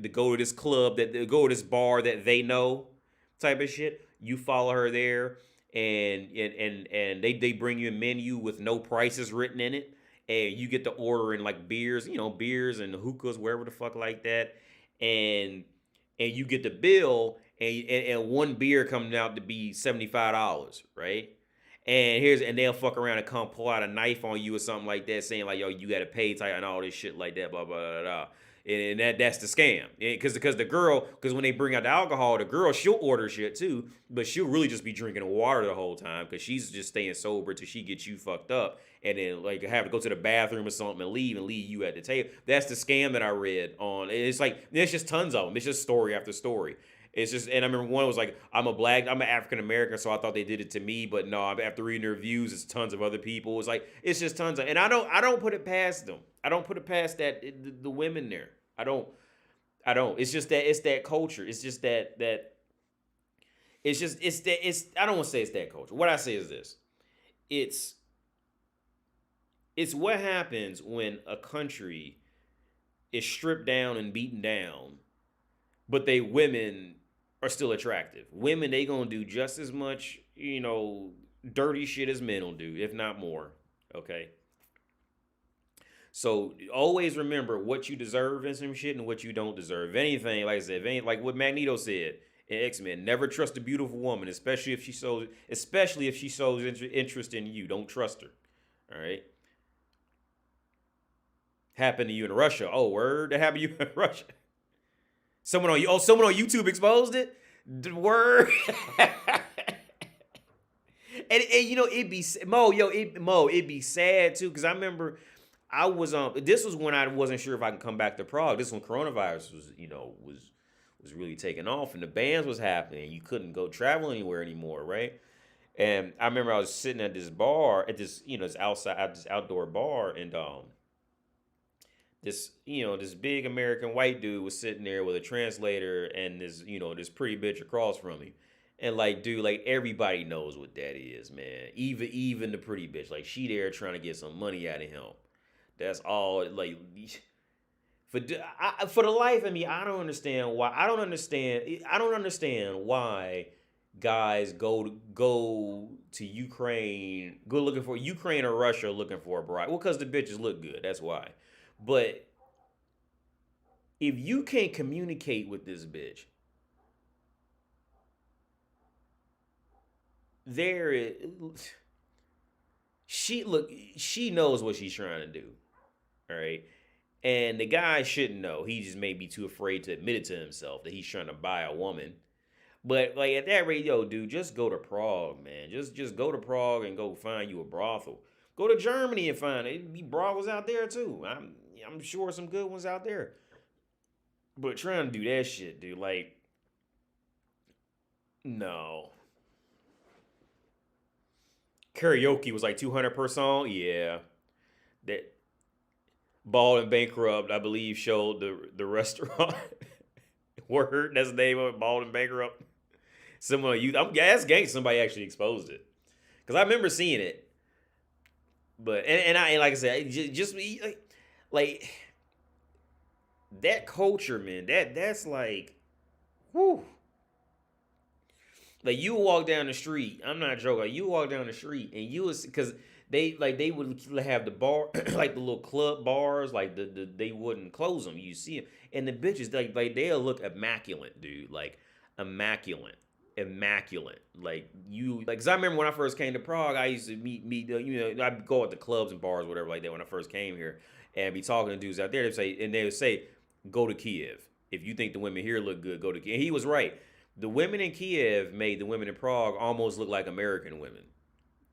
go to this club go to this bar that they know type of shit. You follow her there and they bring you a menu with no prices written in it. And you get to order in like beers and hookahs, wherever the fuck like that. And you get the bill and one beer comes out to be $75, right? And they'll fuck around and come pull out a knife on you or something like that, saying like, yo, you gotta pay tight and all this shit like that, blah, blah, blah, blah. And that's the scam. Because when they bring out the alcohol, the girl, she'll order shit too, but she'll really just be drinking water the whole time because she's just staying sober till she gets you fucked up and then like have to go to the bathroom or something and leave you at the table. That's the scam that I read on. It's like, there's just tons of them. It's just story after story. It's just, and I remember one was like, I'm an African American, so I thought they did it to me, but no, after reading the reviews, it's tons of other people. It's like, it's just tons of, and I don't put it past them. I don't put it past the women there. I don't. It's just that it's that culture. It's just that I don't want to say it's that culture. What I say is this. It's what happens when a country is stripped down and beaten down, but women are still attractive. Women, they gonna do just as much, dirty shit as men will do, if not more. Okay. So always remember what you deserve in some shit and what you don't deserve. If anything, like I said, like what Magneto said in X-Men, never trust a beautiful woman, especially if she shows interest in you. Don't trust her. All right. Happened to you in Russia. Oh, word, that happened to you in Russia. Someone on YouTube exposed it. Word. and it'd be it'd be sad too, because I remember I was this was when I wasn't sure if I could come back to Prague. This is when coronavirus was really taking off and the bans was happening. You couldn't go travel anywhere anymore, right? And I remember I was sitting at this bar, this outdoor bar, and this big American white dude was sitting there with a translator and this pretty bitch across from me. And like, dude, like everybody knows what that is, man. Even the pretty bitch, like she there trying to get some money out of him. That's all. Like, for the life of me, I don't understand why. I don't understand why guys go to Ukraine, go looking for Ukraine or Russia looking for a bride. Well, because the bitches look good. That's why. But if you can't communicate with this bitch, she knows what she's trying to do. All right. And the guy shouldn't know. He just may be too afraid to admit it to himself that he's trying to buy a woman. But like at that rate, yo, dude, just go to Prague, man. Just go to Prague and go find you a brothel. Go to Germany and find it. Be brothels out there too. I'm sure some good ones out there. But trying to do that shit, dude, like, no. Karaoke was like $200 per song. Yeah, that Bald and Bankrupt, I believe, showed the restaurant. Word, that's the name of it, Bald and Bankrupt. Similar youth. That's gangsta. Somebody actually exposed it. Because I remember seeing it. But, and like I said, just like that culture, man, that's like, whew. Like you walk down the street, I'm not joking. Like, you walk down the street and you was, because they would have the bar, like the little club bars, like they wouldn't close them. You see them, and the bitches like they'll look immaculate, dude, like immaculate. Like you, like, cause I remember when I first came to Prague, I used to meet I'd go at the clubs and bars, whatever, like that when I first came here, and be talking to dudes out there. They would say, go to Kiev. If you think the women here look good, go to Kiev. And he was right. The women in Kiev made the women in Prague almost look like American women,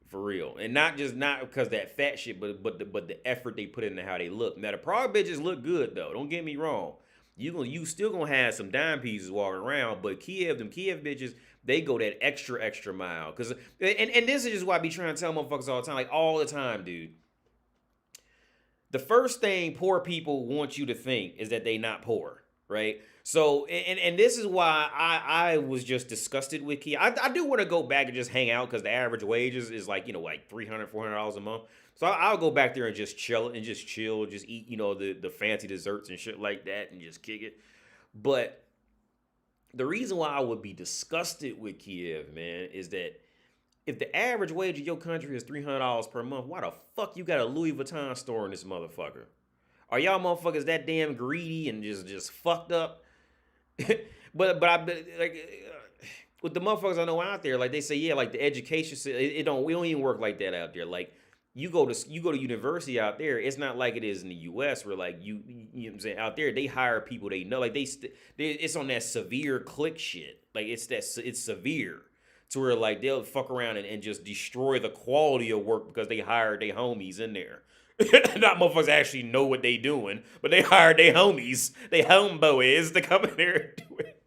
for real. And not because that fat shit, but the effort they put into how they look. Now the Prague bitches look good though. Don't get me wrong. You still gonna have some dime pieces walking around, but them Kiev bitches, they go that extra mile. Cause and this is just why I be trying to tell motherfuckers all the time, like all the time, dude. The first thing poor people want you to think is that they not poor, right? So, and this is why I was just disgusted with Kiev. I do want to go back and just hang out because the average wages is like, like $300, $400 a month. So I'll go back there and just chill, just eat, the fancy desserts and shit like that and just kick it. But the reason why I would be disgusted with Kiev, man, is that if the average wage in your country is $300 per month, why the fuck you got a Louis Vuitton store in this motherfucker? Are y'all motherfuckers that damn greedy and just fucked up? but with the motherfuckers I know out there, like they say, yeah, like the education, we don't even work like that out there. Like you go to university out there, it's not like it is in the U.S. where like you know what I'm saying, out there they hire people they know, like it's on that severe click shit. Like it's severe to where like they'll fuck around and just destroy the quality of work because they hired their homies in there. Not motherfuckers actually know what they doing, but they hired their homies, they homeboys to come in there and do it.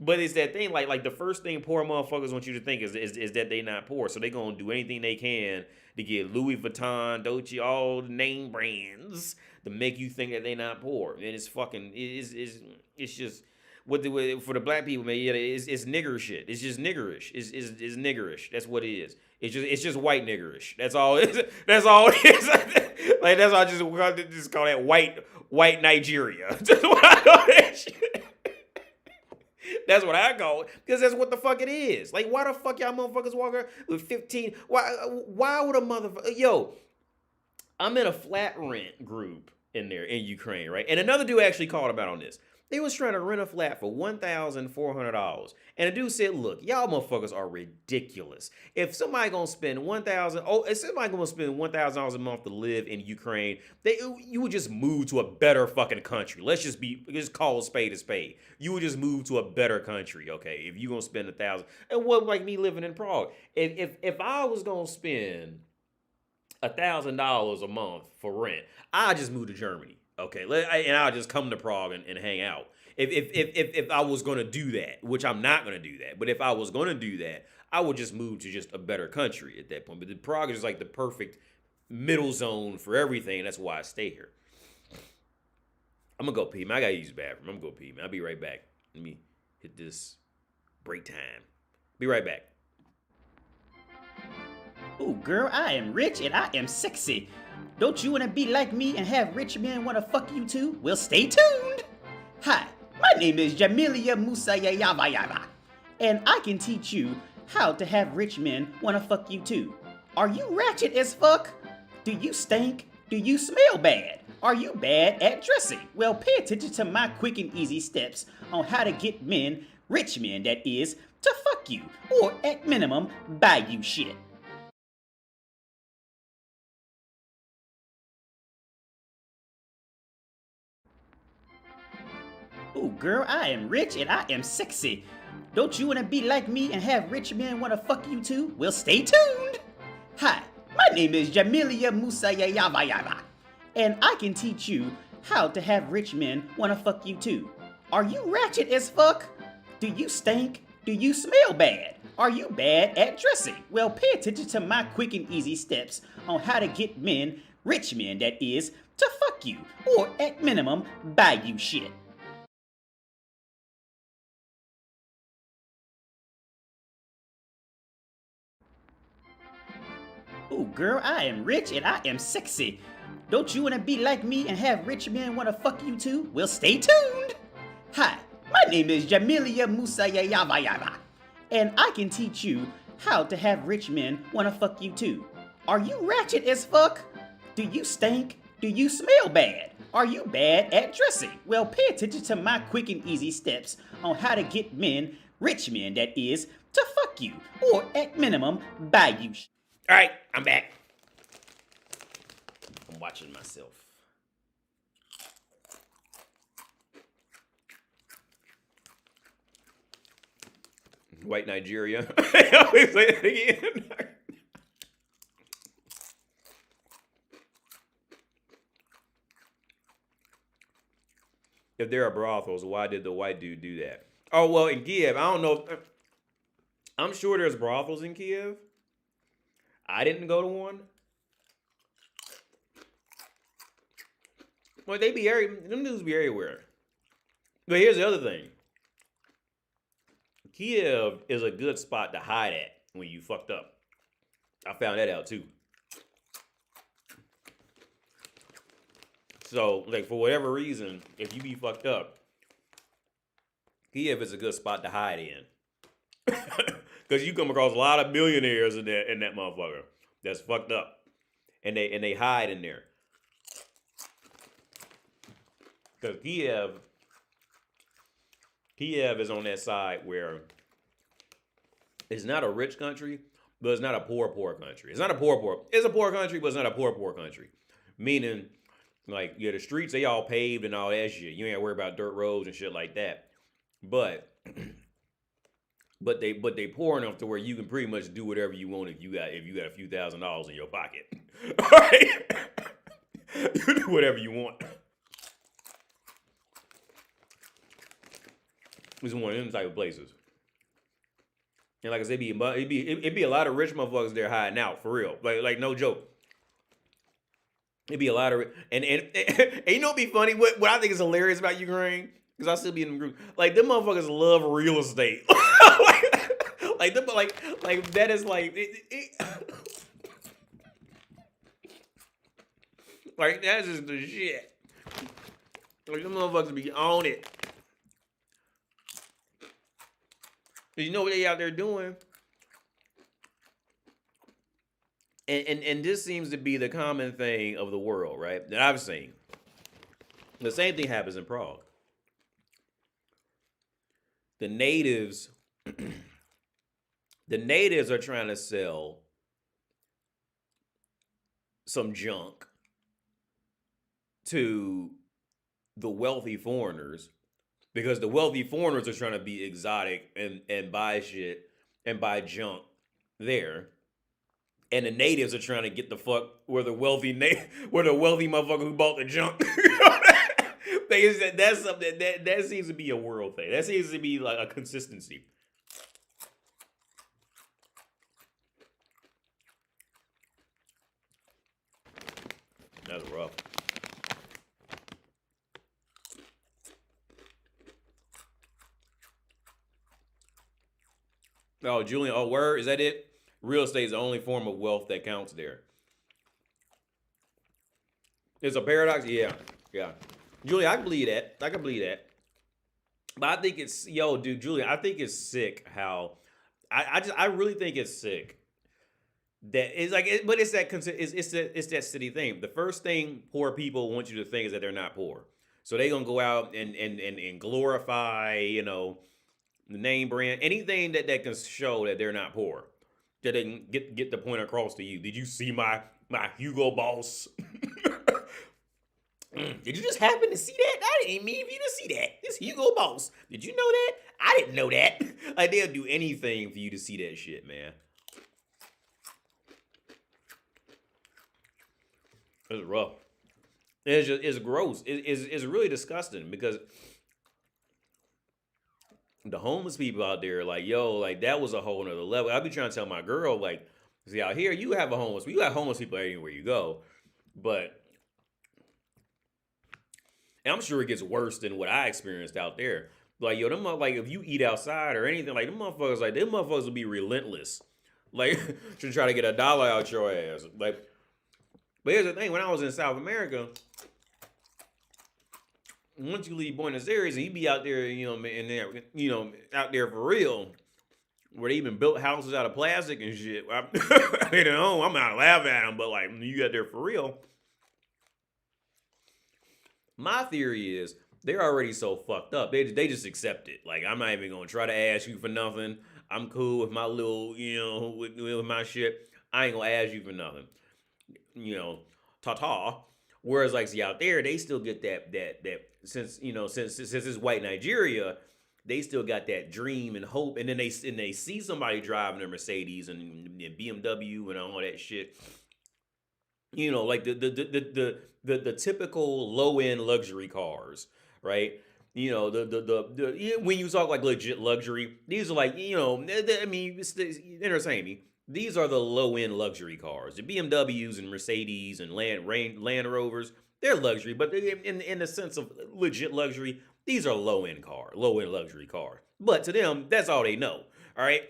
But it's that thing, like the first thing poor motherfuckers want you to think is that they not poor. So they gonna do anything they can to get Louis Vuitton, Dolce, all the name brands to make you think that they not poor. And it's fucking, it's just, for the black people, man, yeah, it's nigger shit. It's just niggerish. It's niggerish. That's what it is. It's just white niggerish. That's all it is. That's all it is. Like that's why I just call that white Nigeria. That's what I call that shit. That's what I call it, because that's what the fuck it is. Like, why the fuck y'all motherfuckers walk around with 15? Why would a motherfucker? Yo, I'm in a flat rent group in Ukraine, right? And another dude actually called about on this. They was trying to rent a flat for $1,400. And the dude said, look, y'all motherfuckers are ridiculous. If somebody gonna spend $1,000 a month to live in Ukraine, you would just move to a better fucking country. Let's just call a spade a spade. You would just move to a better country, okay? If you gonna spend $1,000. And what, like me living in Prague, if I was gonna spend $1,000 a month for rent, I'd just move to Germany. Okay, and I'll just come to Prague and hang out. If I was gonna do that, which I'm not gonna do that, but if I was gonna do that, I would just move to just a better country at that point. But Prague is like the perfect middle zone for everything. And that's why I stay here. I'm gonna go pee, man. I gotta use the bathroom. I'm gonna go pee, man. I'll be right back. Let me hit this break time. Be right back. Ooh, girl, I am rich and I am sexy. Don't you want to be like me and have rich men want to fuck you too? Well, stay tuned. Hi, my name is Jamilia Musayayava, and I can teach you how to have rich men want to fuck you too. Are you ratchet as fuck? Do you stink? Do you smell bad? Are you bad at dressing? Well, pay attention to my quick and easy steps on how to get men, rich men that is, to fuck you, or at minimum, buy you shit. Ooh, girl, I am rich and I am sexy. Don't you want to be like me and have rich men want to fuck you too? Well, stay tuned. Hi, my name is Jamilia Musayayava, and I can teach you how to have rich men want to fuck you too. Are you ratchet as fuck? Do you stink? Do you smell bad? Are you bad at dressing? Well, pay attention to my quick and easy steps on how to get men, rich men that is, to fuck you, or at minimum, buy you shit. Ooh, girl, I am rich and I am sexy. Don't you want to be like me and have rich men want to fuck you too? Well, stay tuned. Hi, my name is Jamilia Musayayavayava, and I can teach you how to have rich men want to fuck you too. Are you ratchet as fuck? Do you stink? Do you smell bad? Are you bad at dressing? Well, pay attention to my quick and easy steps on how to get men, rich men that is, to fuck you, or at minimum, buy you shit. All right, I'm back. I'm watching myself. White Nigeria. I always say it again. If there are brothels, why did the white dude do that? Oh, well, in Kiev, I don't know. I'm sure there's brothels in Kiev. I didn't go to one. Well, they be them dudes be everywhere. But here's the other thing. Kiev is a good spot to hide at when you fucked up. I found that out too. So, like, for whatever reason, if you be fucked up, Kiev is a good spot to hide in. Because you come across a lot of millionaires in that motherfucker that's fucked up. And they hide in there. Because Kiev is on that side where it's not a rich country, but it's not a poor country. It's not a poor. It's a poor country, but it's not a poor country. Meaning, like, yeah, the streets, they all paved and all that shit. You ain't gotta worry about dirt roads and shit like that. But they poor enough to where you can pretty much do whatever you want if you got a few $1,000s in your pocket. All right? You do whatever you want. It's one of them type of places. And like I said, it'd be a lot of rich motherfuckers there hiding out, for real. Like no joke. It'd be a lot of and you know what'd be funny? What I think is hilarious about Ukraine, because I still be in the group. Like, them motherfuckers love real estate. like that is like like, that's just the shit. Like, them motherfuckers be on it. You know what they out there doing? And this seems to be the common thing of the world, right? That I've seen. The same thing happens in Prague. The natives are trying to sell some junk to the wealthy foreigners, because the wealthy foreigners are trying to be exotic and buy shit and buy junk there. And the natives are trying to get the fuck where the wealthy motherfucker who bought the junk. That's something that seems to be a world thing. That seems to be like a consistency. That's rough. Oh, Julian, oh, word? Is that it? Real estate is the only form of wealth that counts there. It's a paradox? Yeah. Julian, I can believe that. But I think it's, Julian, I think it's sick how, I really think it's sick that it's like, but it's that city thing. The first thing poor people want you to think is that they're not poor. So they're going to go out and glorify, the name brand, anything that can show that they're not poor, that they can get the point across to you. Did you see my Hugo Boss? Did you just happen to see that? I didn't mean for you to see that. It's Hugo Boss. Did you know that? I didn't know that. Like, they'll do anything for you to see that shit, man. It's rough. It's gross. It's really disgusting, because the homeless people out there, like, like, that was a whole nother level. I be trying to tell my girl, like, see, out here, you got homeless people anywhere you go, but And I'm sure it gets worse than what I experienced out there. Like, yo, like, if you eat outside or anything, like, them motherfuckers will be relentless. Like, to try to get $1 out your ass. Like, but here's the thing, when I was in South America, once you leave Buenos Aires and you be out there, out there for real, where they even built houses out of plastic and shit. I'm not laughing at them, but like, when you got there for real, my theory is they're already so fucked up. They just accept it. Like, I'm not even gonna try to ask you for nothing. I'm cool with my little, with my shit. I ain't gonna ask you for nothing. Ta-ta. Whereas, like, see, out there, they still get that since it's white Nigeria, they still got that dream and hope. And then they see somebody driving a Mercedes and BMW and all that shit. Like the typical low end luxury cars, right? When you talk like legit luxury, these are like, entertain me. These are the low end luxury cars. The BMWs and Mercedes and Land Rovers, they're luxury, but in the sense of legit luxury, these are low end luxury cars. But to them, that's all they know. All right.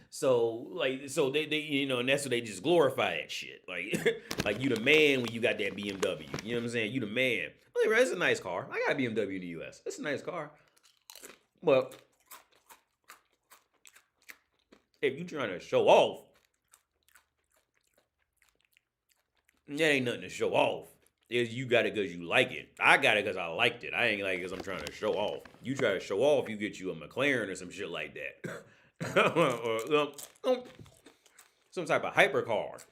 So they and that's what they just glorify that shit. Like, like you the man when you got that BMW. You know what I'm saying? You the man. Like, it's a nice car. I got a BMW in the US. It's a nice car. Well, if you trying to show off, that ain't nothing to show off. You got it because you like it. I got it because I liked it. I ain't like it because I'm trying to show off. You try to show off, you get you a McLaren or some shit like that. or some type of hypercar.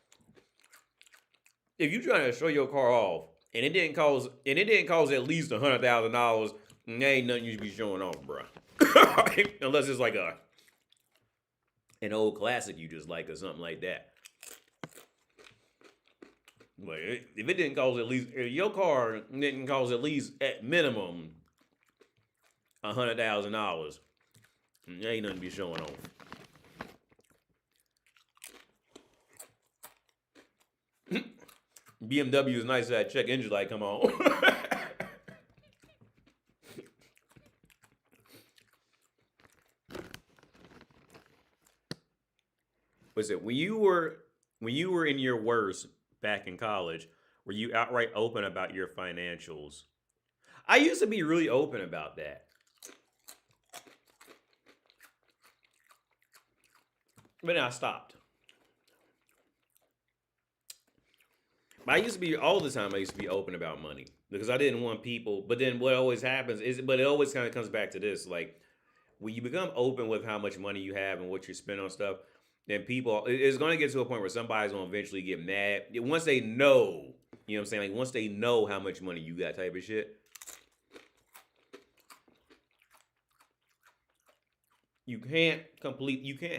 If you trying to show your car off and it didn't cost at least $100,000, there ain't nothing you should be showing off, bro. Unless it's like an old classic you just like or something like that. Like, if it didn't cost at least, if your car didn't cost at least at minimum $100,000, there ain't nothing to be showing off. BMW is nice that check engine light come on. Was it when you were in your worst back in college, were you outright open about your financials? I used to be really open about that. But then I stopped. But I used to be, all the time, I used to be open about money. Because I didn't want people, but then what always happens is, but it always kind of comes back to this, like, when you become open with how much money you have and what you spend on stuff, then people, it's going to get to a point where somebody's going to eventually get mad. Once they know, you know what I'm saying? Like, once they know how much money you got type of shit, you can't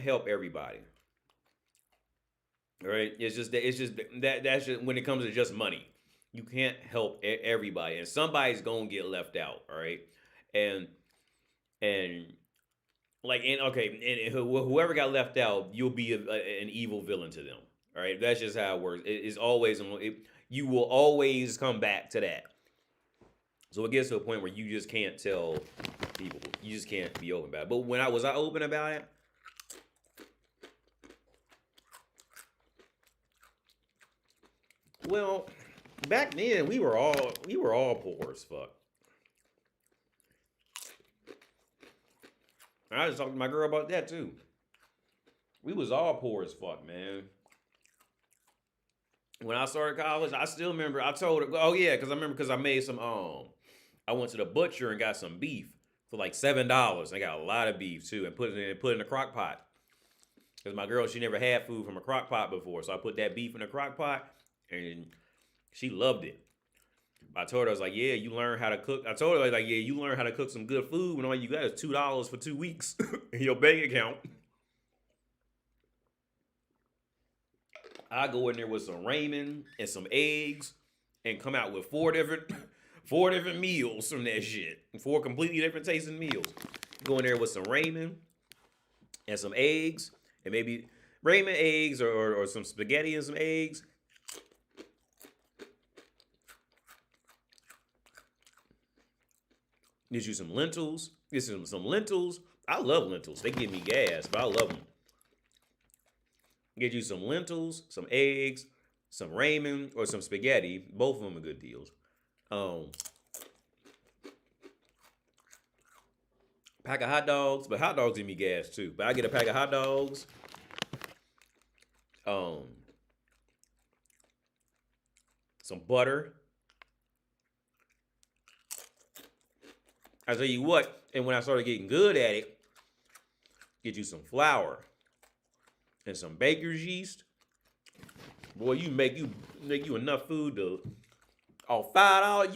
help everybody. All right? That's just when it comes to just money. You can't help everybody. And somebody's going to get left out, all right? And whoever got left out, you'll be an evil villain to them. All right, that's just how it works. It's always you will always come back to that. So it gets to a point where you just can't tell people. You just can't be open about it. But when I was open about it, well, back then we were all poor as fuck. I just talked to my girl about that too. We was all poor as fuck, man. When I started college, I still remember, I told her, oh yeah, because I made some, I went to the butcher and got some beef for like $7. I got a lot of beef too, and put it in a crock pot. Because my girl, she never had food from a crock pot before. So I put that beef in a crock pot and she loved it. I told her, I was like, yeah, you learn how to cook. I told her, I was like, yeah, you learn how to cook some good food when all you got is $2 for 2 weeks in your bank account. I go in there with some ramen and some eggs and come out with four different meals from that shit. 4 completely different tasting meals. Go in there with some ramen and some eggs and maybe ramen, eggs, or some spaghetti and some eggs. Get you some lentils. Get you some lentils. I love lentils. They give me gas, but I love them. Get you some lentils, some eggs, some ramen, or some spaghetti. Both of them are good deals. Pack of hot dogs, but hot dogs give me gas too. But I get a pack of hot dogs. Some butter. I tell you what, and when I started getting good at it, get you some flour and some baker's yeast. Boy, you make you enough food to $5.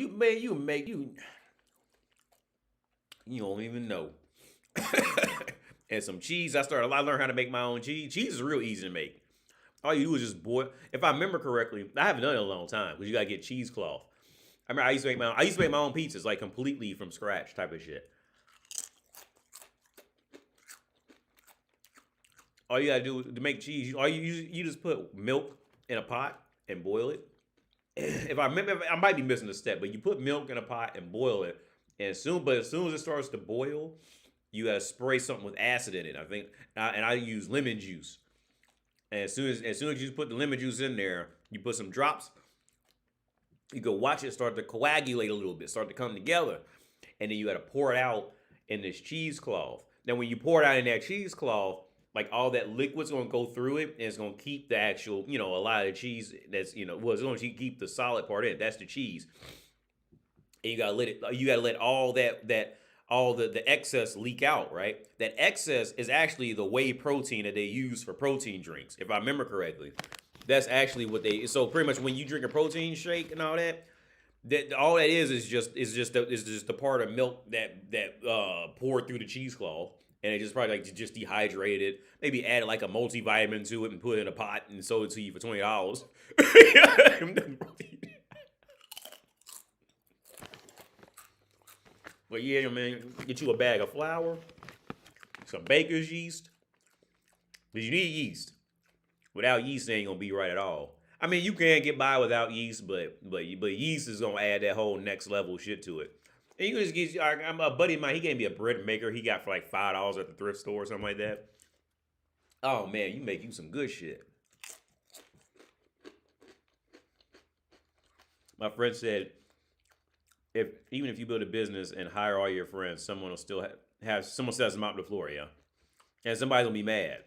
You don't even know. And some cheese. I learned how to make my own cheese. Cheese is real easy to make. All you do is just boil. If I remember correctly, I haven't done it in a long time because you gotta get cheesecloth. I remember I used to make my own pizzas, like completely from scratch type of shit. All you gotta do to make cheese, you just put milk in a pot and boil it. If I remember, I might be missing a step, but you put milk in a pot and boil it, and as soon as it starts to boil, you gotta spray something with acid in it. I think, and I use lemon juice. And as soon as you put the lemon juice in there, you put some drops. You go watch it start to coagulate a little bit, start to come together, and then you got to pour it out in this cheesecloth. Now, when you pour it out in that cheesecloth, like all that liquid's gonna go through it, and it's gonna keep the actual, a lot of the cheese that's, it's gonna keep the solid part in. That's the cheese, and you gotta let all the excess leak out, right? That excess is actually the whey protein that they use for protein drinks, if I remember correctly. That's actually what so pretty much when you drink a protein shake and all that, all that is just the part of milk that poured through the cheesecloth, and it just probably like just dehydrated it, maybe added like a multivitamin to it and put it in a pot and sold it to you for $20. But yeah, man, get you a bag of flour, some baker's yeast. Because you need yeast. Without yeast, it ain't gonna be right at all. I mean, you can get by without yeast, but yeast is gonna add that whole next level shit to it. And you can just get, I'm a buddy of mine, he gave me a bread maker he got for like $5 at the thrift store or something like that. Oh man, you make you some good shit. My friend said, even if you build a business and hire all your friends, someone will still have someone says them out the floor, yeah. And somebody's gonna be mad.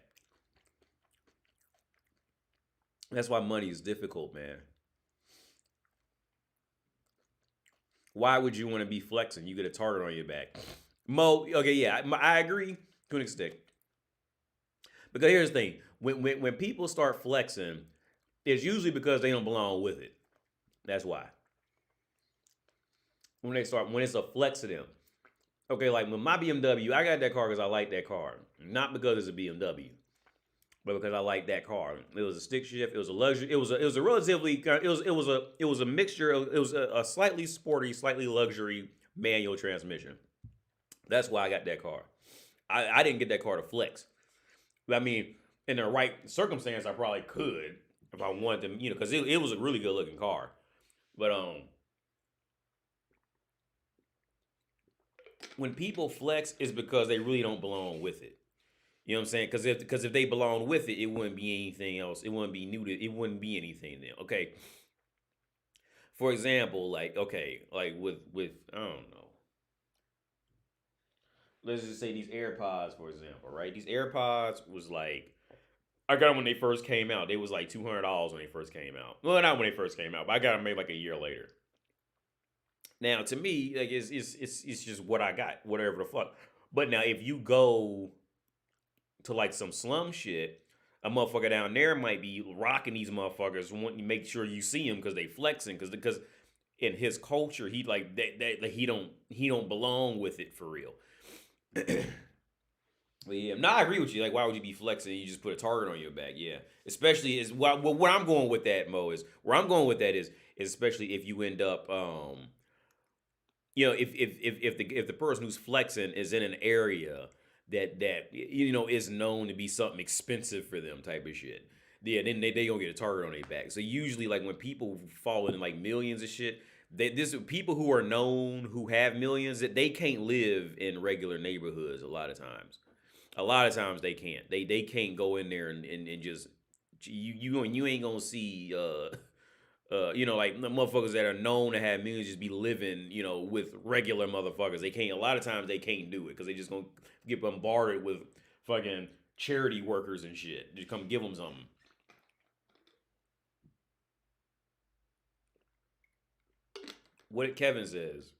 That's why money is difficult, man. Why would you want to be flexing? You get a target on your back. Mo, okay, yeah, I agree. Königsdick. Because here's the thing. When people start flexing, it's usually because they don't belong with it. That's why. When it's a flex to them. Okay, like with my BMW, I got that car because I like that car. Not because it's a BMW. But because I like that car. It was a stick shift. It was a luxury. It was a relatively. It was a mixture. It was a slightly sporty, slightly luxury manual transmission. That's why I got that car. I didn't get that car to flex. I mean, in the right circumstance, I probably could if I wanted to, because it was a really good looking car. But when people flex, it's because they really don't belong with it. You know what I'm saying? Because if they belong with it, it wouldn't be anything else. It wouldn't be new to it. Wouldn't be anything then. Okay. For example, like with I don't know. Let's just say these AirPods, for example, right? These AirPods was like, I got them when they first came out. They was like $200 when they first came out. Well, not when they first came out, but I got them maybe like a year later. Now, to me, like it's just what I got, whatever the fuck. But now, if you go to like some slum shit, a motherfucker down there might be rocking these motherfuckers, wanting to make sure you see them because they flexing, because in his culture he like that he don't belong with it for real. But yeah, no, I agree with you. Like, why would you be flexing and you just put a target on your back? Yeah, especially is what I'm going with that, Mo, is where I'm going with that is especially if you end up if the person who's flexing is in an area that is known to be something expensive for them type of shit. Yeah, then they gonna get a target on their back. So usually, like when people fall in like millions of shit, People who are known who have millions that they can't live in regular neighborhoods a lot of times. A lot of times they can't. They can't go in there and just you ain't gonna see like the motherfuckers that are known to have millions just be living, with regular motherfuckers. They can't. A lot of times they can't do it because they just gonna get bombarded with fucking charity workers and shit. Just come give them something. What Kevin says.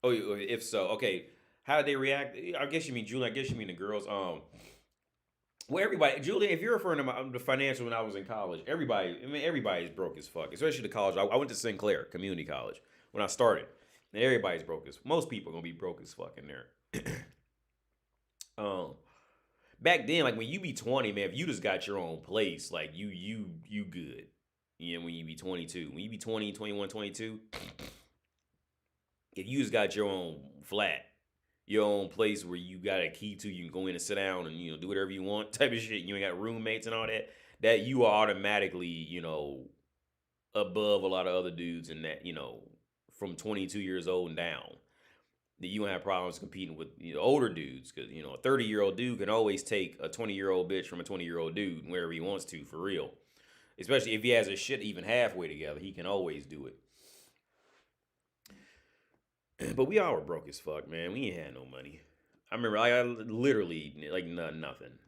Oh, if so, okay. How did they react? I guess you mean Julie. I guess you mean the girls. Well, everybody, Julie, if you're referring to the financial when I was in college, everybody's broke as fuck. Especially the college. I went to Sinclair Community College when I started, and everybody's broke as. Most people are gonna be broke as fuck in there. Back then, like when you be 20, man, if you just got your own place, like you good. When you be 22, when you be 20, 21, 22, if you just got your own flat, your own place where you got a key to, you can go in and sit down and do whatever you want, type of shit. You ain't got roommates and all that. That you are automatically above a lot of other dudes, and that from 22 years old and down. That you don't have problems competing with older dudes, because a 30-year-old dude can always take a 20-year-old bitch from a 20-year-old dude wherever he wants to, for real. Especially if he has his shit even halfway together, he can always do it. But we all were broke as fuck, man. We ain't had no money. I remember I literally like nothing.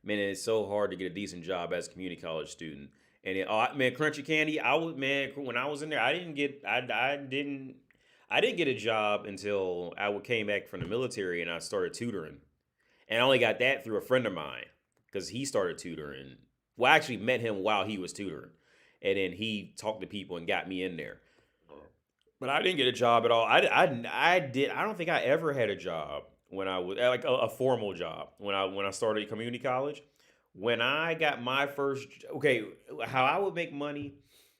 Man, it's so hard to get a decent job as a community college student. And man, Crunchy Candy, when I was in there, I didn't get a job until I came back from the military and I started tutoring. And I only got that through a friend of mine because he started tutoring. Well, I actually met him while he was tutoring. And then he talked to people and got me in there. But I didn't get a job at all. I don't think I ever had a job when I was like a formal job when I started community college. When I got my first, how I would make money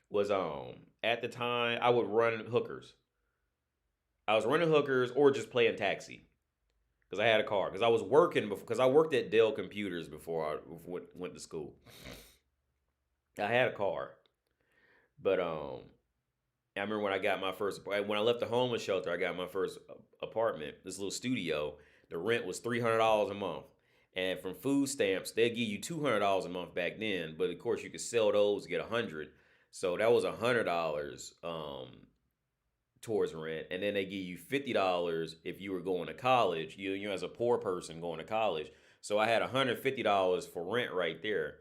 was at the time I would run hookers. I was running hookers or just playing taxi because I had a car. Because I was working because I worked at Dell Computers before I went to school. I had a car, but I remember when I left the homeless shelter, I got my first apartment, this little studio. The rent was $300 a month. And from food stamps, they'd give you $200 a month back then. But of course, you could sell those to get $100. So that was $100 towards rent. And then they give you $50 if you were going to college. You as a poor person going to college. So I had $150 for rent right there.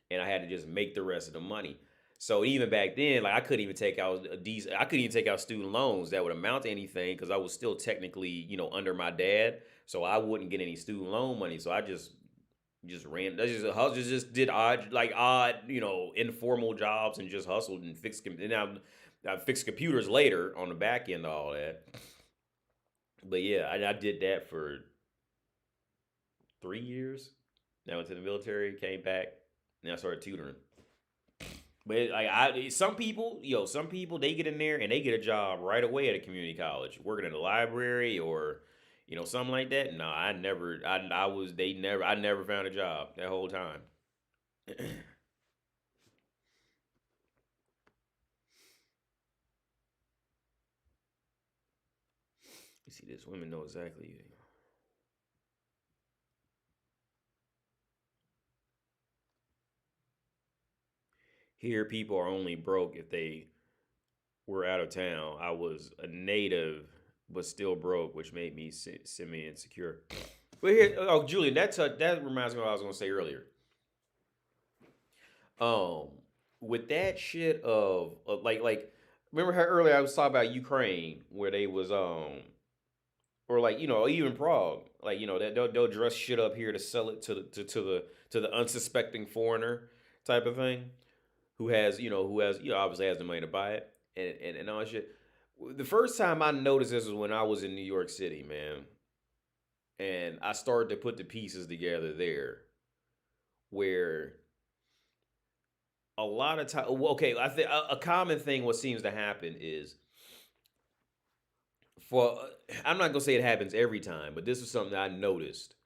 And I had to just make the rest of the money. So even back then, like I couldn't even take out student loans that would amount to anything because I was still technically, under my dad. So I wouldn't get any student loan money. So I just ran. Just did odd, informal jobs and just hustled and fixed. And I fixed computers later on the back end of all that. But yeah, I did that for 3 years. Then I went to the military, came back, and I started tutoring. But some people they get in there and they get a job right away at a community college, working in the library or something like that. No, I never found a job that whole time. You see this, women know exactly. Here, people are only broke if they were out of town. I was a native, but still broke, which made me semi-insecure. But here, Julian, that reminds me of what I was going to say earlier. With that shit of like, remember how earlier I was talking about Ukraine, where they was or even Prague, that they'll dress shit up here to sell it to the unsuspecting foreigner type of thing. Who obviously has the money to buy it and all that shit. The first time I noticed this was when I was in New York City, man. And I started to put the pieces together there. Where a lot of time, I think a common thing what seems to happen is I'm not going to say it happens every time, but this is something that I noticed.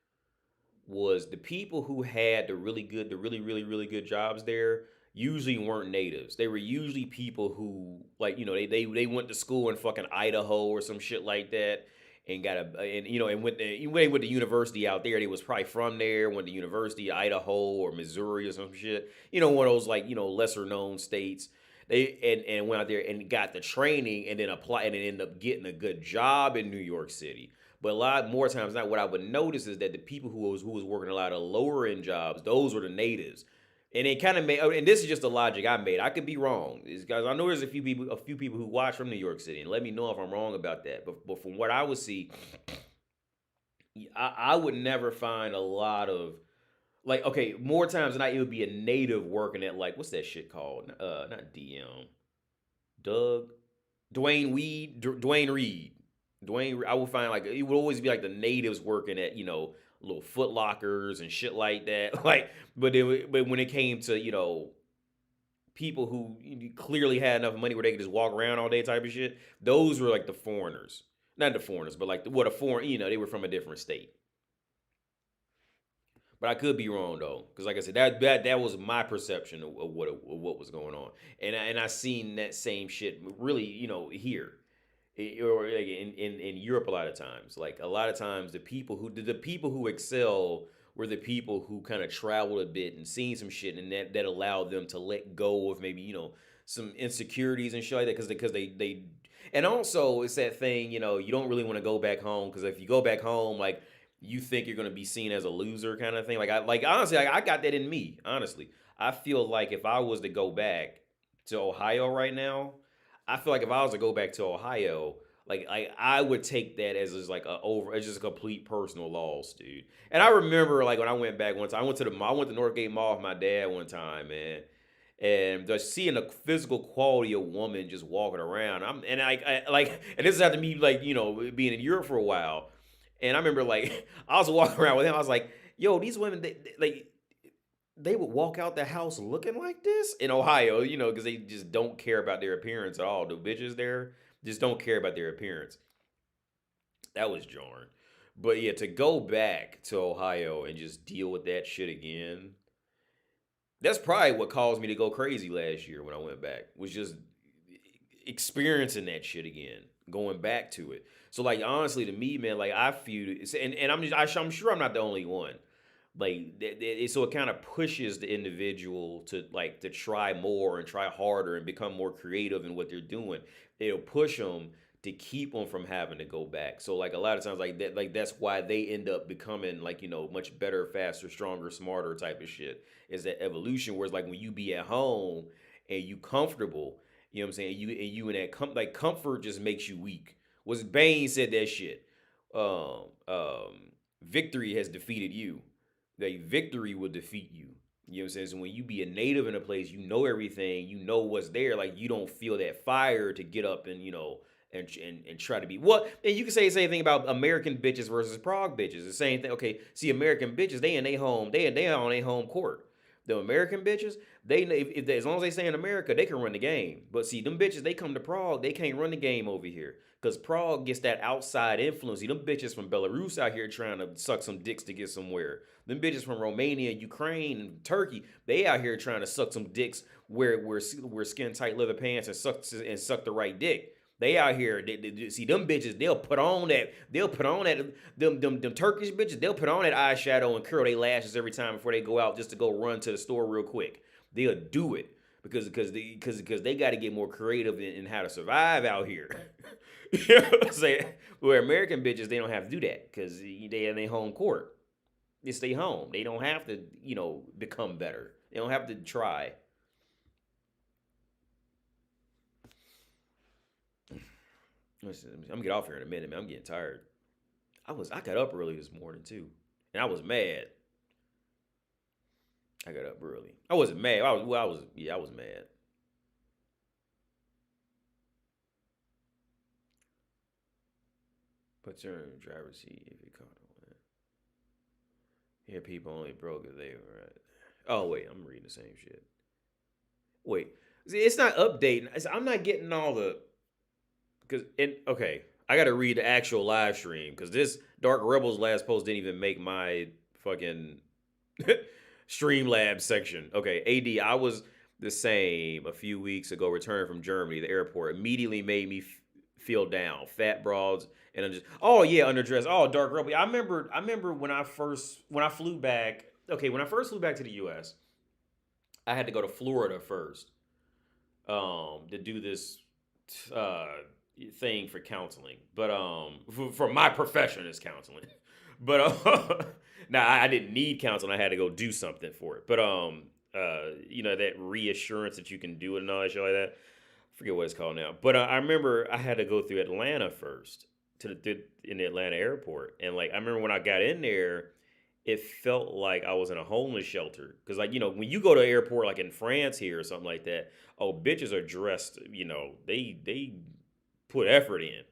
was the people who had the really good, the really good jobs there usually weren't natives. They were usually people who, like, they went to school in fucking Idaho or some shit like that, and got and went to university out there. They was probably from there, went to university, Idaho or Missouri or some shit. One of those, like, lesser known states. They went out there and got the training and then applied and then ended up getting a good job in New York City. But a lot more times not, what I would notice is that the people who was working a lot of lower end jobs, those were the natives. And it kind of made, and this is just the logic I made. I could be wrong, guys. I know there's a few people who watch from New York City, and let me know if I'm wrong about that. But from what I would see, I would never find a lot of, like, okay, more times than not, it would be a native working at, like, what's that shit called? Not DM, Dwayne Reed. I would find, like, it would always be like the natives working at, little Foot Lockers and shit like that. Like, but when it came to, people who clearly had enough money where they could just walk around all day type of shit, those were like the foreigners. Not the foreigners, but like what a foreign, they were from a different state. But I could be wrong though, because like I said, that was my perception of what was going on, and I seen that same shit really, here, or like in Europe a lot of times. Like, a lot of times the people who excel were the people who kind of traveled a bit and seen some shit, and that allowed them to let go of maybe some insecurities and shit like that, because they and also it's that thing, you don't really want to go back home, because if you go back home, like, you think you're going to be seen as a loser kind of thing. Honestly, I got that in me. Honestly, I feel like if I was to go back to Ohio right now, I feel like if I was to go back to Ohio, like, I would take that as just like it's just a complete personal loss, dude. And I remember, like, when I went back one time, I went to Northgate Mall with my dad one time, man. And just seeing the physical quality of woman just walking around, and this is after me, like, being in Europe for a while. And I remember, like, I was walking around with him. I was like, yo, these women, they would walk out the house looking like this in Ohio, because they just don't care about their appearance at all. The bitches there just don't care about their appearance. That was jarring. But yeah, to go back to Ohio and just deal with that shit again, that's probably what caused me to go crazy last year when I went back, was just experiencing that shit again, going back to it. So, like, honestly, to me, man, like, I feel, and I'm sure I'm not the only one. Like, so it kind of pushes the individual to try more and try harder and become more creative in what they're doing. It'll push them to keep them from having to go back. So, like, a lot of times, like that, like, that's why they end up becoming, like, much better, faster, stronger, smarter type of shit. Is that evolution? Whereas, like, when you be at home and you comfortable, you know what I'm saying? You in that comfort just makes you weak. Was Bane said that shit. Victory has defeated you. Like, victory will defeat you. You know what I'm saying? So when you be a native in a place, you know everything, you know what's there. Like, you don't feel that fire to get up and and try to be what. And you can say the same thing about American bitches versus Prague bitches. The same thing. Okay, see, American bitches, they in their home, they on their home court. The American bitches, if as long as they stay in America, they can run the game. But see, them bitches, they come to Prague, they can't run the game over here. Because Prague gets that outside influence. See, them bitches from Belarus out here trying to suck some dicks to get somewhere. Them bitches from Romania, Ukraine, and Turkey, they out here trying to suck some dicks, wear skin tight leather pants and suck the right dick. They out here, see, them bitches, they'll put on that, them Turkish bitches, they'll put on that eyeshadow and curl their lashes every time before they go out just to go run to the store real quick. They'll do it because they got to get more creative in how to survive out here. You know what I'm saying? Where American bitches, they don't have to do that because they in their home court. They stay home. They don't have to, become better. They don't have to try. Listen, I'm gonna get off here in a minute, man. I'm getting tired. I got up early this morning too, and I was mad. I got up early. I wasn't mad. I was mad. Put your in the driver's seat if you caught on. Yeah, people only broke if they were right. Oh wait, I'm reading the same shit. Wait, see, it's not updating. I'm not getting all the. Okay, I gotta read the actual live stream because this Dark Rebels last post didn't even make my fucking Streamlabs section. Okay, AD, I was the same a few weeks ago, returning from Germany. The airport immediately made me feel down. Fat broads and I'm just, oh yeah, underdressed. Oh, dark rugby. I remember when I flew back. Okay, when I first flew back to the U.S., I had to go to Florida first to do this thing for counseling. But for my profession is counseling. But now I didn't need counseling. I had to go do something for it. But you know, that reassurance that you can do it and all that shit like that. I forget what it's called now. But I remember I had to go through Atlanta first in the Atlanta airport. And like I remember when I got in there, it felt like I was in a homeless shelter. Because, like, you know, when you go to an airport, like in France here or something like that, oh, bitches are dressed, you know, they put effort in.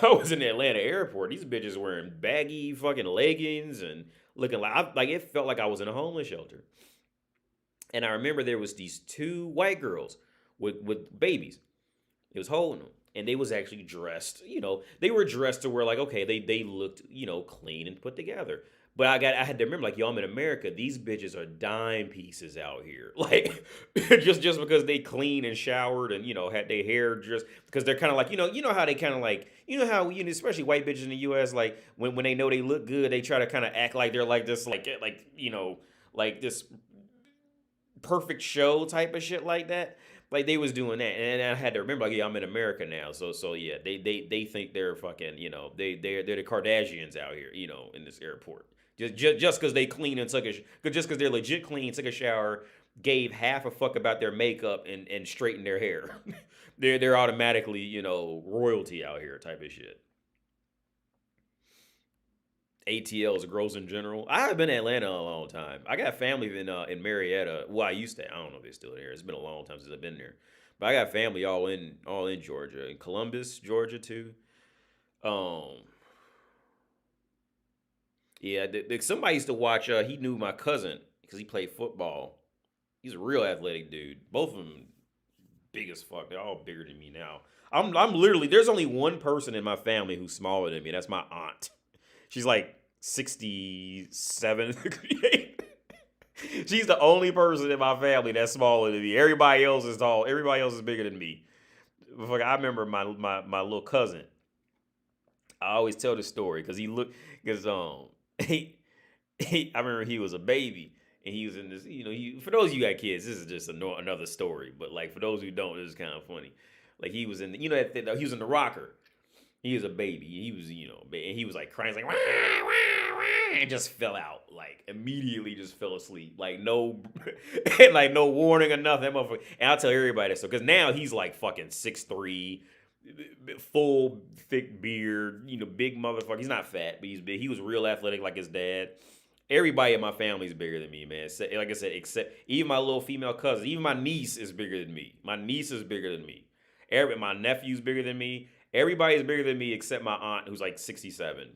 I was in the Atlanta airport. These bitches wearing baggy fucking leggings and looking like it felt like I was in a homeless shelter. And I remember there was these two white girls with babies. It was holding them. And they was actually dressed, you know, they were dressed to where like, okay, they looked, you know, clean and put together. But I had to remember, like, yo, I'm in America. These bitches are dime pieces out here. Like, just because they clean and showered and, you know, had their hair just, because they're kind of like, you know how they kind of like, you know how, you know, especially white bitches in the U.S., like, when they know they look good, they try to kind of act like they're like this, like, you know, like this perfect show type of shit like that. Like, they was doing that, and I had to remember, like, yeah, I'm in America now, so yeah, they think they're fucking, you know, they're the Kardashians out here, you know, in this airport, just because they clean and just because they're legit clean, took a shower, gave half a fuck about their makeup and straightened their hair, they're automatically, you know, royalty out here type of shit. ATL is gross in general. I have been to Atlanta a long time. I got family in Marietta. Well, I used to. I don't know if they're still there. It's been a long time since I've been there. But I got family all in Georgia, in Columbus, Georgia too. Yeah. Somebody used to watch. He knew my cousin because he played football. He's a real athletic dude. Both of them big as fuck. They're all bigger than me now. I'm literally. There's only one person in my family who's smaller than me. That's my aunt. She's like 67. She's the only person in my family that's smaller than me. Everybody else is tall. Everybody else is bigger than me. I remember my little cousin. I always tell this story because I remember he was a baby and he was in this. You know, for those of you who got kids, this is just another story. But like for those who don't, this is kind of funny. Like he was in, he was in the rocker. He was a baby. He was, you know, and he was like crying, like, wah, wah, wah, and just fell out, like immediately just fell asleep, like no, like no warning or nothing. And I'll tell everybody this, so because now he's like fucking 6'3", full thick beard, you know, big motherfucker. He's not fat, but he's big. He was real athletic like his dad. Everybody in my family is bigger than me, man. Like I said, except even my little female cousin, even my niece is bigger than me. My niece is bigger than me. My nephew's bigger than me. Everybody is bigger than me except my aunt, who's like 67.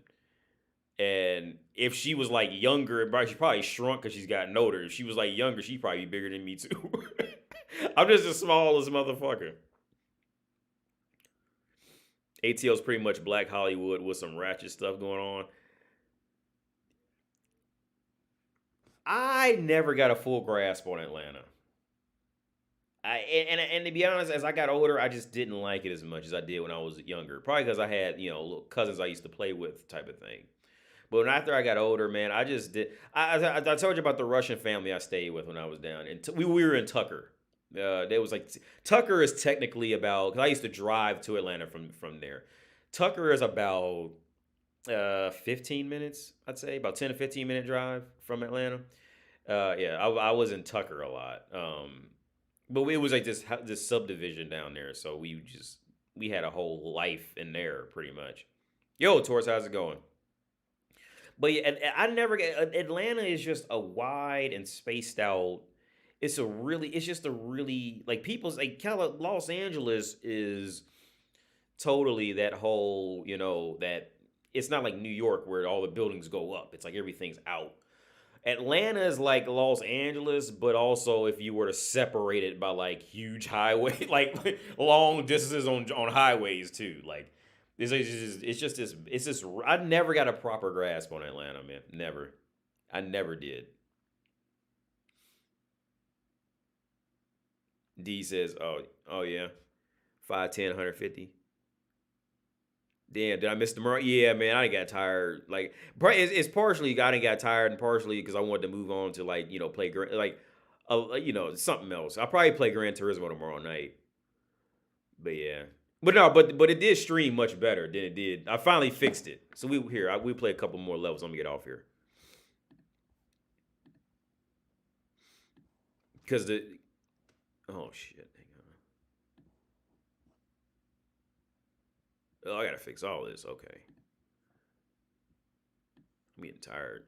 And if she was like younger, she probably shrunk because she's gotten older. If she was like younger, she'd probably be bigger than me too. I'm just as small as a motherfucker. ATL's pretty much Black Hollywood with some ratchet stuff going on. I never got a full grasp on Atlanta. And to be honest, as I got older, I just didn't like it as much as I did when I was younger. Probably because I had, you know, little cousins I used to play with type of thing. But after I got older, man, I just did. I told you about the Russian family I stayed with when I was down. And we were in Tucker. There was like, Tucker is technically about, because I used to drive to Atlanta from there. Tucker is about 15 minutes, I'd say. About 10 to 15 minute drive from Atlanta. Yeah, I was in Tucker a lot. But it was like this subdivision down there, so we had a whole life in there pretty much. Yo, Taurus, how's it going? But yeah, I never get Atlanta is just a wide and spaced out. It's just a really like people's like Los Angeles is totally that whole, you know, that it's not like New York where all the buildings go up. It's like everything's out. Atlanta is like Los Angeles, but also if you were to separate it by like huge highway, like long distances on highways too. Like It's just this. It's just. I never got a proper grasp on Atlanta, man. Never. I never did. D says, oh yeah, 5'10", 150. Damn, did I miss the mark? Yeah, man, I got tired. Like, it's partially I didn't got tired, and partially because I wanted to move on to like play something else. I'll probably play Gran Turismo tomorrow night. But yeah, but no, but it did stream much better than it did. I finally fixed it. So we play a couple more levels. I'm gonna get off here because oh shit. Oh, I gotta fix all this. Okay. I'm getting tired.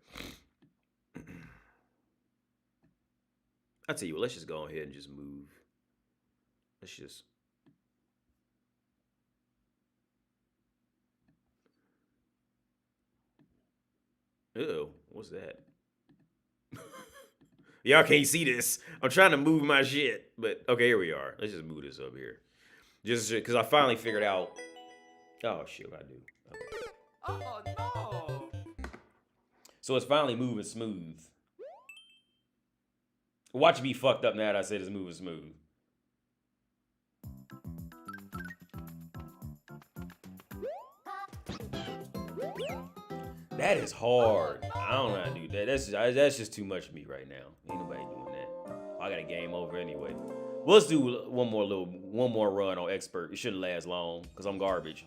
I tell you what, let's just go ahead and just move. Let's just. Uh-oh, what's that? Y'all can't see this. I'm trying to move my shit. But, okay, here we are. Let's just move this up here. Just because I finally figured out. Oh, shit, what I do. Okay. Oh no! So it's finally moving smooth. Watch it be fucked up now that I said it's moving smooth. That is hard. I don't know how to do that. That's just too much for me right now. Ain't nobody doing that. I got a game over anyway. Well, let's do one more run on expert. It shouldn't last long because I'm garbage.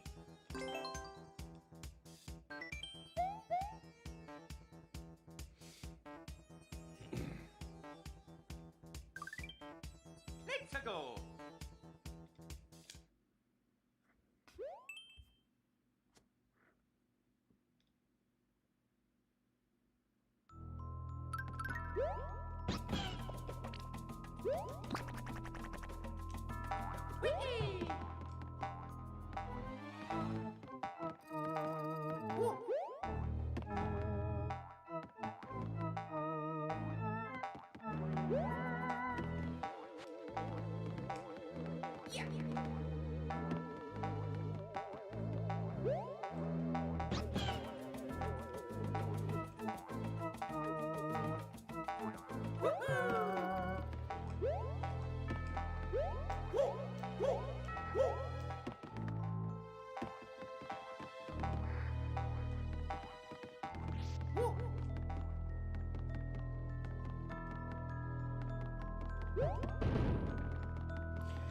Let's go! Whee! Woo! Yeah.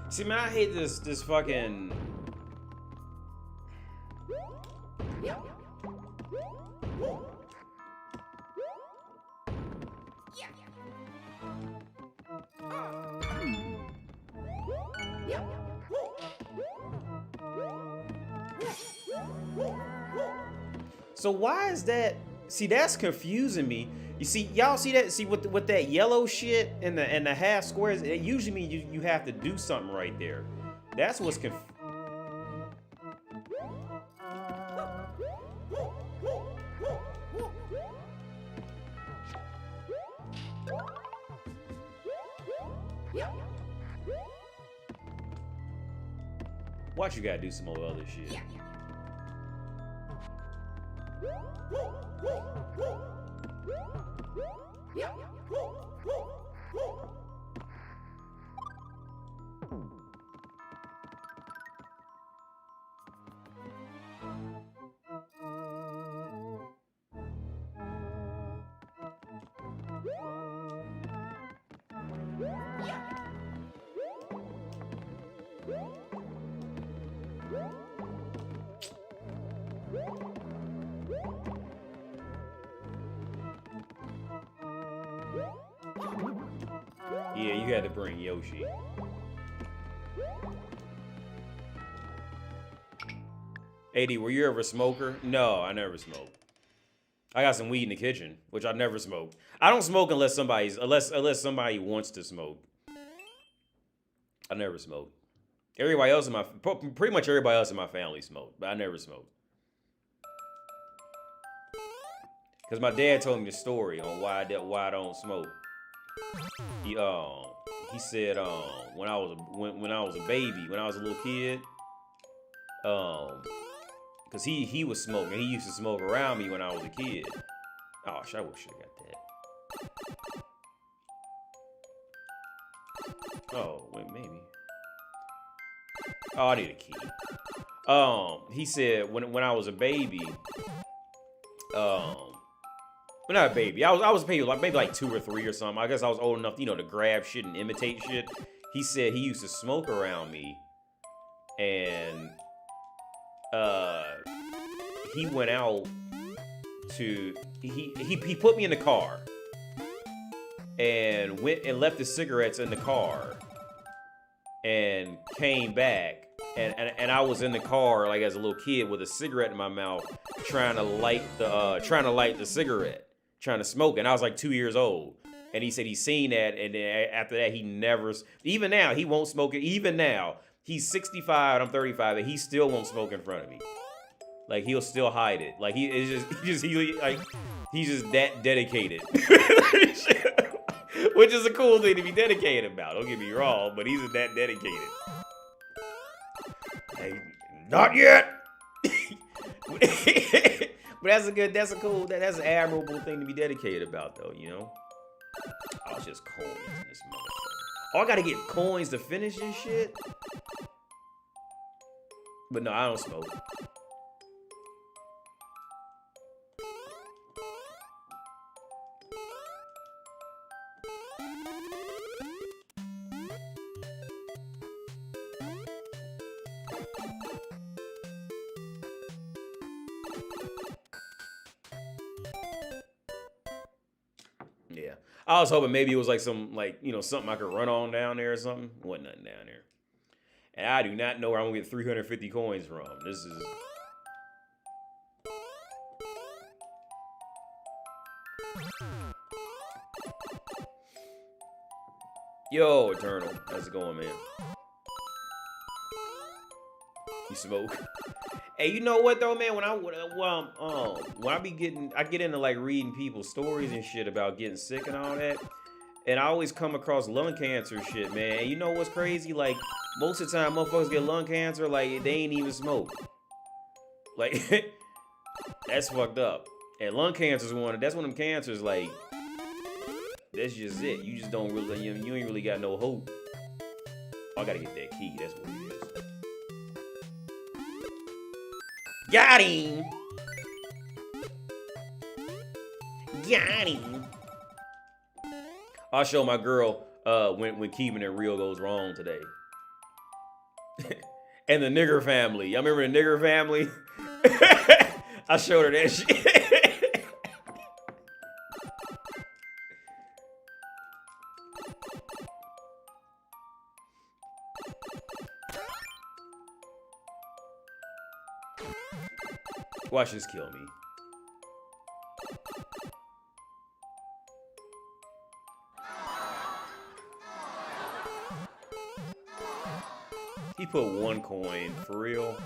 See, man, I hate this fucking. So why is that? See, that's confusing me. You see, y'all see that? See, with that yellow shit and the half squares, it usually means you have to do something right there. That's what's Watch, you gotta do some more other shit. Yeah, you had to bring Yoshi. AD, were you ever a smoker? No, I never smoked. I got some weed in the kitchen, which I never smoked. I don't smoke unless somebody wants to smoke. I never smoked. Everybody else pretty much everybody else in my family smoked, but I never smoked. Cause my dad told me the story on why I don't smoke. He said when I was a baby, when I was a little kid, Cause he was smoking. He used to smoke around me when I was a kid. Oh, I wish I got that. Oh, wait, maybe. Oh, I need a key. He said when I was a baby, well, not a baby. I was a baby, like maybe like 2 or 3 or something. I guess I was old enough, to grab shit and imitate shit. He said he used to smoke around me, and he went out to he put me in the car and went and left the cigarettes in the car and came back and I was in the car like as a little kid with a cigarette in my mouth trying to light the cigarette, trying to smoke, and I was like 2 years old. And he said he's seen that, and then after that he never, even now he won't smoke it. Even now he's 65 and I'm 35 and he still won't smoke in front of me. Like he'll still hide it. Like he's just that dedicated. Which is a cool thing to be dedicated about. Don't get me wrong, but he's that dedicated. Like, not yet. But that's an admirable thing to be dedicated about, though. Oh, it's just coins in this motherfucker. Oh, I gotta get coins to finish this shit. But no, I don't smoke. Yeah. I was hoping maybe it was like some, something I could run on down there or something. Wasn't nothing down there. And I do not know where I'm going to get 350 coins from. This is... Yo, Eternal. How's it going, man? You smoke? Hey, you know what though, man? When I get into like reading people's stories and shit about getting sick and all that, and I always come across lung cancer shit, man. And you know what's crazy? Like most of the time, motherfuckers get lung cancer, like they ain't even smoke. Like that's fucked up. And lung cancer is that's one of them cancers. Like that's just it. You just don't really, you ain't really got no hope. I gotta get that key. That's what it is. Got him! Got him! I'll show my girl when keeping it real goes wrong today. And the nigger family. Y'all remember the nigger family? I showed her that shit. Watch this kill me. He put 1 coin, for real.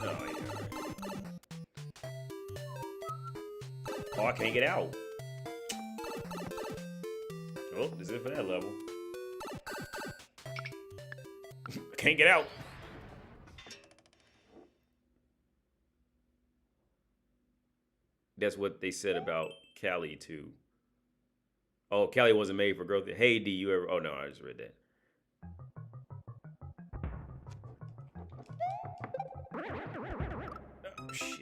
Oh, yeah. Oh, I can't get out. Oh, this is it for that level. I can't get out. That's what they said about Callie, too. Oh, Callie wasn't made for growth. Hey, D, you ever... Oh, no, I just read that. Oh, shit.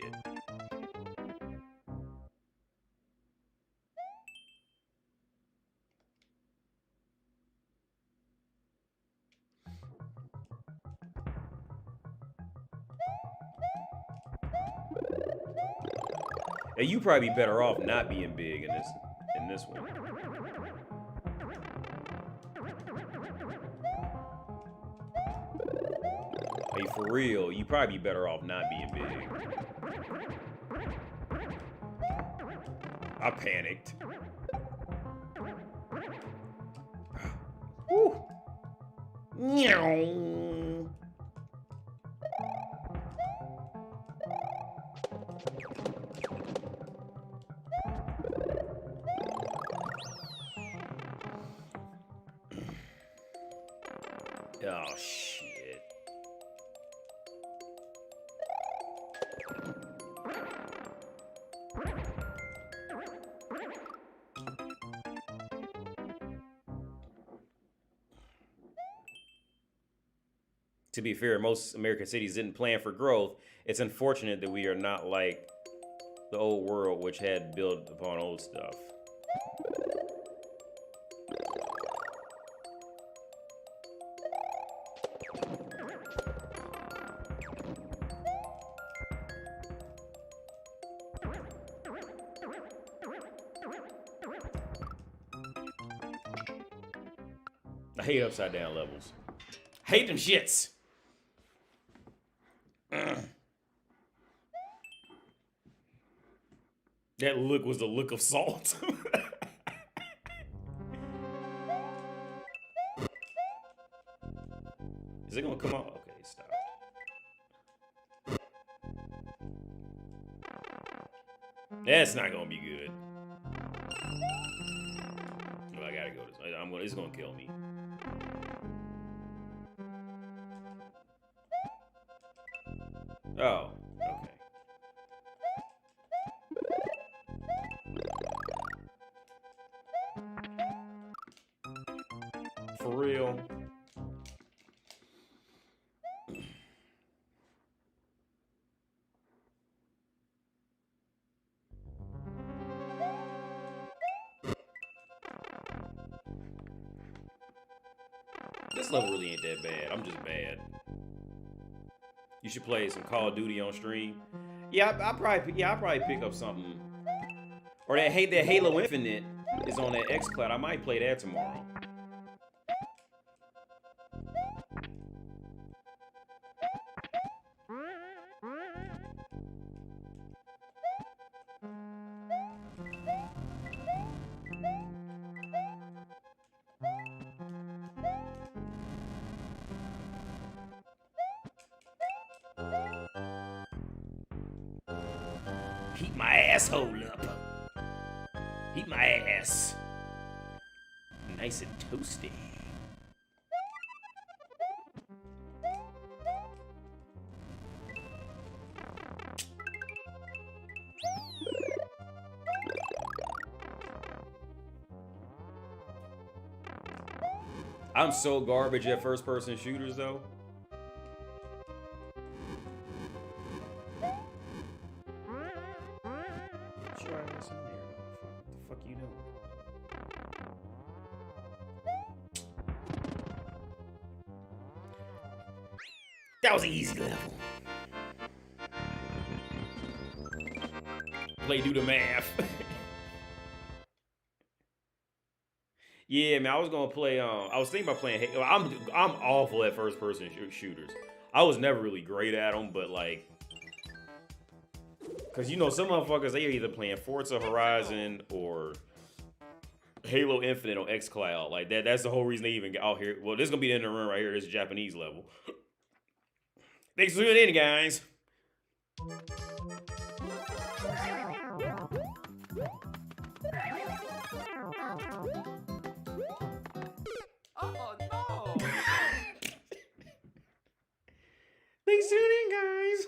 And you probably be better off not being big in this one. Like for real, you probably be better off not being big. I panicked. Woo. Oh shit. To be fair, most American cities didn't plan for growth. It's unfortunate that we are not like the old world, which had built upon old stuff. I hate upside down levels. Hate them shits. That look was the look of salt. Is it gonna come out? Okay, stop. That's not gonna be good. Oh, I gotta go this way. It's gonna kill me. Oh, okay. For real? This level really ain't that bad. I'm just bad. You should play some Call of Duty on stream. Yeah, I'll probably pick up something. Or that Halo Infinite is on that xCloud. I might play that tomorrow. Heat my asshole up. Heat my ass. Nice and toasty. I'm so garbage at first-person shooters, though. That was an easy level. Do the math. Yeah, man, I was gonna play. I was thinking about playing. I'm awful at first-person shooters. I was never really great at them, but like, cause you know some motherfuckers they are either playing Forza Horizon or Halo Infinite on xCloud. Like that. That's the whole reason they even get out here. Well, this is gonna be the end of the run right here. This Japanese level. Thanks for tuning in, guys. Oh no! Thanks for tuning in, guys.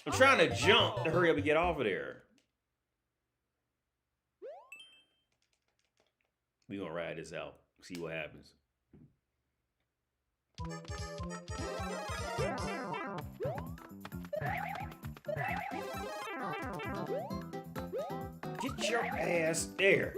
I'm trying to jump to hurry up and get off of there. We gonna ride this out. See what happens. Get Get your ass there.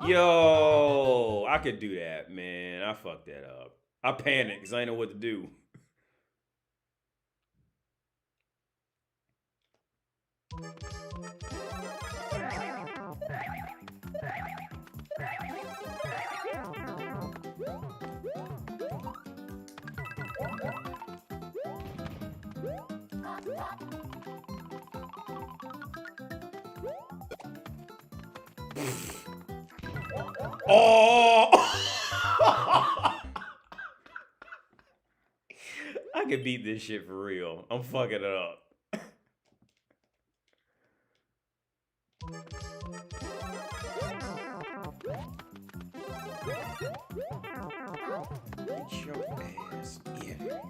Yo, I could do that, man. I fucked that up. I panicked because I didn't know what to do. Oh! I could beat this shit for real. I'm fucking it up. Get your ass in here.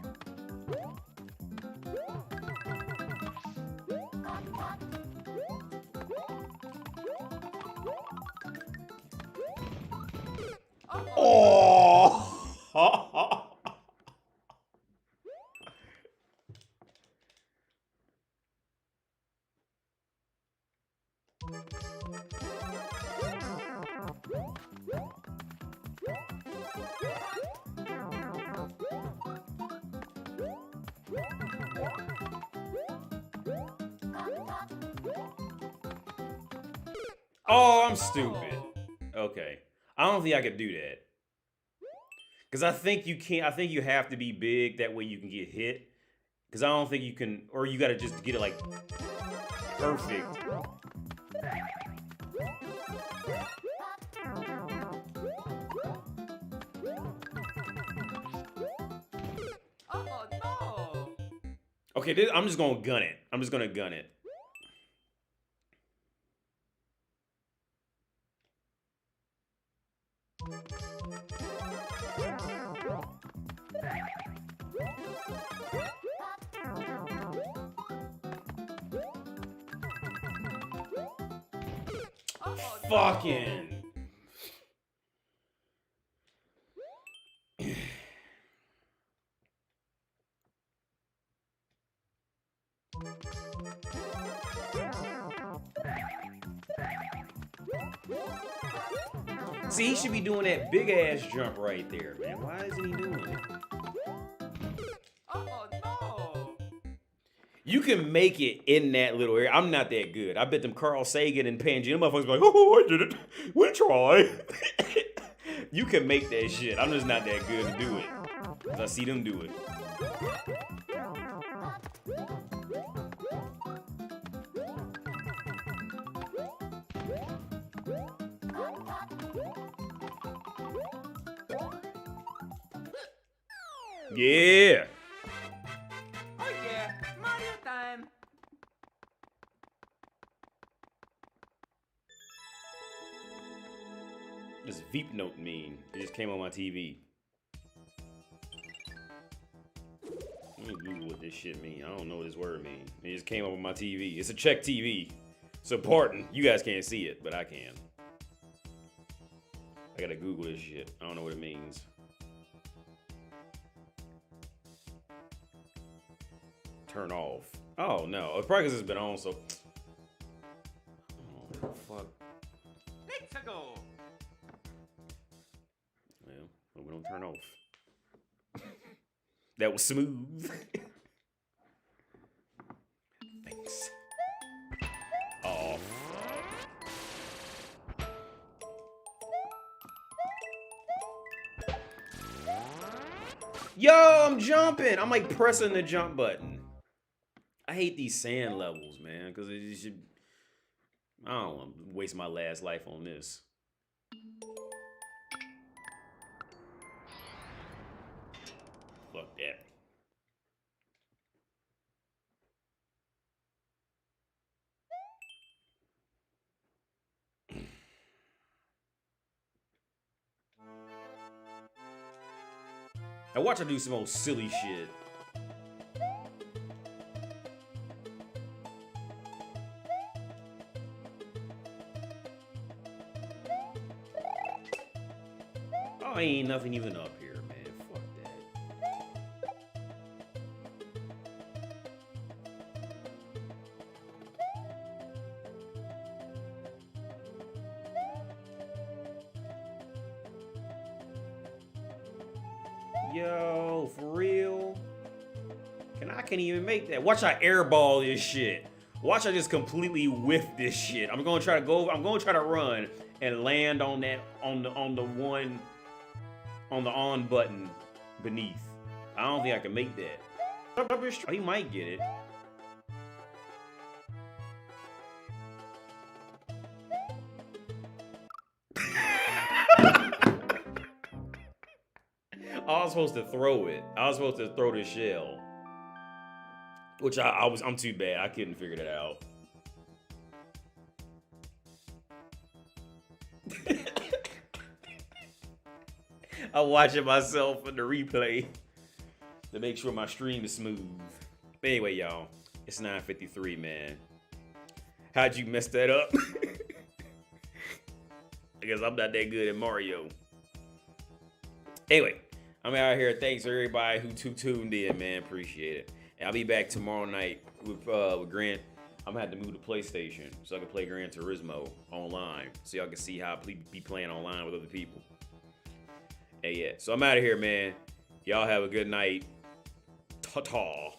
Oh! Oh, I'm stupid. Okay. I don't think I could do that. Because I think you can't, I think you have to be big, that way you can get hit. Because I don't think you can, or you gotta just get it like perfect. Oh no! Okay, I'm just gonna gun it. I'm just gonna gun it. Oh, Fucking. See, he should be doing that big ass jump right there, man. Why isn't he doing it? Oh no! You can make it in that little area. I'm not that good. I bet them Carl Sagan and Panji, them motherfuckers be like, oh, I did it. We try. You can make that shit. I'm just not that good to do it. Cause I see them do it. Yeah. Oh yeah! Mario time! What does Veep Note mean? It just came on my TV. Let me Google what this shit mean. I don't know what this word mean. It just came up on my TV. It's a Czech TV. So important. You guys can't see it, but I can. I gotta Google this shit. I don't know what it means. Turn off. Oh no. It's probably because it's been on, so. Oh, what the fuck? Let's go! Well, hope we don't turn off. That was smooth. Thanks. Oh, fuck. Yo, I'm jumping. I'm like pressing the jump button. I hate these sand levels, man, because it should. I don't want to waste my last life on this. Fuck that. Now watch her do some old silly shit. Oh, ain't nothing even up here, man. Fuck that. Yo, for real? I can't even make that. Watch I airball this shit. Watch I just completely whiff this shit. I'm gonna try to run and land on that on the on button beneath. I don't think I can make that. Oh, he might get it. I was supposed to throw it. I was supposed to throw the shell. Which I'm too bad. I couldn't figure that out. I'm watching myself in the replay to make sure my stream is smooth. But anyway, y'all, it's 9:53, man. How'd you mess that up? I guess I'm not that good at Mario. Anyway, I'm out here. Thanks for everybody who tuned in, man. Appreciate it. And I'll be back tomorrow night with Grant. I'm gonna have to move to PlayStation so I can play Gran Turismo online, so y'all can see how I be playing online with other people. Hey, yeah. So I'm out of here, man. Y'all have a good night. Ta-ta.